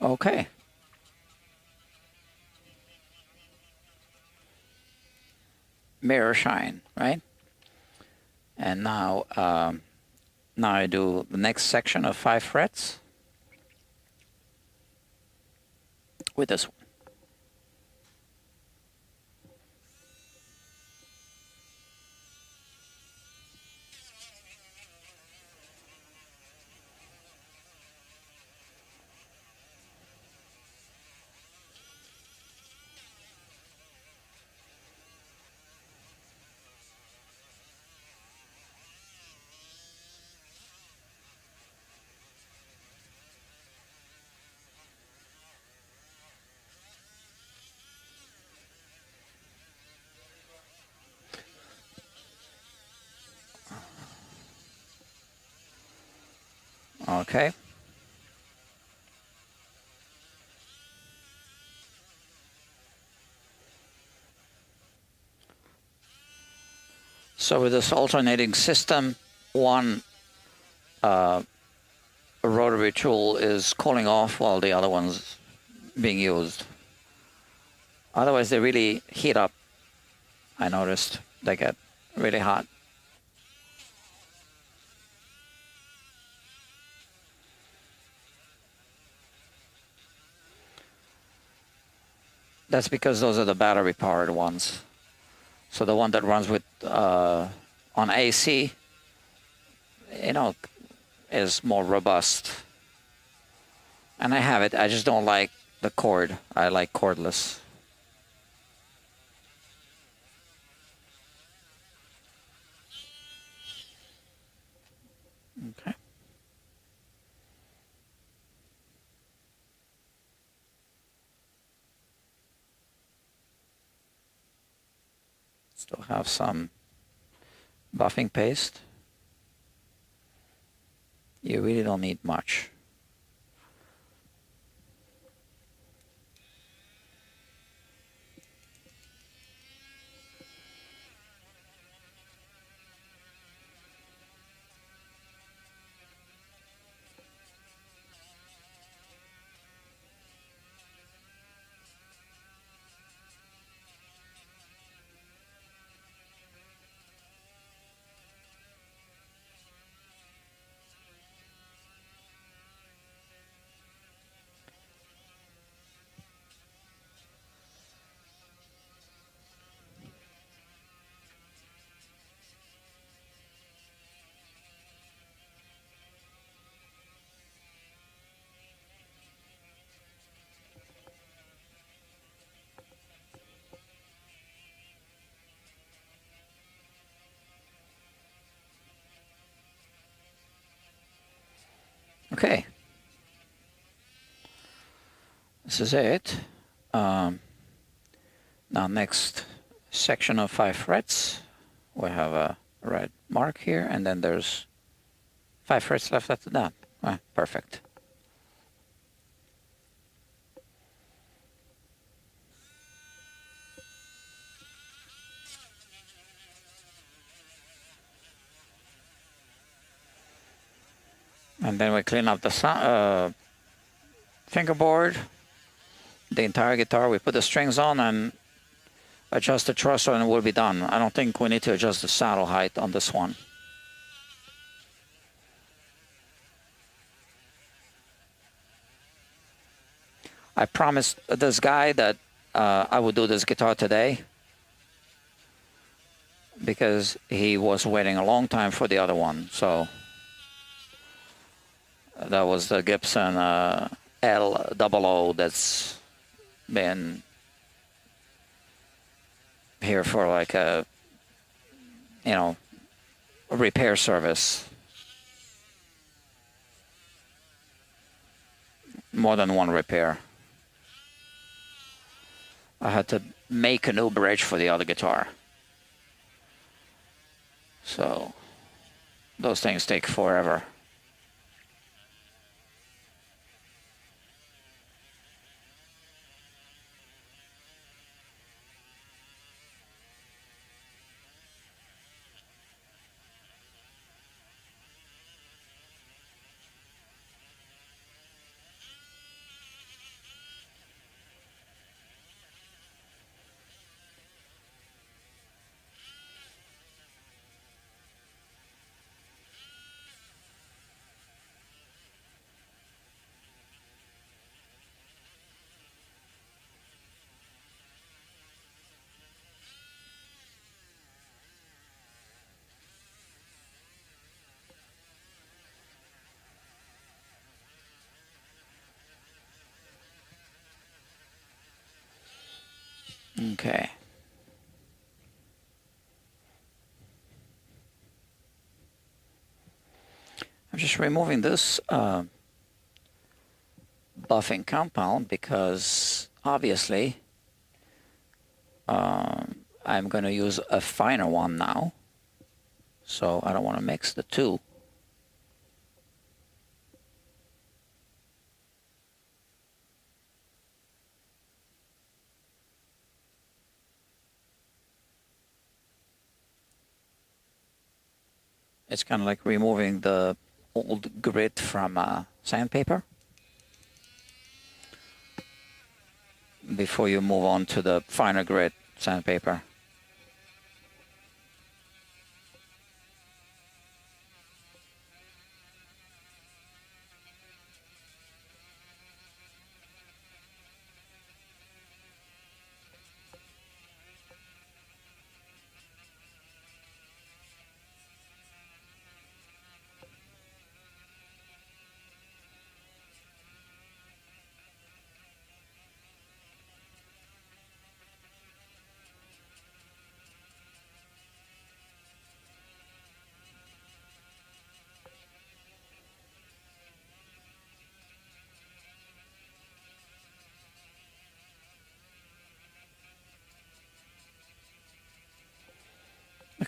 Okay. Mirror shine, right? And now, now I do the next section of 5 frets with this one. Okay. So with this alternating system, one rotary tool is cooling off while the other one's being used. Otherwise, they really heat up. I noticed they get really hot. That's because those are the battery-powered ones. So the one that runs with on AC, you know, is more robust. And I have it. I just don't like the cord. I like cordless. Okay. Still have some buffing paste. You really don't need much. Okay, this is it. Now next section of 5 frets, we have a red mark here, and then there's 5 frets left after that. Perfect. And then we clean up the fingerboard, the entire guitar. We put the strings on and adjust the truss, and we'll be done. I don't think we need to adjust the saddle height on this one. I promised this guy that I would do this guitar today because he was waiting a long time for the other one. So that was the Gibson L00 that's been here for like a, you know, a repair service. More than one repair. I had to make a new bridge for the other guitar. So those things take forever. Okay. I'm just removing this buffing compound because obviously I'm going to use a finer one now. So I don't want to mix the two. It's kind of like removing the old grit from sandpaper before you move on to the finer grit sandpaper.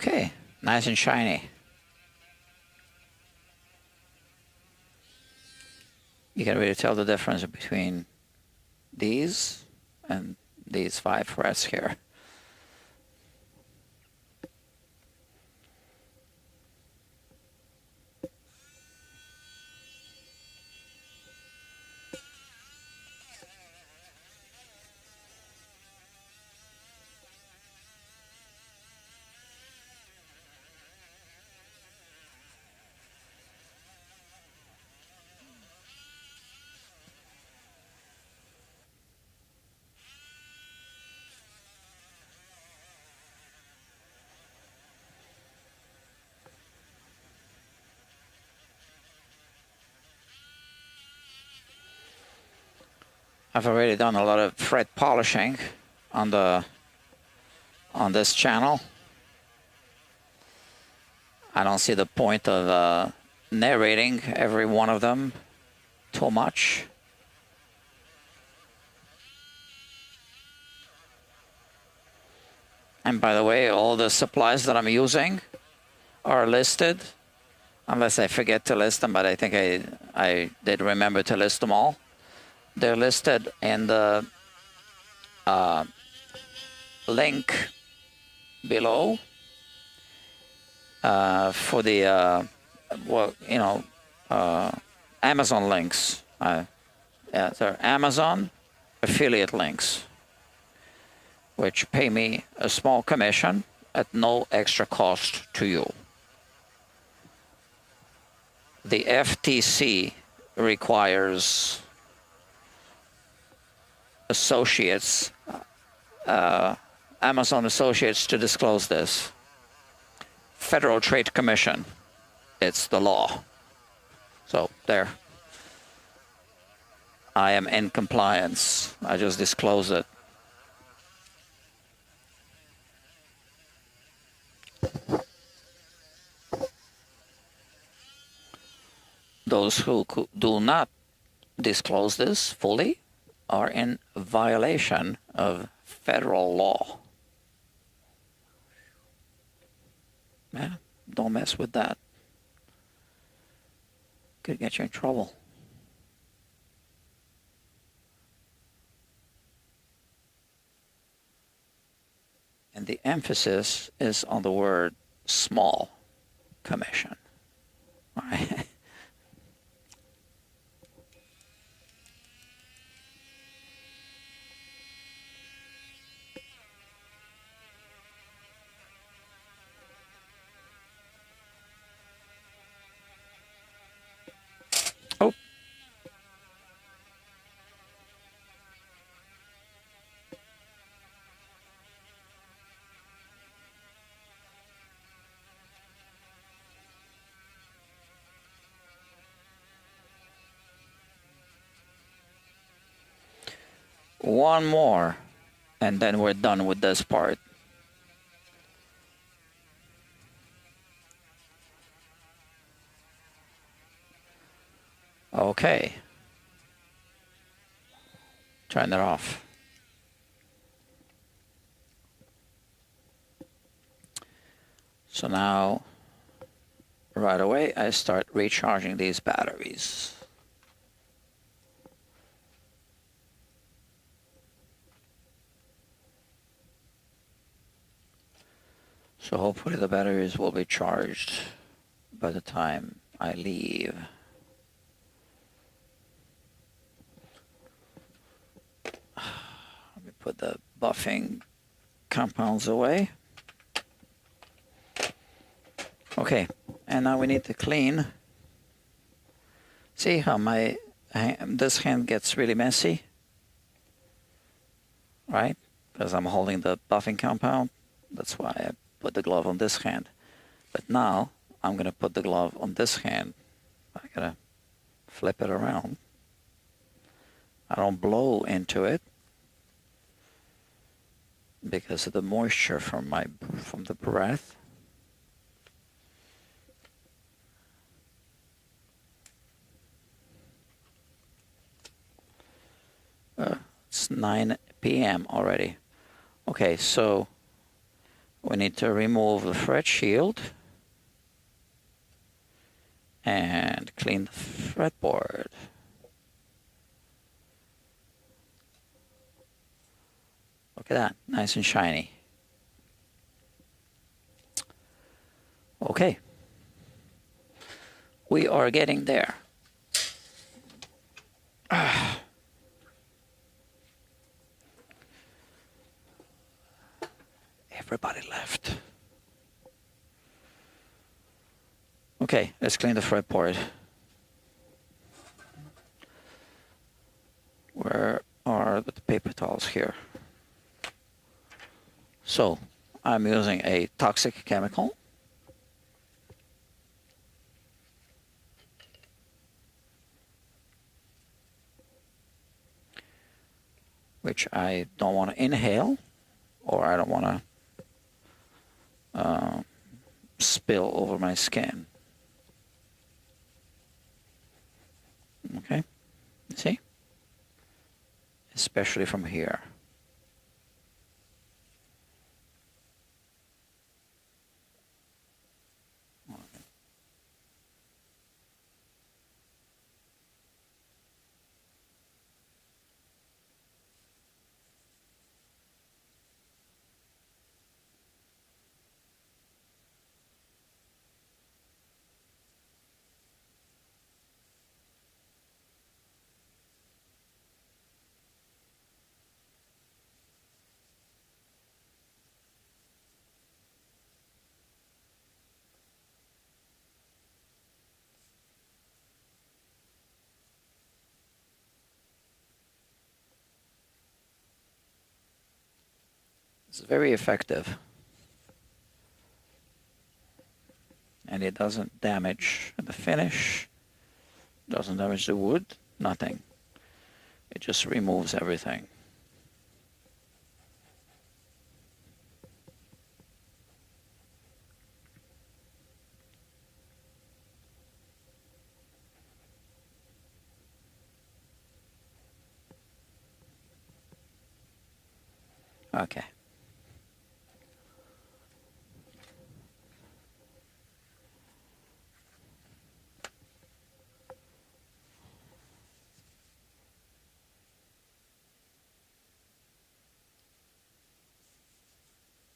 Okay, nice and shiny. You can really tell the difference between these and these 5 frets here. I've already done a lot of fret polishing on this channel. I don't see the point of narrating every one of them too much. And by the way, all the supplies that I'm using are listed, unless I forget to list them, but I think I did remember to list them all. They're listed in the link below for the well, you know, Amazon links. Yeah, they're Amazon affiliate links, which pay me a small commission at no extra cost to you. The FTC requires associates, Amazon associates, to disclose this. Federal Trade Commission, it's the law. So there, I am in compliance. I just disclose it. Those who do not disclose this fully are in violation of federal law. Yeah, don't mess with that. Could get you in trouble. And the emphasis is on the word small commission. All right. Oh. One more, and then we're done with this part. Okay. Turn it off. So now, right away, I start recharging these batteries. So hopefully the batteries will be charged by the time I leave. Let me put the buffing compounds away. Okay, and now we need to clean. See how this hand gets really messy, right? Because I'm holding the buffing compound. That's why I put the glove on this hand. But now I'm going to put the glove on this hand. I gotta flip it around. I don't blow into it because of the moisture from the breath. It's 9 p.m. already. Okay, so we need to remove the fret shield and clean the fretboard. Look at that, nice and shiny. Okay, we are getting there. Everybody left. Okay, let's clean the fretboard. Where are the paper towels here? So, I'm using a toxic chemical. Which I don't want to inhale, or I don't want to spill over my skin. Okay, see? Especially from here. It's very effective. And it doesn't damage the finish, doesn't damage the wood, nothing. It just removes everything. Okay.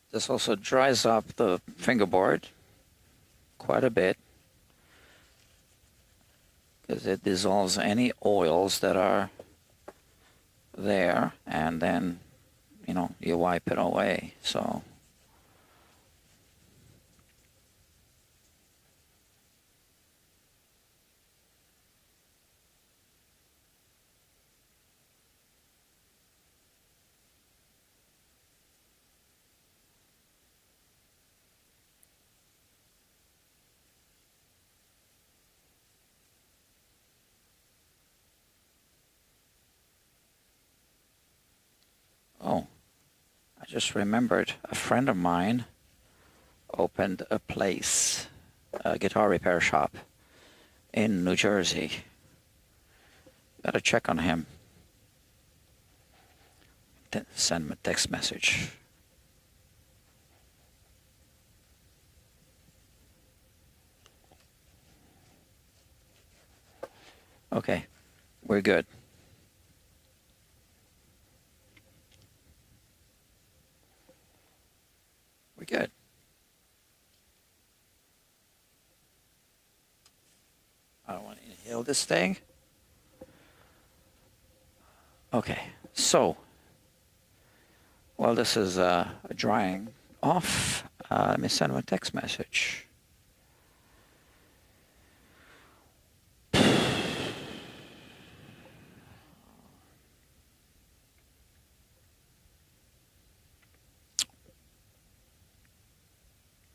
This also dries up the fingerboard quite a bit because it dissolves any oils that are there, and then, you know, you wipe it away. So oh, I just remembered a friend of mine opened a place, a guitar repair shop in New Jersey. Gotta check on him. Send him a text message. Okay, we're good. We're good. I don't want to inhale this thing. Okay, so while this is drying off, let me send him a text message.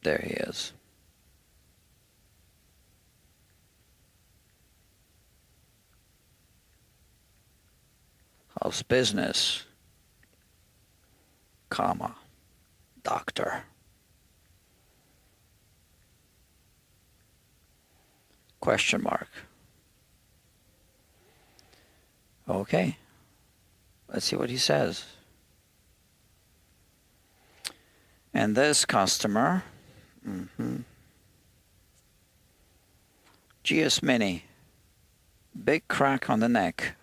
There he is. How's business? Comma, doctor. Question mark. Okay, let's see what he says. And this customer, GS Mini, big crack on the neck.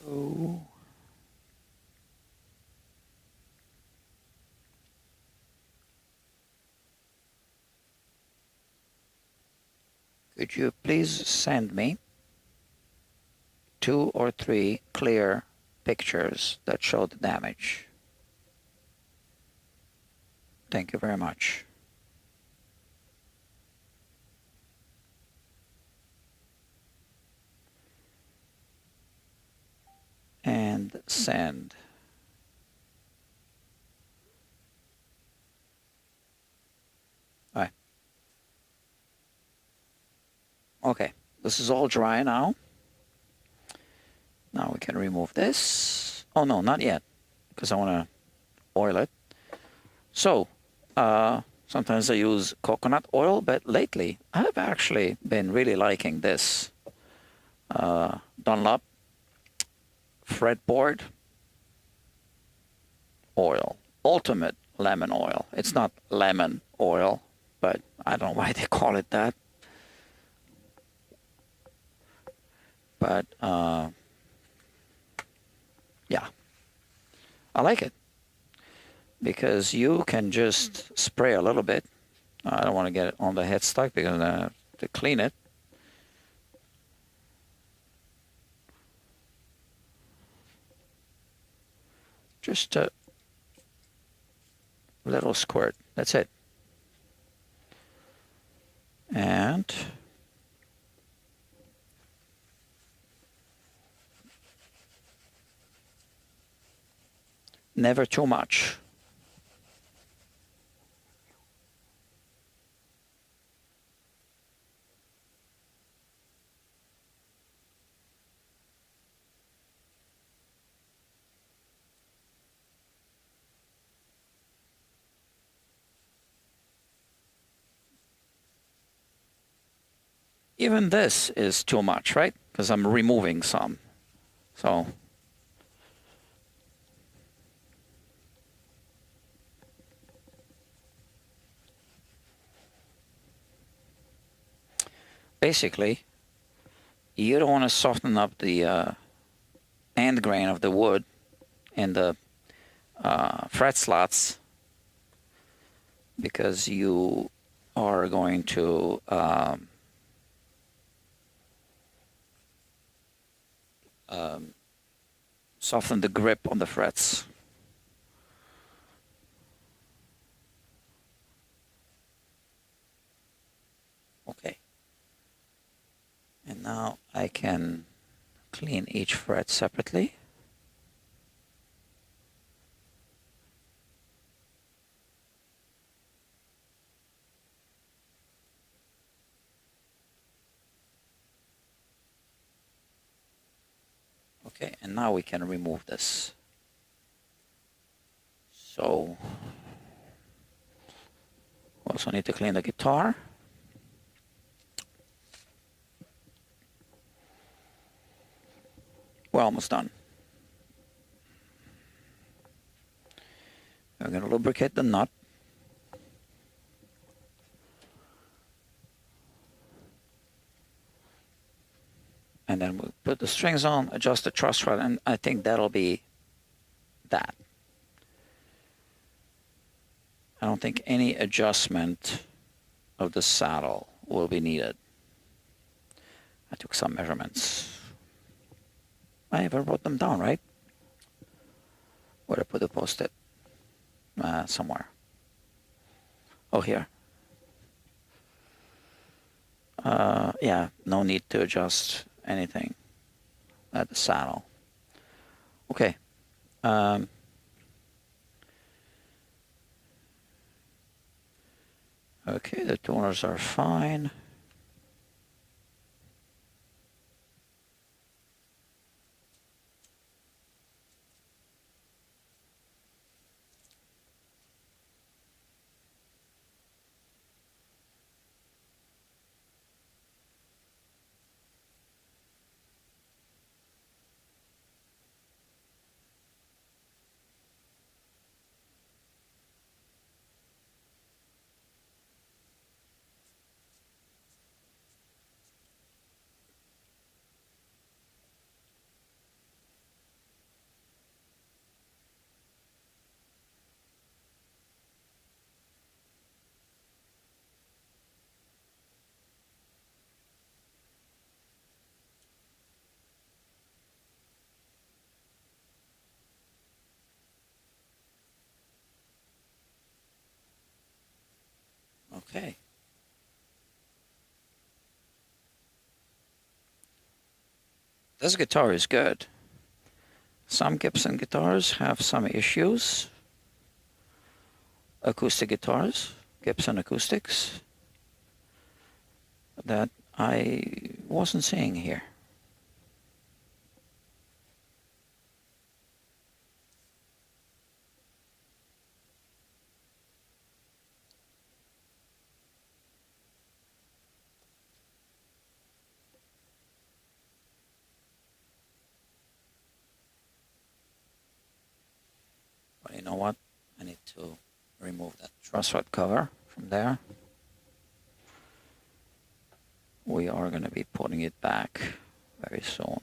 Hello. Could you please send me 2 or 3 clear pictures that show the damage? Thank you very much. And send. All right. Okay, this is all dry now. Now we can remove this. Oh no, not yet, because I want to oil it. So, sometimes I use coconut oil, but lately I've actually been really liking this Dunlop fretboard oil, ultimate lemon oil. It's not lemon oil, but I don't know why they call it that. But yeah, I like it because you can just spray a little bit. I don't want to get it on the headstock because I have to clean it. Just a little squirt. That's it. And never too much. Even this is too much, right? Because I'm removing some. So basically, you don't want to soften up the end grain of the wood in the fret slots because you are going to soften the grip on the frets. Okay. And now I can clean each fret separately. Okay, and now we can remove this. So, also need to clean the guitar. We're almost done. We're going to lubricate the nut. And then we'll put the strings on, adjust the truss rod, and I think that'll be that. I don't think any adjustment of the saddle will be needed. I took some measurements. I ever wrote them down, right? Where I put the post-it? Somewhere. Oh, here. Yeah, no need to adjust anything at the saddle. Okay. Okay, the toners are fine. Okay. This guitar is good. Some Gibson guitars have some issues. Acoustic guitars, Gibson acoustics, that I wasn't seeing here. But you know what? I need to remove that truss rod cover from there. We are going to be putting it back very soon.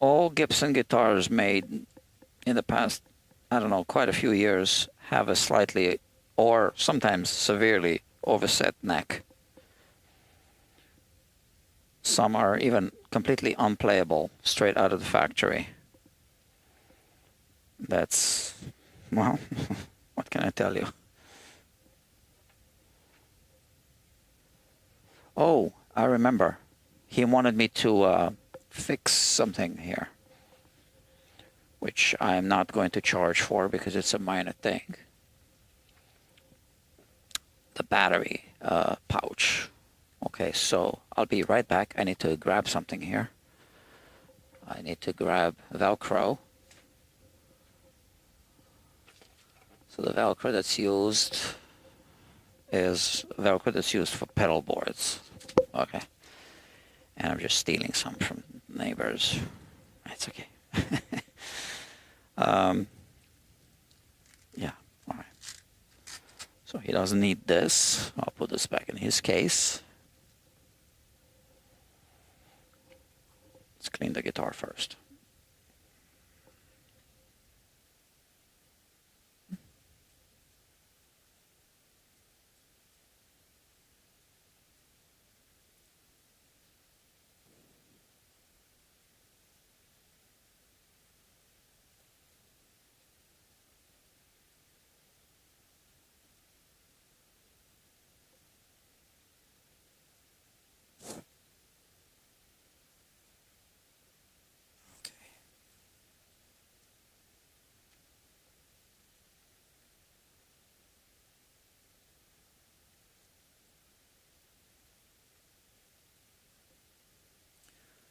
All Gibson guitars made in the past, I don't know, quite a few years have a slightly or sometimes severely overset neck. Some are even completely unplayable straight out of the factory. That's, well, what can I tell you? Oh, I remember. He wanted me to fix something here, which I'm not going to charge for because it's a minor thing. The battery pouch. Okay, so I'll be right back. I need to grab something here. I need to grab Velcro. So the Velcro that's used is Velcro that's used for pedal boards. Okay. And I'm just stealing some from neighbors. It's okay. Yeah, all right. So he doesn't need this. I'll put this back in his case. Let's clean the guitar first.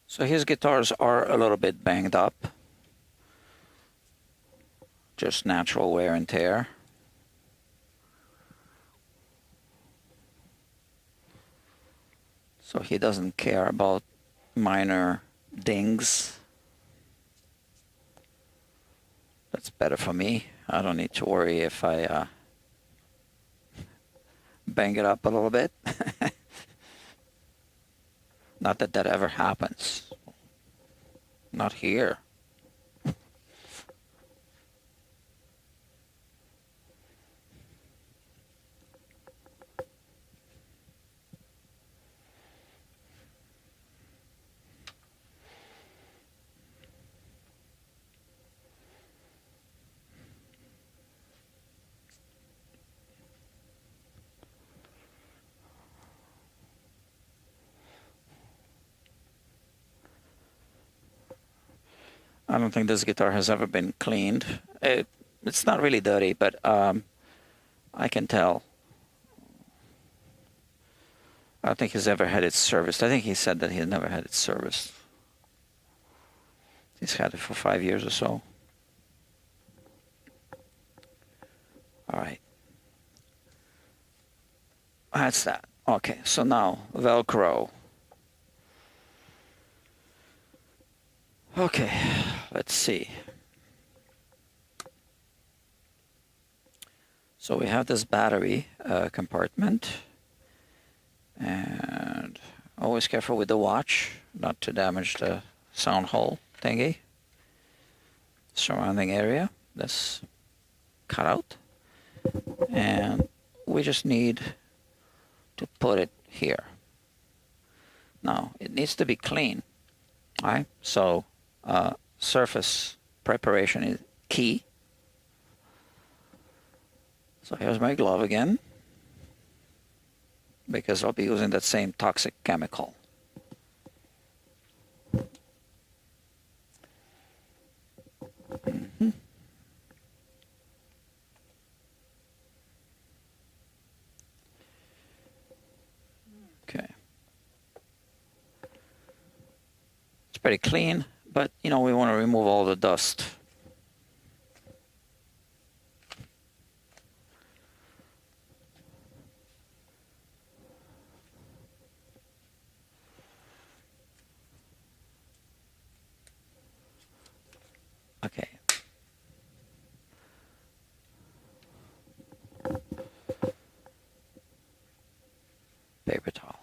So his guitars are a little bit banged up. Just natural wear and tear. So he doesn't care about minor dings. That's better for me. I don't need to worry if I bang it up a little bit. Not that that ever happens. Not here. I don't think this guitar has ever been cleaned. It's not really dirty, but I can tell. I don't think he's ever had it serviced. I think he said that he had never had it serviced. He's had it for 5 years or so. All right. That's that. Okay, so now Velcro. Okay, let's see. So we have this battery compartment, and always careful with the watch not to damage the sound hole thingy. Surrounding area, this cut out, and we just need to put it here. Now it needs to be clean, right? So surface preparation is key. So here's my glove again, because I'll be using that same toxic chemical. Okay. It's pretty clean, but you know, we want to remove all the dust. Okay. Paper towel.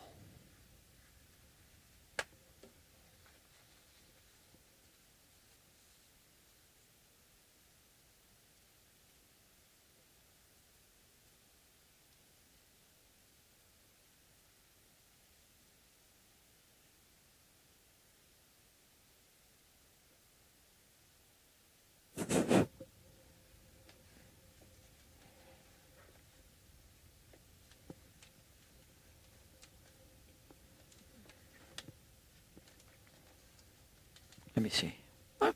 Let me see. A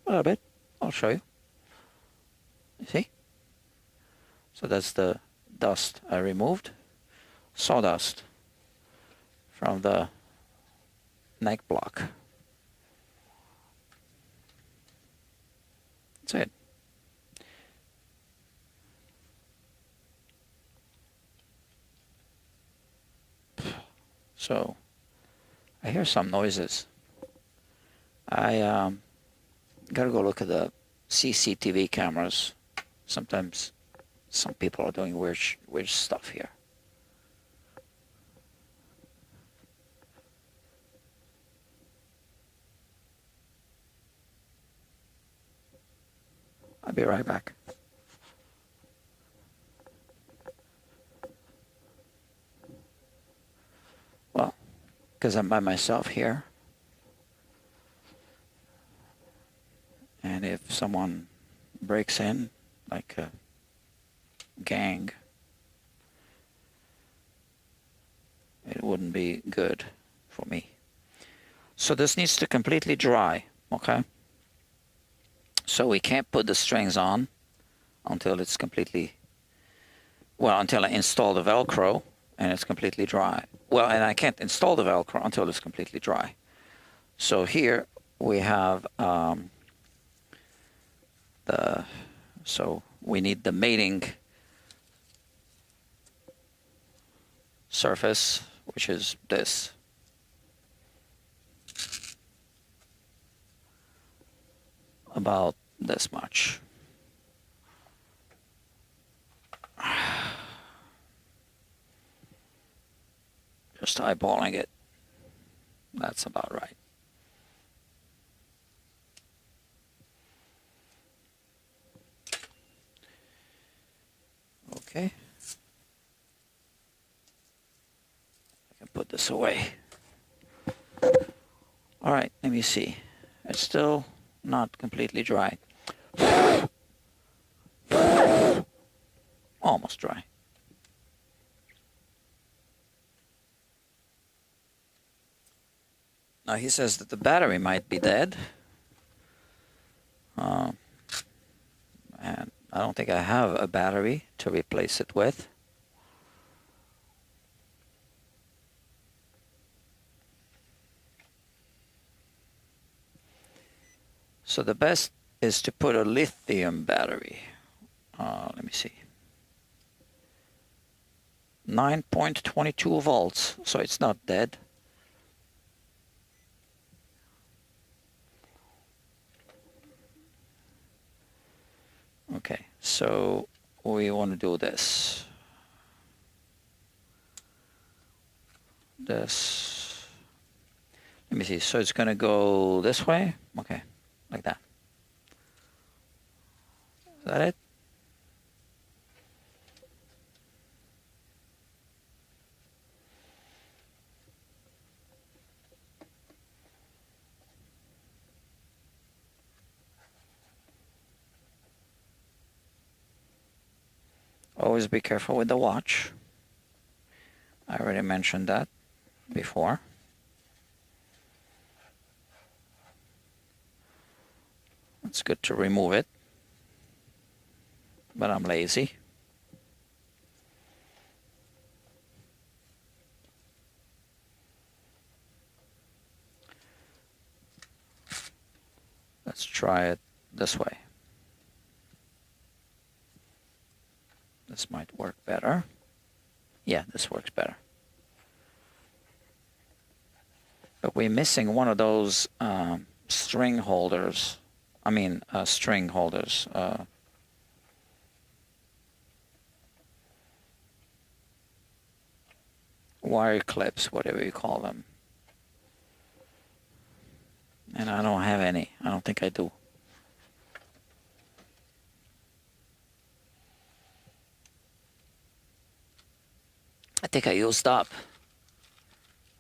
little bit. I'll show you. You see? So that's the dust I removed. Sawdust from the neck block. That's it. So I hear some noises. I gotta go look at the CCTV cameras. Sometimes some people are doing weird stuff here. I'll be right back. Well, because I'm by myself here. And if someone breaks in, like a gang, it wouldn't be good for me. So this needs to completely dry, okay? So we can't put the strings on until it's completely, well, until I install the Velcro and it's completely dry. Well, and I can't install the Velcro until it's completely dry. So here we have so we need the mating surface, which is this. About this much. Just eyeballing it. That's about right. Okay. I can put this away. All right, let me see. It's still not completely dry. Almost dry. Now he says that the battery might be dead. And I don't think I have a battery to replace it with. So the best is to put a lithium battery. Let me see. 9.22 volts, so it's not dead. Okay, so we want to do this. This. Let me see. So it's going to go this way. Okay, like that. Is that it? Always be careful with the watch. I already mentioned that before. It's good to remove it, but I'm lazy. Let's try it this way. This might work better. Yeah, this works better. But we're missing one of those string holders. I mean, string holders. Wire clips, whatever you call them. And I don't have any. I don't think I do. I think I used up.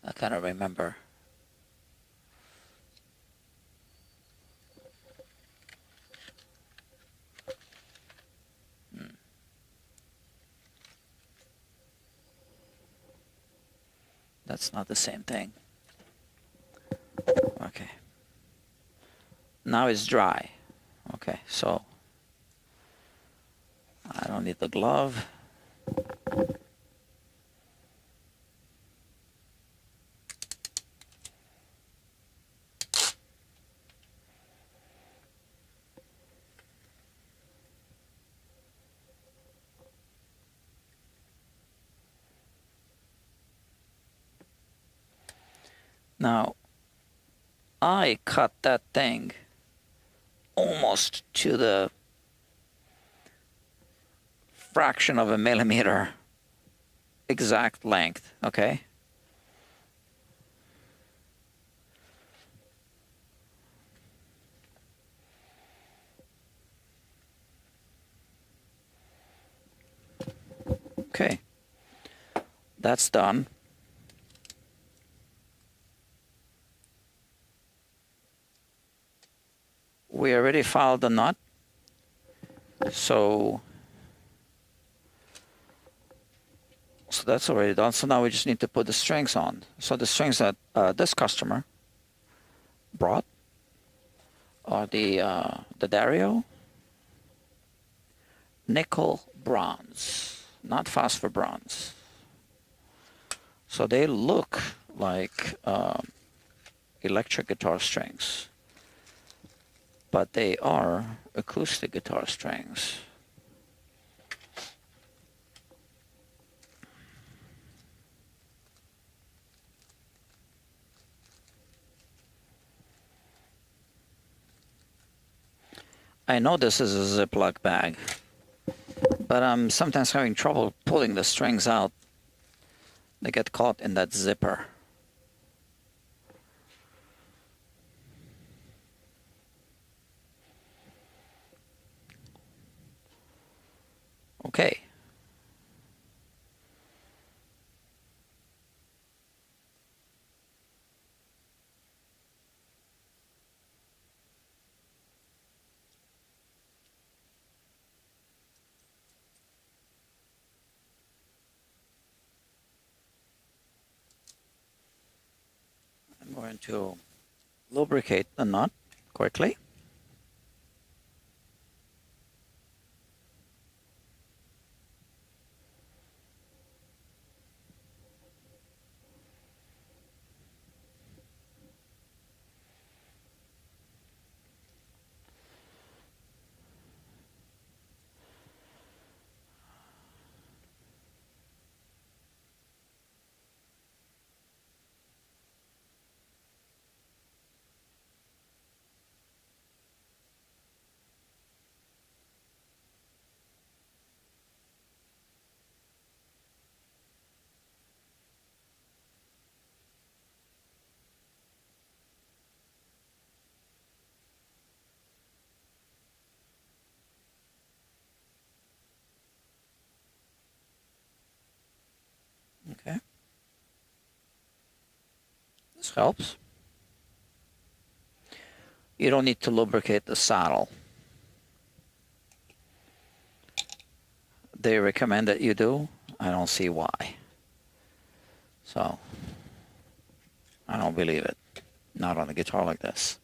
I kind of remember. That's not the same thing. Okay. Now it's dry. Okay, so I don't need the glove. Now, I cut that thing almost to the fraction of a millimeter exact length, okay? Okay, that's done. We already filed the nut, so that's already done. So now we just need to put the strings on. So the strings that this customer brought are the Dario nickel bronze, not phosphor bronze. So they look like electric guitar strings, but they are acoustic guitar strings. I know this is a Ziploc bag, but I'm sometimes having trouble pulling the strings out. They get caught in that zipper. Okay. I'm going to lubricate the nut quickly. helps. You don't need to lubricate the saddle. They recommend that you do. I don't see why. So, I don't believe it. Not on a guitar like this.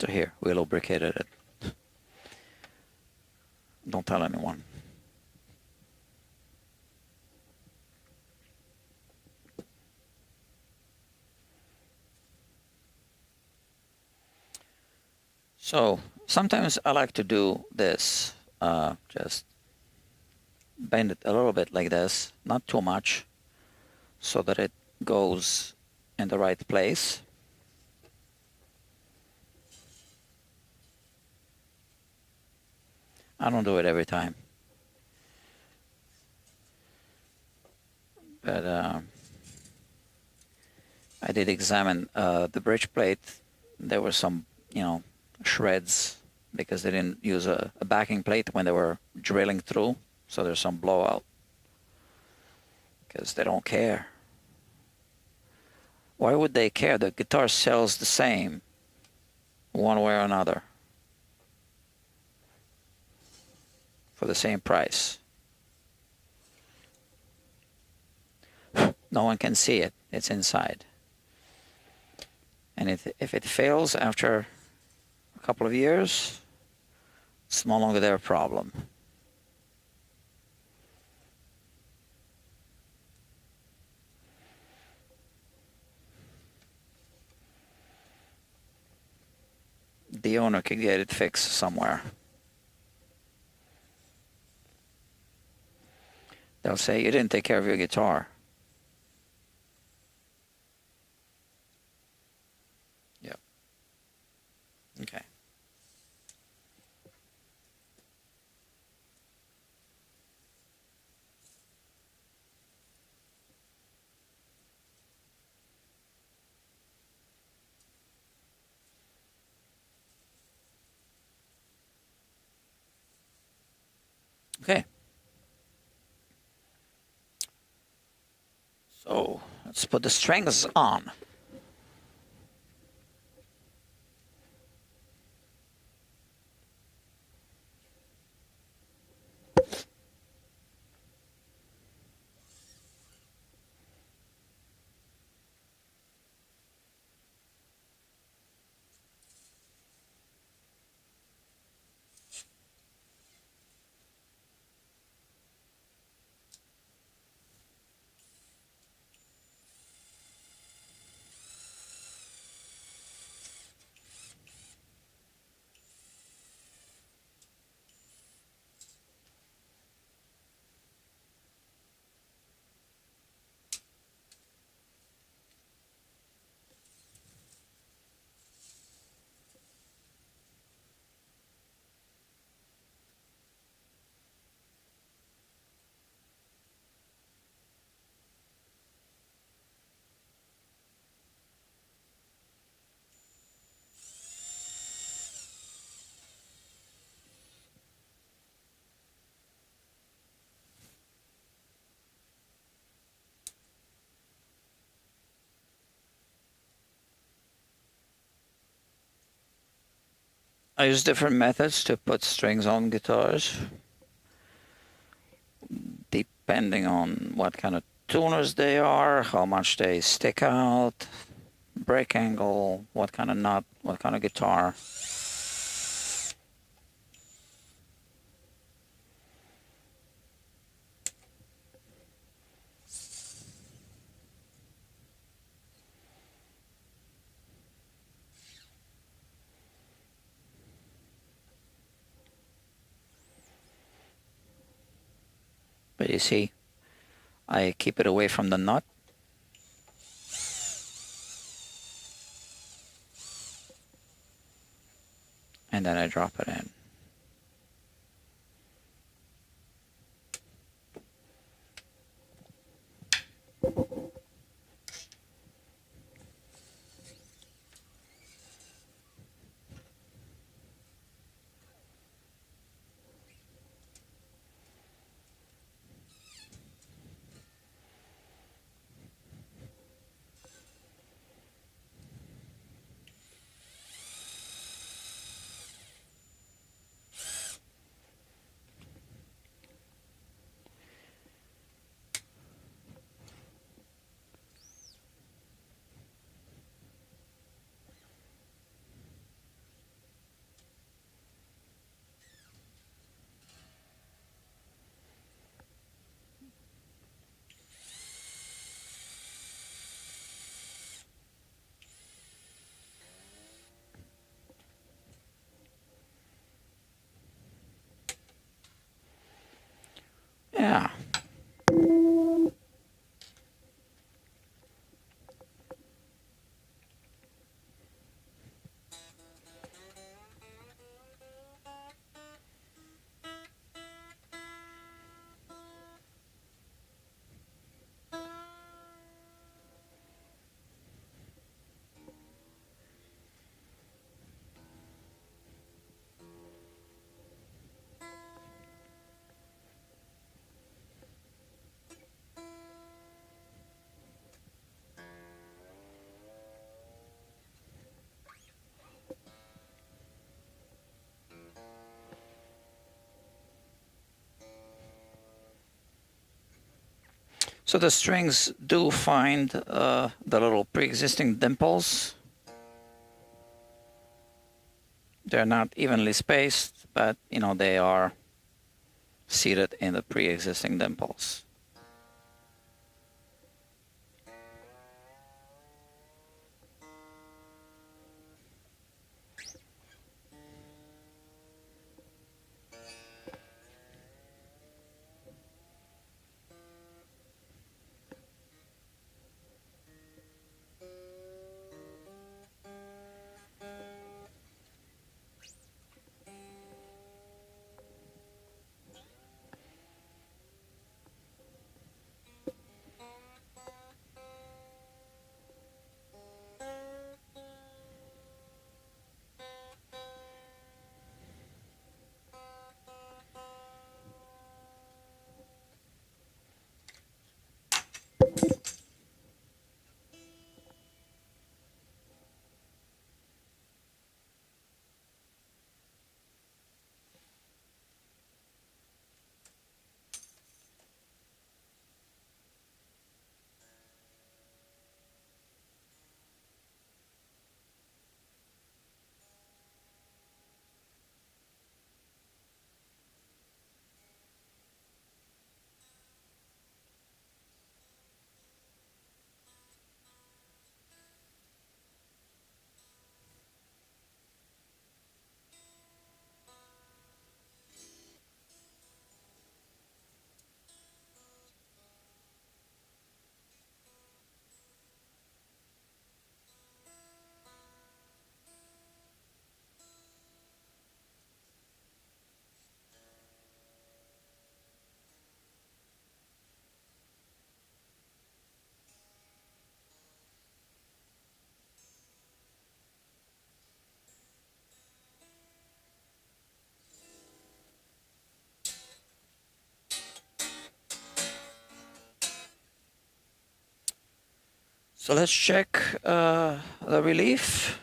So here, we lubricated it. Don't tell anyone. So sometimes I like to do this, just bend it a little bit like this, not too much, so that it goes in the right place. I don't do it every time, but I did examine the bridge plate. There were some, shreds because they didn't use a backing plate when they were drilling through, so there's some blowout because they don't care. Why would they care? The guitar sells the same one way or another for the same price. No one can see it. It's inside. And if it fails after a couple of years, it's no longer their problem. The owner could get it fixed somewhere. They'll say, you didn't take care of your guitar. Yep. Okay. Okay. So let's put the strings on. I use different methods to put strings on guitars, depending on what kind of tuners they are, how much they stick out, break angle, what kind of nut, what kind of guitar. But you see, I keep it away from the nut. And then I drop it in. So the strings do find the little pre-existing dimples. They're not evenly spaced, but you know, they are seated in the pre-existing dimples. So let's check the relief.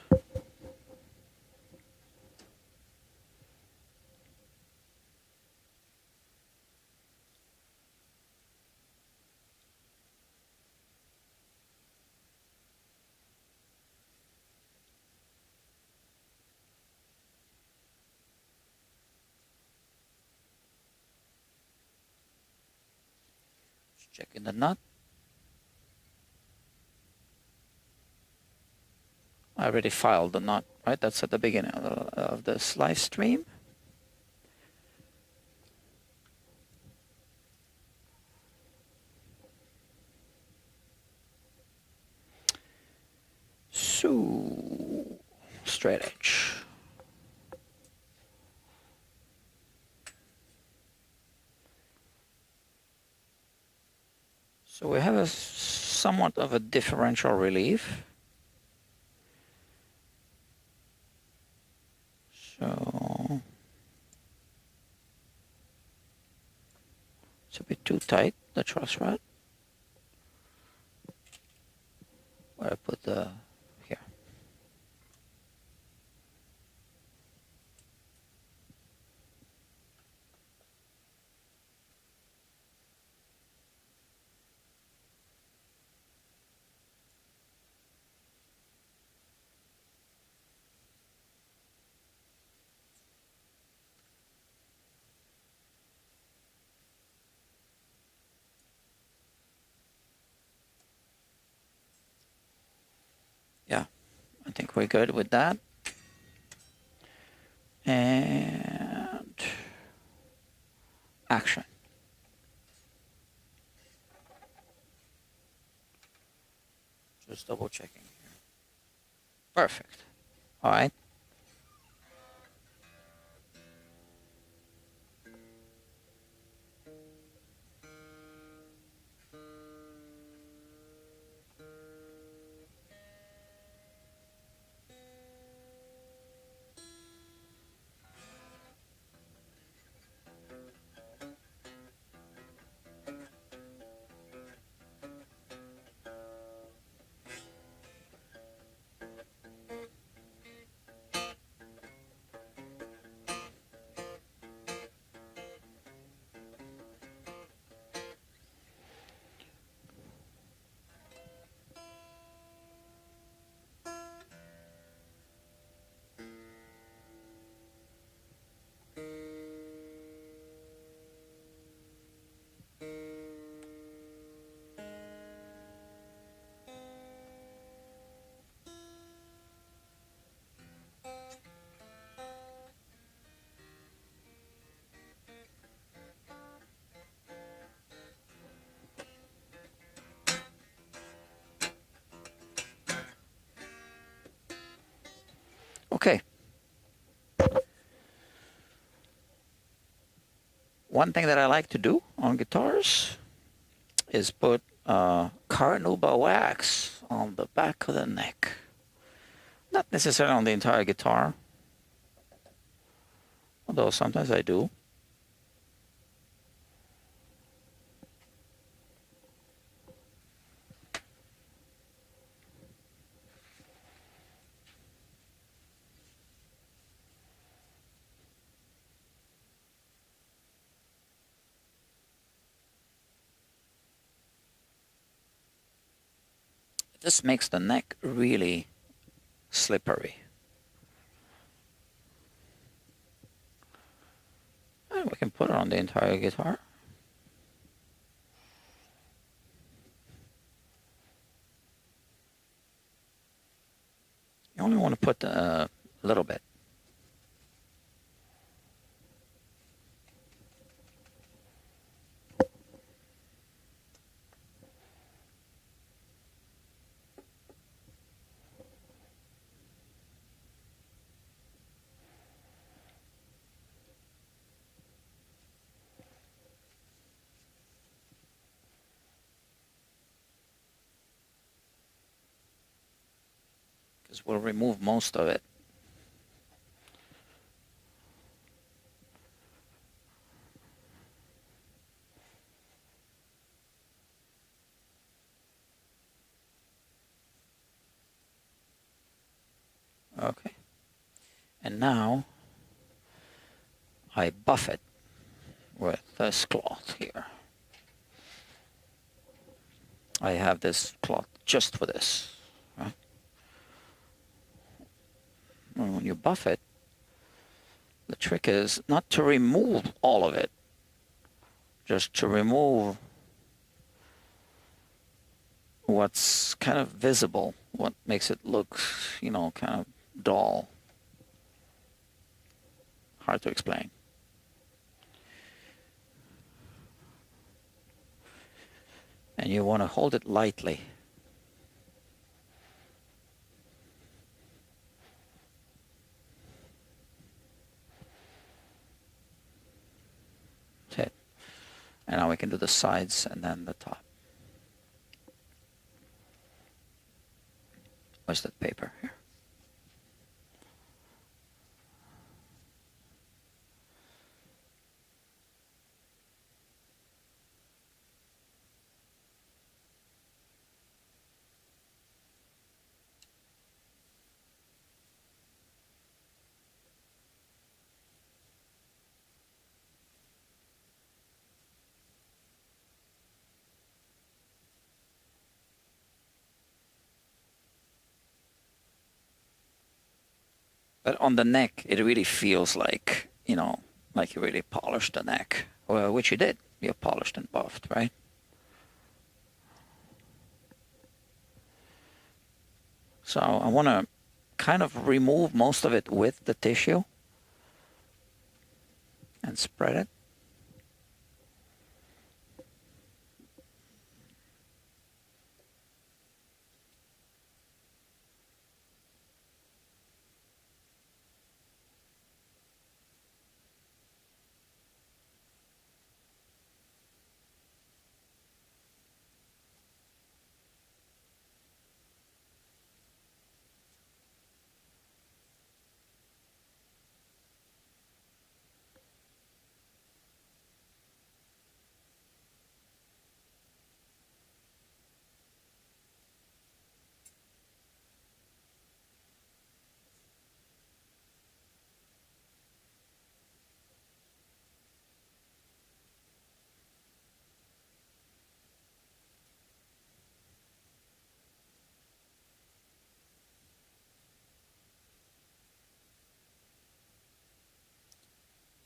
Checking the nut. I already filed the nut, right? That's at the beginning of this live stream. So, straight edge. So we have a somewhat of a differential relief. So it's a bit too tight, the truss rod. Where I put the here. Yeah, I think we're good with that. And action. Just double checking here. Perfect. All right. Okay. One thing that I like to do on guitars is put carnauba wax on the back of the neck. Not necessarily on the entire guitar, although sometimes I do. This makes the neck really slippery. And we can put it on the entire guitar. You only want to put a little bit. Because we'll remove most of it. Okay. And now I buff it with this cloth here. I have this cloth just for this. Right? And when you buff it, the trick is not to remove all of it, just to remove what's kind of visible, what makes it look, you know, kind of dull. Hard to explain. And you want to hold it lightly. That's it. And now we can do the sides and then the top. Where's that paper here? But on the neck, it really feels like, you know, like you really polished the neck. Well, which you did. You polished and buffed, right? So I want to kind of remove most of it with the tissue and spread it.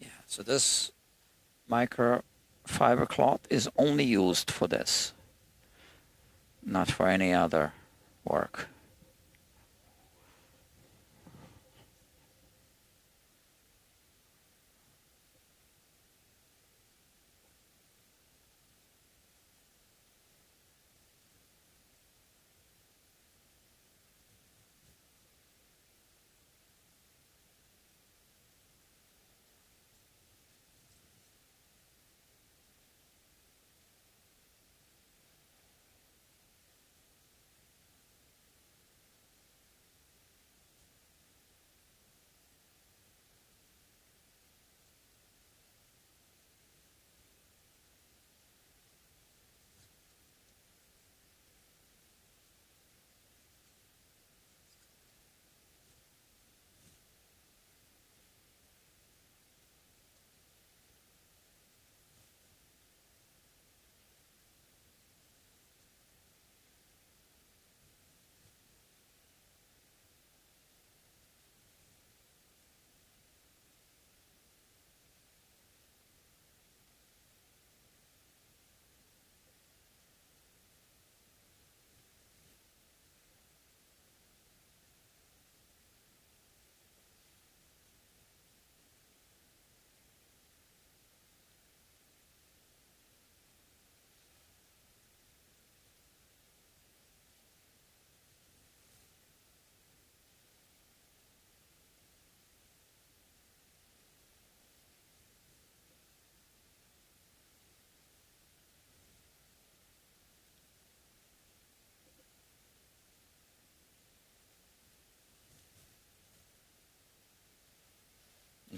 Yeah, so this microfiber cloth is only used for this, not for any other work.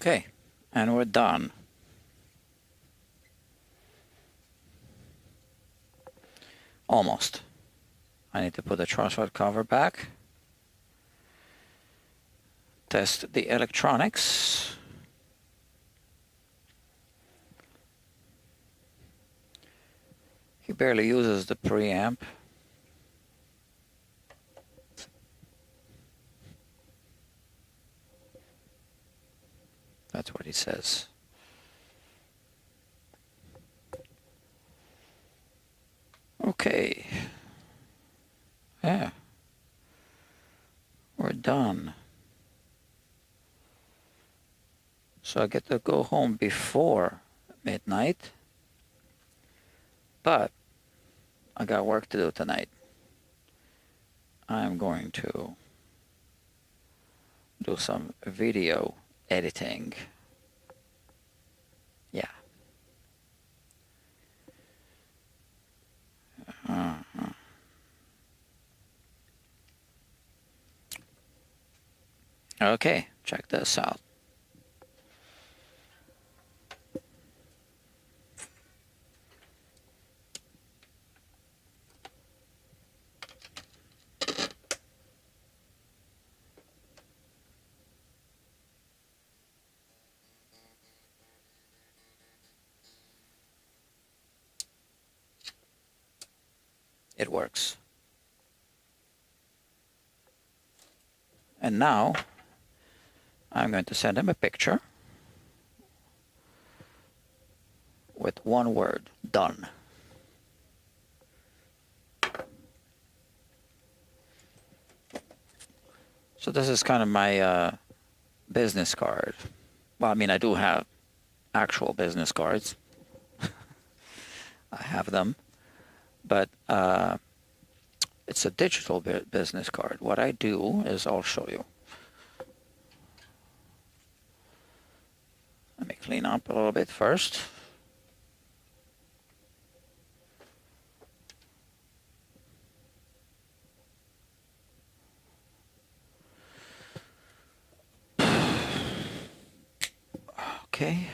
Okay, and we're done. Almost. I need to put the tripod cover back. Test the electronics. He barely uses the preamp. That's what he says. Okay. Yeah. We're done. So I get to go home before midnight. But I got work to do tonight. I'm going to do some video editing. Yeah. Okay, check this out. It works. And now I'm going to send him a picture with one word, done. So this is kind of my business card. Well, I mean, I do have actual business cards. I have them. But it's a digital business card. What I do is I'll show you. Let me clean up a little bit first. Okay.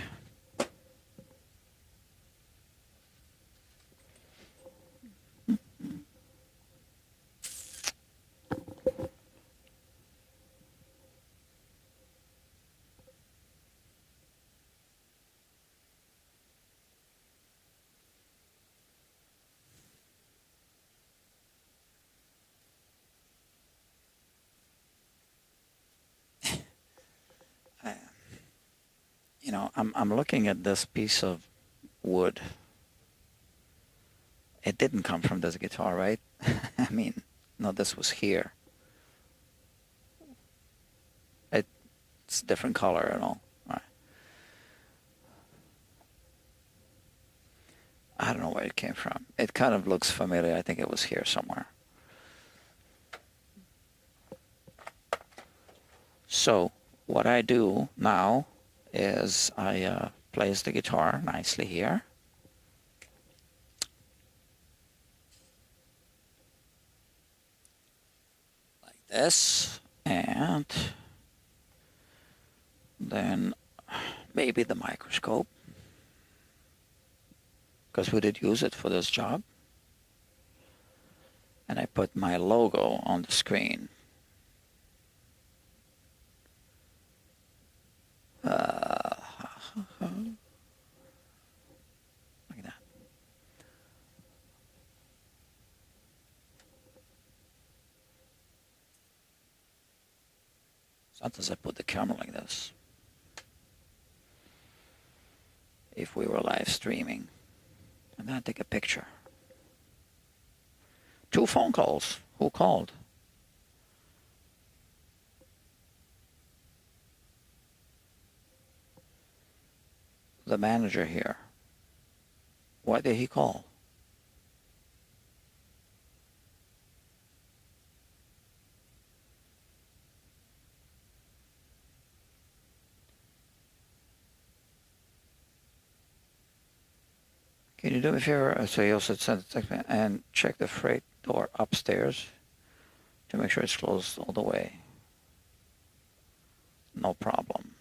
You know, I'm looking at this piece of wood. It didn't come from this guitar, right? I mean, no, this was here. It's different color and all. Right. I don't know where it came from. It kind of looks familiar. I think it was here somewhere. So what I do now is I place the guitar nicely here. Like this. And then maybe the microscope, because we did use it for this job. And I put my logo on the screen. Like that. Sometimes I put the camera like this. If we were live streaming. And then I take a picture. 2 phone calls. Who called? The manager here. Why did he call? Can you do me a favor? So he also sent a text and check the freight door upstairs to make sure it's closed all the way. No problem.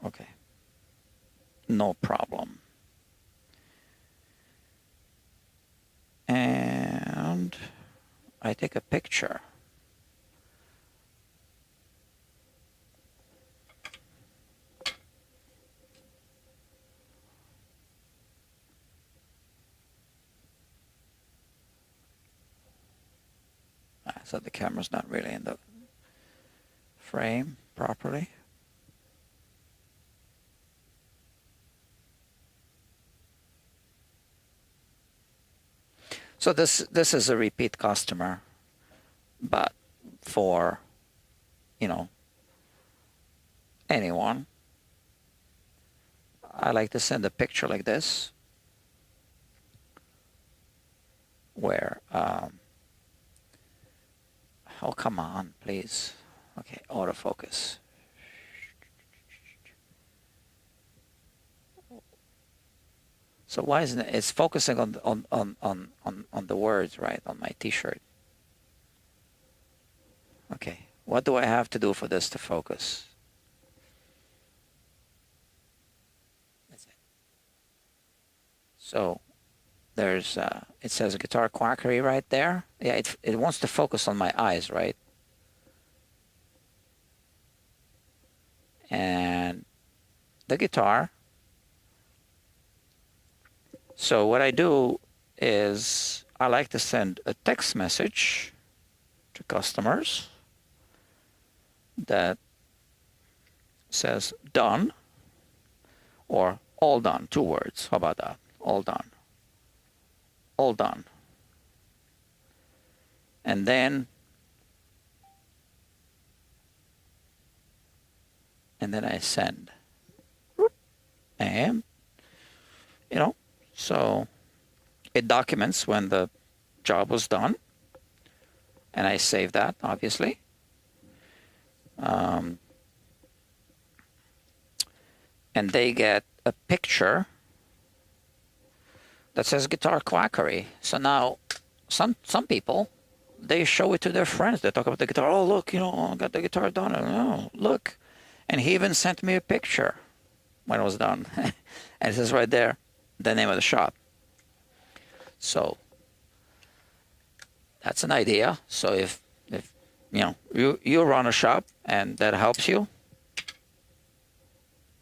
Okay, no problem. And I take a picture. So the camera's not really in the frame properly. So this is a repeat customer, but for, you know, anyone, I like to send a picture like this where oh, come on, please. Okay, autofocus. So why isn't it? It's focusing on the words, right, on my T-shirt. Okay, what do I have to do for this to focus? That's it. So there's it says guitar quackery right there. Yeah, it wants to focus on my eyes, right? And the guitar. So what I do is I like to send a text message to customers that says done or all done, 2 words. How about that? All done. All done. And then I send. And, you know, so it documents when the job was done. And I save that, obviously. And they get a picture that says guitar quackery. So now some people, they show it to their friends. They talk about the guitar. Oh, look, you know, I got the guitar done. Oh, look. And he even sent me a picture when it was done. And it says right there, the name of the shop. So that's an idea. So if you know, you run a shop and that helps you,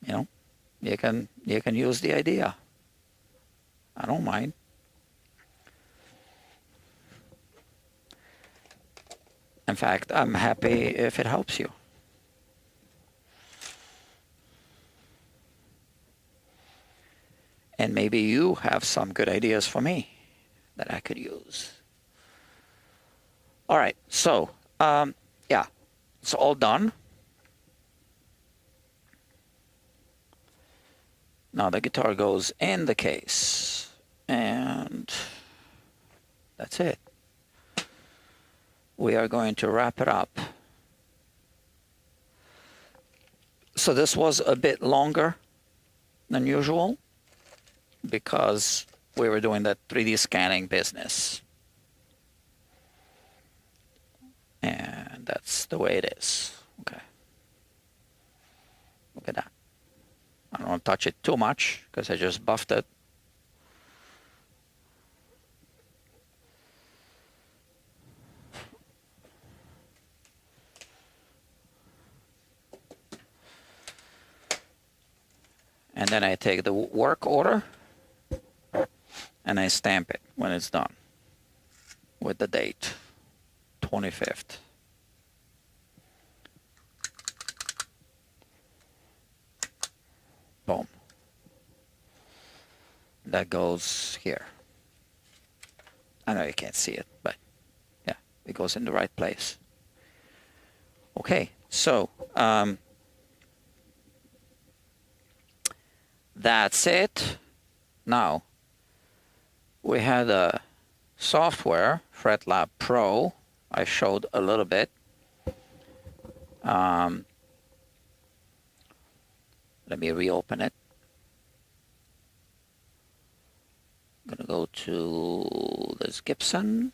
you know, you can use the idea. I don't mind. In fact, I'm happy if it helps you. And maybe you have some good ideas for me that I could use. All right, so yeah, it's all done. Now the guitar goes in the case, and that's it. We are going to wrap it up. So this was a bit longer than usual because we were doing that 3D scanning business. And that's the way it is. Okay. Look at that. I don't want to touch it too much because I just buffed it. And then I take the work order and I stamp it when it's done with the date, 25th. Boom. That goes here. I know you can't see it, but yeah, it goes in the right place. Okay, so that's it. Now, we had a software, FretLab Pro. I showed a little bit. Let me reopen it. I'm gonna go to this Gibson.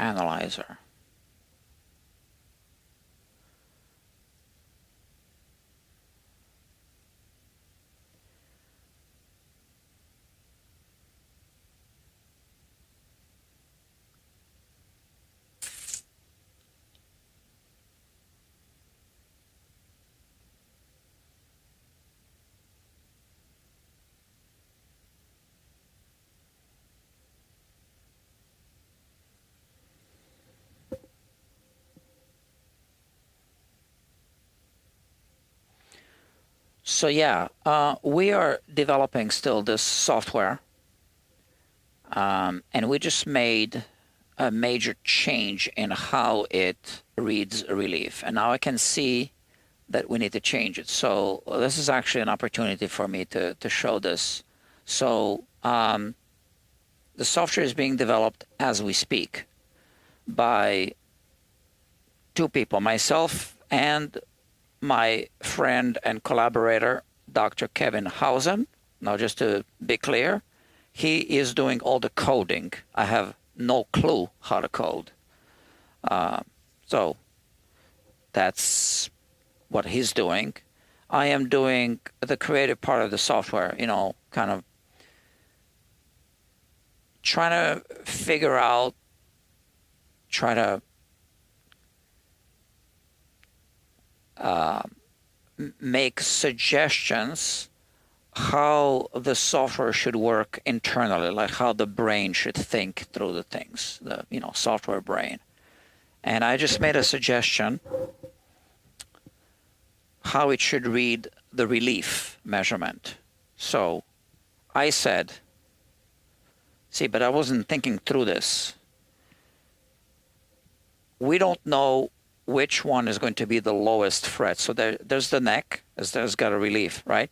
analyzer. So yeah, we are developing still this software, and we just made a major change in how it reads relief. And now I can see that we need to change it. So this is actually an opportunity for me to show this. So the software is being developed as we speak by two people, myself and my friend and collaborator, Dr. Kevin Hausen. Now, just to be clear, he is doing all the coding. I have no clue how to code. So that's what he's doing. I am doing the creative part of the software, you know, kind of trying to figure out, try to make suggestions how the software should work internally, like how the brain should think through the things, the software brain. And I just made a suggestion how it should read the relief measurement. So I said, see, but I wasn't thinking through this. We don't know which one is going to be the lowest fret. So there's the neck, there's got a relief, right?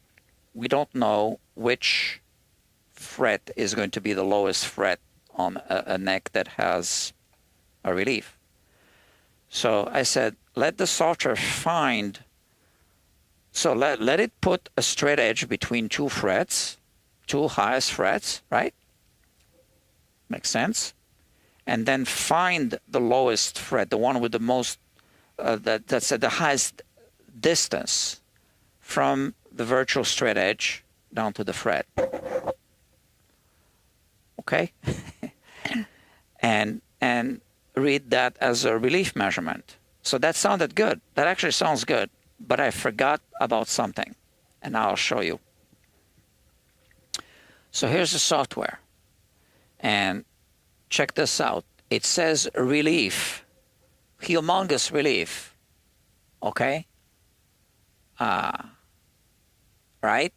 We don't know which fret is going to be the lowest fret on a neck that has a relief. So I said, let the software find, so let it put a straight edge between two frets, two highest frets, right? Makes sense? And then find the lowest fret, the one with the most, that's at the highest distance from the virtual straight edge down to the fret. Okay? and read that as a relief measurement. So that sounded good. That actually sounds good. But I forgot about something. And now I'll show you. So here's the software. And check this out. It says relief. Humongous relief. Okay? Right?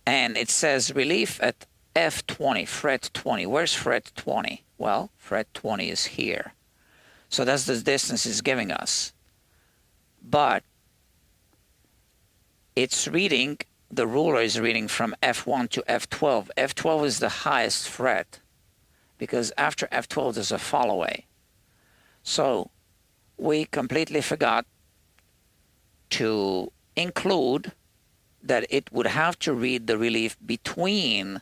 And it says relief at F20, fret 20. Where's fret 20? Well, fret 20 is here. So that's the distance it's giving us. But it's reading, the ruler is reading from F1 to F12. F12 is the highest fret because after F12 there's a fall away. So we completely forgot to include that it would have to read the relief between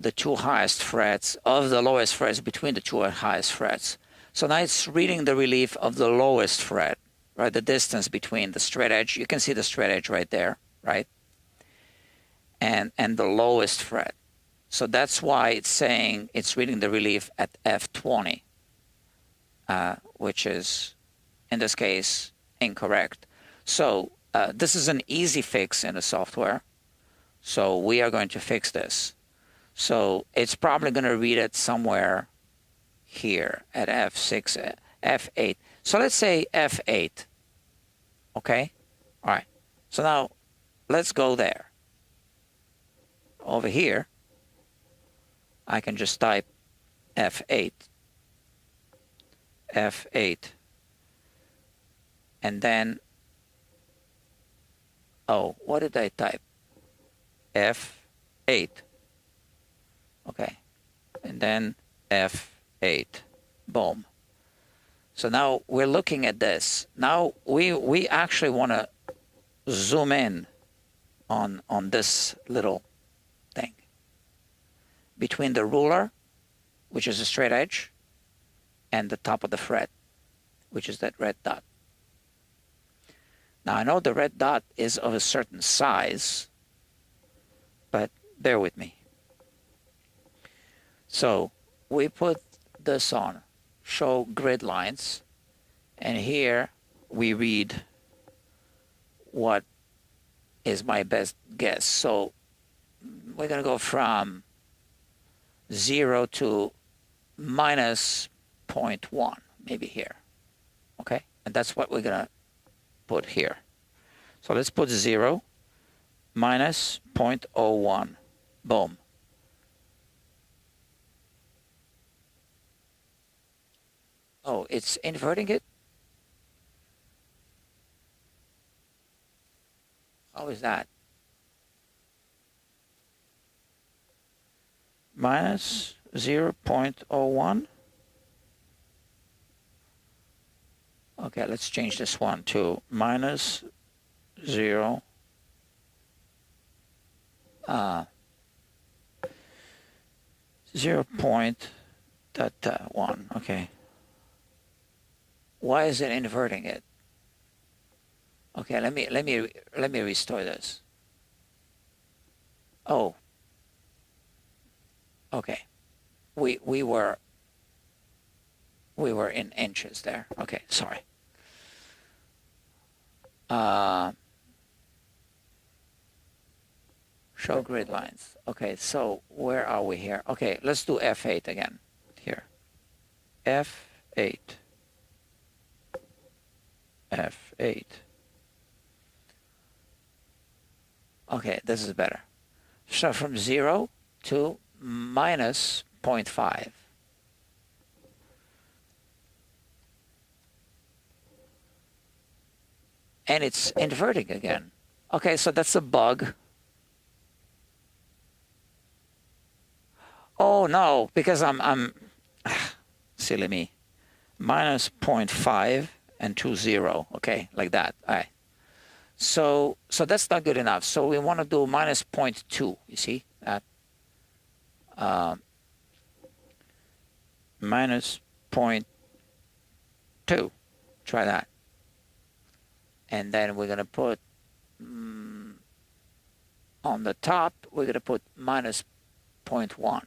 the two highest frets of the lowest frets, between the two highest frets. So now it's reading the relief of the lowest fret, right? The distance between the straight edge. You can see the straight edge right there, right? And the lowest fret. So that's why it's saying it's reading the relief at F20, which is, in this case, incorrect. So this is an easy fix in the software. So we are going to fix this. So it's probably going to read it somewhere here at F6, F8. So let's say F8. Okay? All right. So now let's go there. Over here, I can just type F8. F8. And then, oh, what did I type? F8. Okay. And then F8. Boom. So now we're looking at this. Now we actually want to zoom in on this little thing. Between the ruler, which is a straight edge, and the top of the fret, which is that red dot. Now I know the red dot is of a certain size, but bear with me. So we put this on, show grid lines, and here we read what is my best guess. So we're going to go from 0 to minus 0.1, maybe here. Okay, and that's what we're going to put here. So let's put 0 minus 0.01. Boom. Oh, it's inverting it? How is that? Minus 0.01. Okay, let's change this one to minus 0. 0.1. Okay. Why is it inverting it? Okay, let me restore this. Oh. Okay. We were in inches there. Okay, sorry. Show grid lines. Okay, so where are we here? Okay, let's do F8 again. Here. F8. F8. Okay, this is better. So from 0 to minus 0.5. And it's inverting again. Okay, so that's a bug. Oh no, because I'm silly me. Minus 0.5 and 0. Okay, like that. All right. So that's not good enough. So we want to do minus 0.2. You see that? Minus 0.2. Try that. And then we're going to put on the top, we're going to put minus 0.1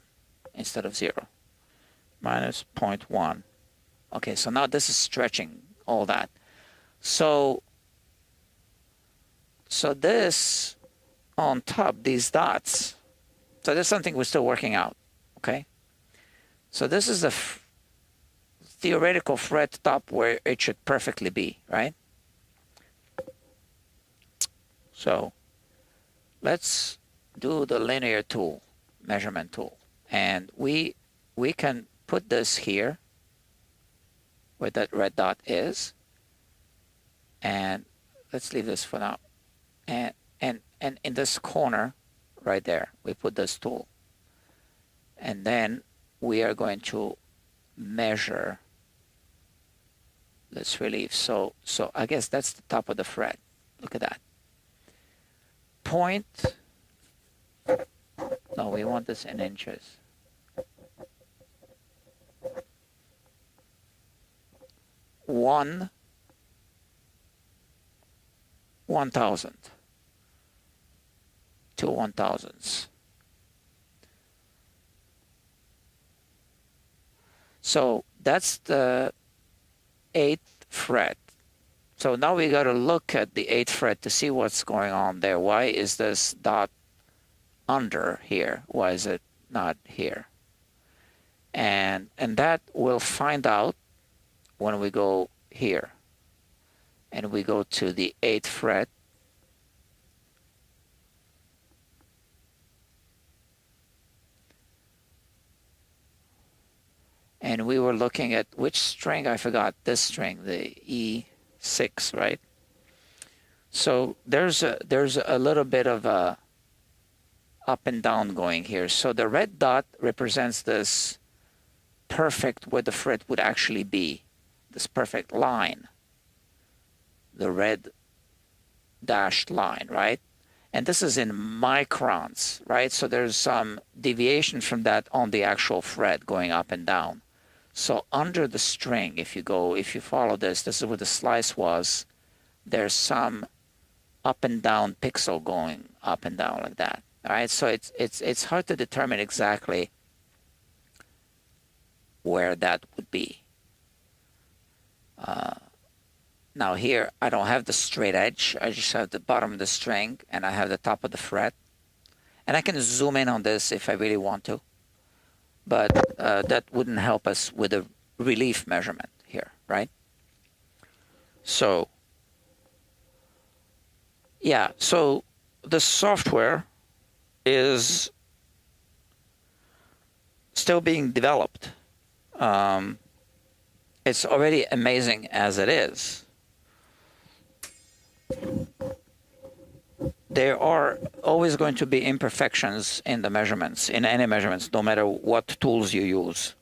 instead of 0. Minus 0.1. Okay, so now this is stretching all that. So this on top, these dots, so there's something we're still working out, okay? So this is the theoretical fret top where it should perfectly be, right? So let's do the linear tool, measurement tool. And we can put this here where that red dot is. And let's leave this for now. And in this corner right there, we put this tool. And then we are going to measure this relief. So I guess that's the top of the fret. Look at that. No, we want this in inches. 1/1000. 2 1,000ths. So that's the 8th fret. So now we got to look at the 8th fret to see what's going on there. Why is this dot under here? Why is it not here? And that we'll find out when we go here. And we go to the 8th fret. And we were looking at which string, I forgot, this string, the E6, right? So there's a little bit of a up and down going here. So the red dot represents this perfect where the fret would actually be, this perfect line, the red dashed line, right? And this is in microns, right? So there's some deviation from that on the actual fret going up and down. So under the string, if you follow this is where the slice was. There's some up and down pixel going up and down like that. All right, so it's hard to determine exactly where that would be. Now here, I don't have the straight edge. I just have the bottom of the string, and I have the top of the fret. And I can zoom in on this if I really want to. But that wouldn't help us with a relief measurement here, right? So, yeah, so the software is still being developed. It's already amazing as it is. There are always going to be imperfections in the measurements, in any measurements, no matter what tools you use.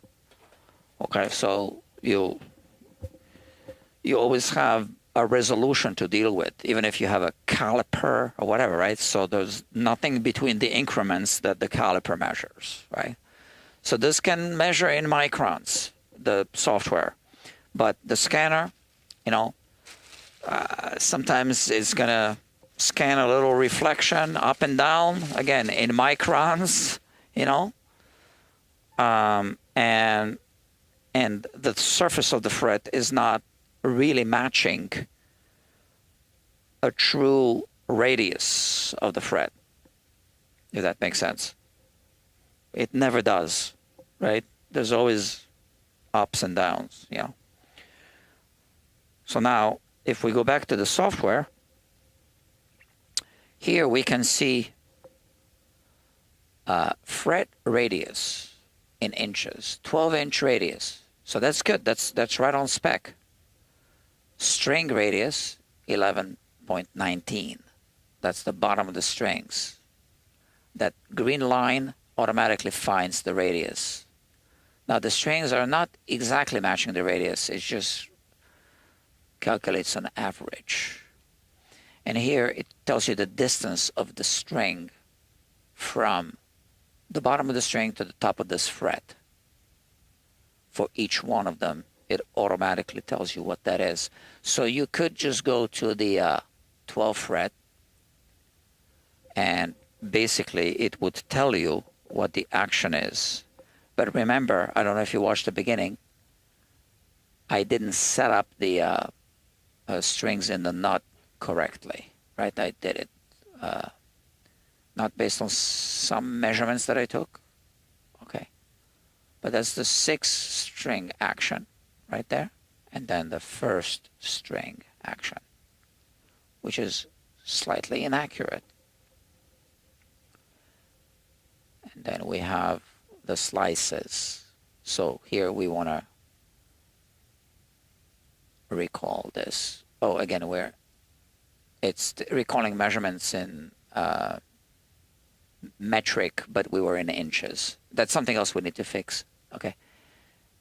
Okay, so you always have a resolution to deal with, even if you have a caliper or whatever, right? So there's nothing between the increments that the caliper measures, right? So this can measure in microns, the software, but the scanner, you know, sometimes it's gonna scan a little reflection up and down, again, in microns, you know, and the surface of the fret is not really matching a true radius of the fret, if that makes sense. It never does, right? There's always ups and downs, you know. So now, if we go back to the software, here we can see fret radius in inches, 12-inch radius. So that's good. That's right on spec. String radius, 11.19. That's the bottom of the strings. That green line automatically finds the radius. Now the strings are not exactly matching the radius. It just calculates an average. And here it tells you the distance of the string from the bottom of the string to the top of this fret. For each one of them, it automatically tells you what that is. So you could just go to the 12th fret, and basically it would tell you what the action is. But remember, I don't know if you watched the beginning, I didn't set up the strings in the nut correctly, right? I did it not based on some measurements that I took. Okay. But that's the 6th string action right there. And then the 1st string action, which is slightly inaccurate. And then we have the slices. So here we want to recall this. Oh, again, it's recalling measurements in metric, but we were in inches. That's something else we need to fix. Okay.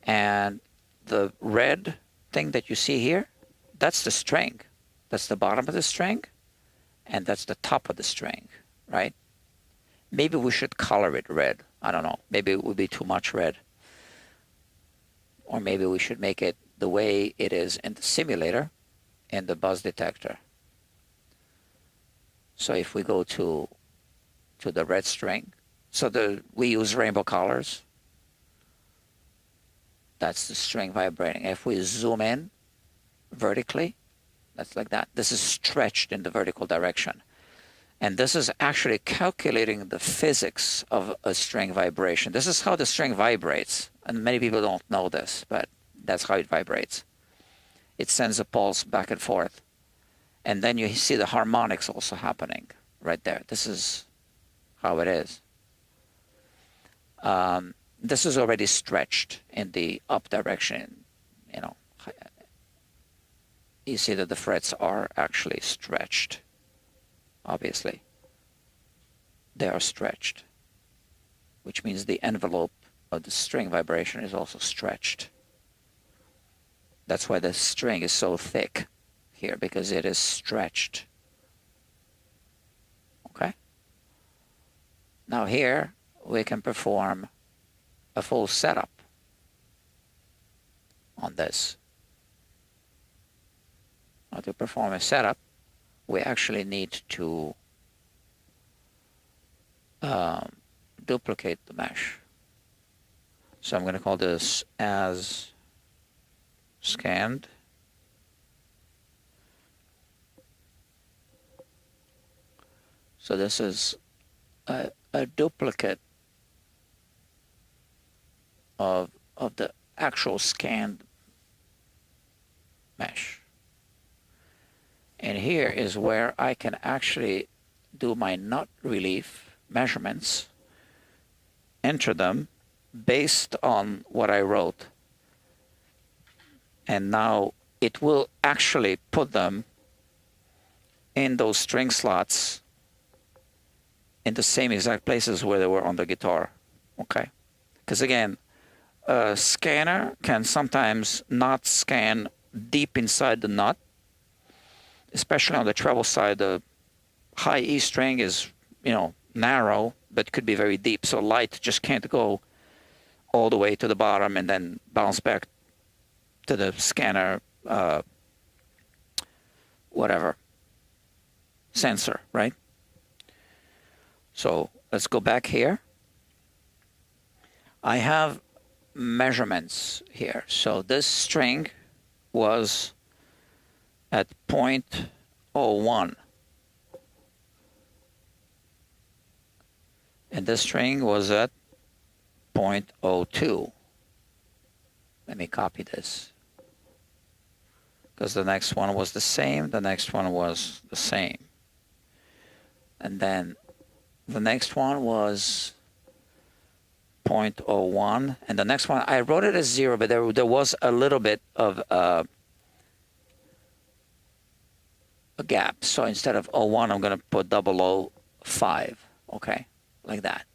And the red thing that you see here, that's the string. That's the bottom of the string, and that's the top of the string, right? Maybe we should color it red. I don't know. Maybe it would be too much red. Or maybe we should make it the way it is in the simulator in the buzz detector. So if we go to the red string, so we use rainbow colors. That's the string vibrating. If we zoom in vertically, that's like that. This is stretched in the vertical direction. And this is actually calculating the physics of a string vibration. This is how the string vibrates. And many people don't know this, but that's how it vibrates. It sends a pulse back and forth. And then you see the harmonics also happening right there. This is how it is. This is already stretched in the up direction. You know, you see that the frets are actually stretched. Obviously, they are stretched, which means the envelope of the string vibration is also stretched. That's why the string is so thick here, because it is stretched. Okay? Now here we can perform a full setup. on this. Now to perform a setup, we actually need to duplicate the mesh. So I'm going to call this as scanned. So this is a duplicate of the actual scanned mesh. And here is where I can actually do my nut relief measurements, enter them based on what I wrote. And now it will actually put them in those string slots in the same exact places where they were on the guitar. Okay? Because again, a scanner can sometimes not scan deep inside the nut, especially on the treble side. The high E string is, narrow, but could be very deep. So light just can't go all the way to the bottom and then bounce back to the scanner, whatever, sensor, right? So let's go back here. I have measurements here. So this string was at 0.01. And this string was at 0.02. Let me copy this, because the next one was the same, the next one was the same. And then the next one was 0.01, and the next one, I wrote it as 0, but there was a little bit of a gap. So instead of 0.01, I'm going to put 0.005, okay, like that.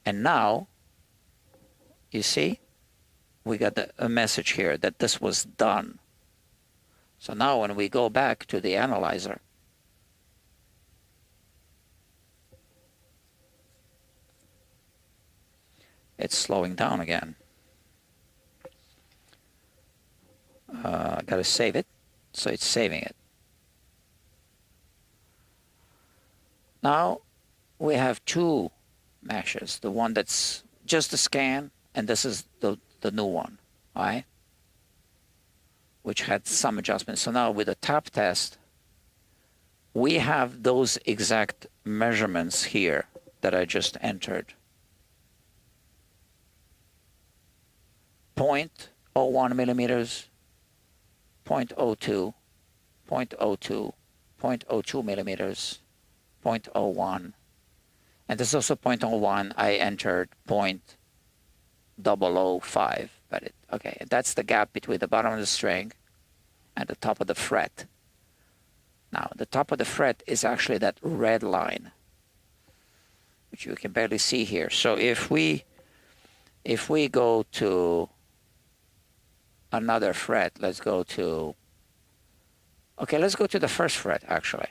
And now, you see, we got a message here that this was done. So now when we go back to the analyzer, it's slowing down again. I got to save it, so it's saving it. Now we have two meshes, the one that's just a scan, and this is the new one, all right? Which had some adjustments. So now with the tap test, we have those exact measurements here that I just entered. 0.01 millimeters, 0.02, 0.02, 0.02 millimeters, 0.01. And this is also 0.01. I entered 0.005. But okay, that's the gap between the bottom of the string and the top of the fret. Now, the top of the fret is actually that red line, which you can barely see here. So if we go to another fret, let's go to the first fret, actually.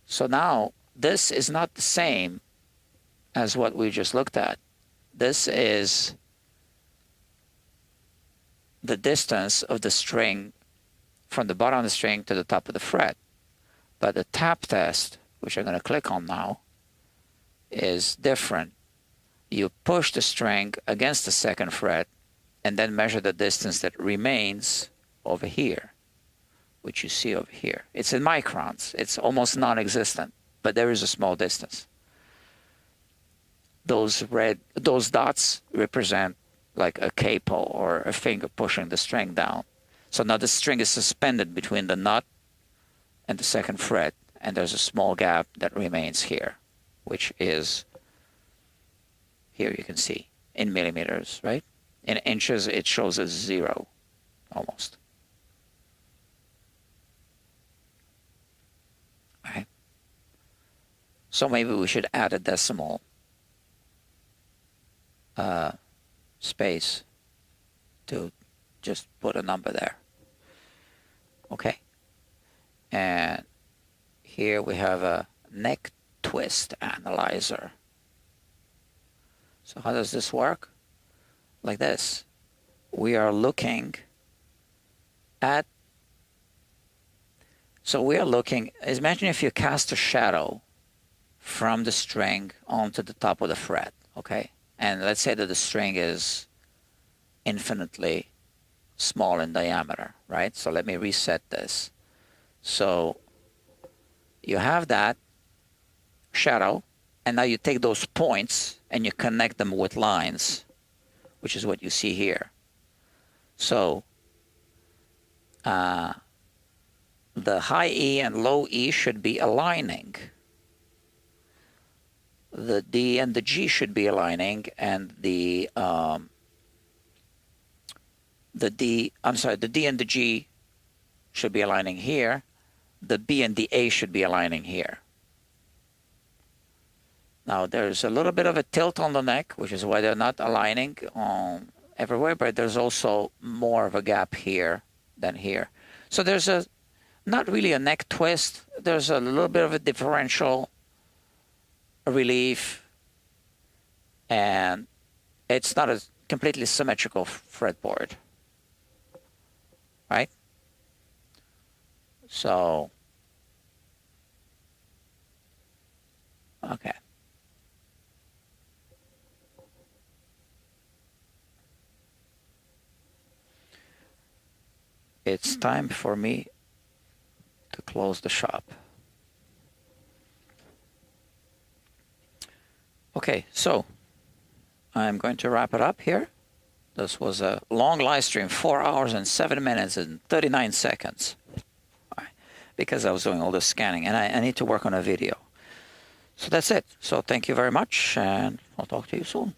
So now, this is not the same as what we just looked at. This is the distance of the string from the bottom of the string to the top of the fret. But the tap test, which I'm going to click on now, is different. You push the string against the second fret and then measure the distance that remains over here, which you see over here. It's in microns. It's almost non-existent, but there is a small distance. Those dots represent like a capo or a finger pushing the string down. So now the string is suspended between the nut and the second fret, and there's a small gap that remains here, which is, here you can see, in millimeters, right? In inches, it shows as 0, almost. All right. So maybe we should add a decimal space to just put a number there. Okay. And here we have a neck twist analyzer. So how does this work? like this, we are looking at, so we are looking, imagine if you cast a shadow from the string onto the top of the fret, okay? And let's say that the string is infinitely small in diameter, right? So let me reset this. So you have that shadow, and now you take those points and you connect them with lines, which is what you see here. So the high E and low E should be aligning. The D and the G should be aligning, and the D and the G should be aligning here. The B and the A should be aligning here. Now there's a little bit of a tilt on the neck, which is why they're not aligning everywhere, but there's also more of a gap here than here. So there's not really a neck twist. There's a little bit of a differential relief, and it's not a completely symmetrical fretboard, right? So, okay. It's time for me to close the shop. Okay, so I'm going to wrap it up here. This was a long live stream, 4 hours and 7 minutes and 39 seconds. Because I was doing all this scanning, and I need to work on a video. So that's it. So thank you very much, and I'll talk to you soon.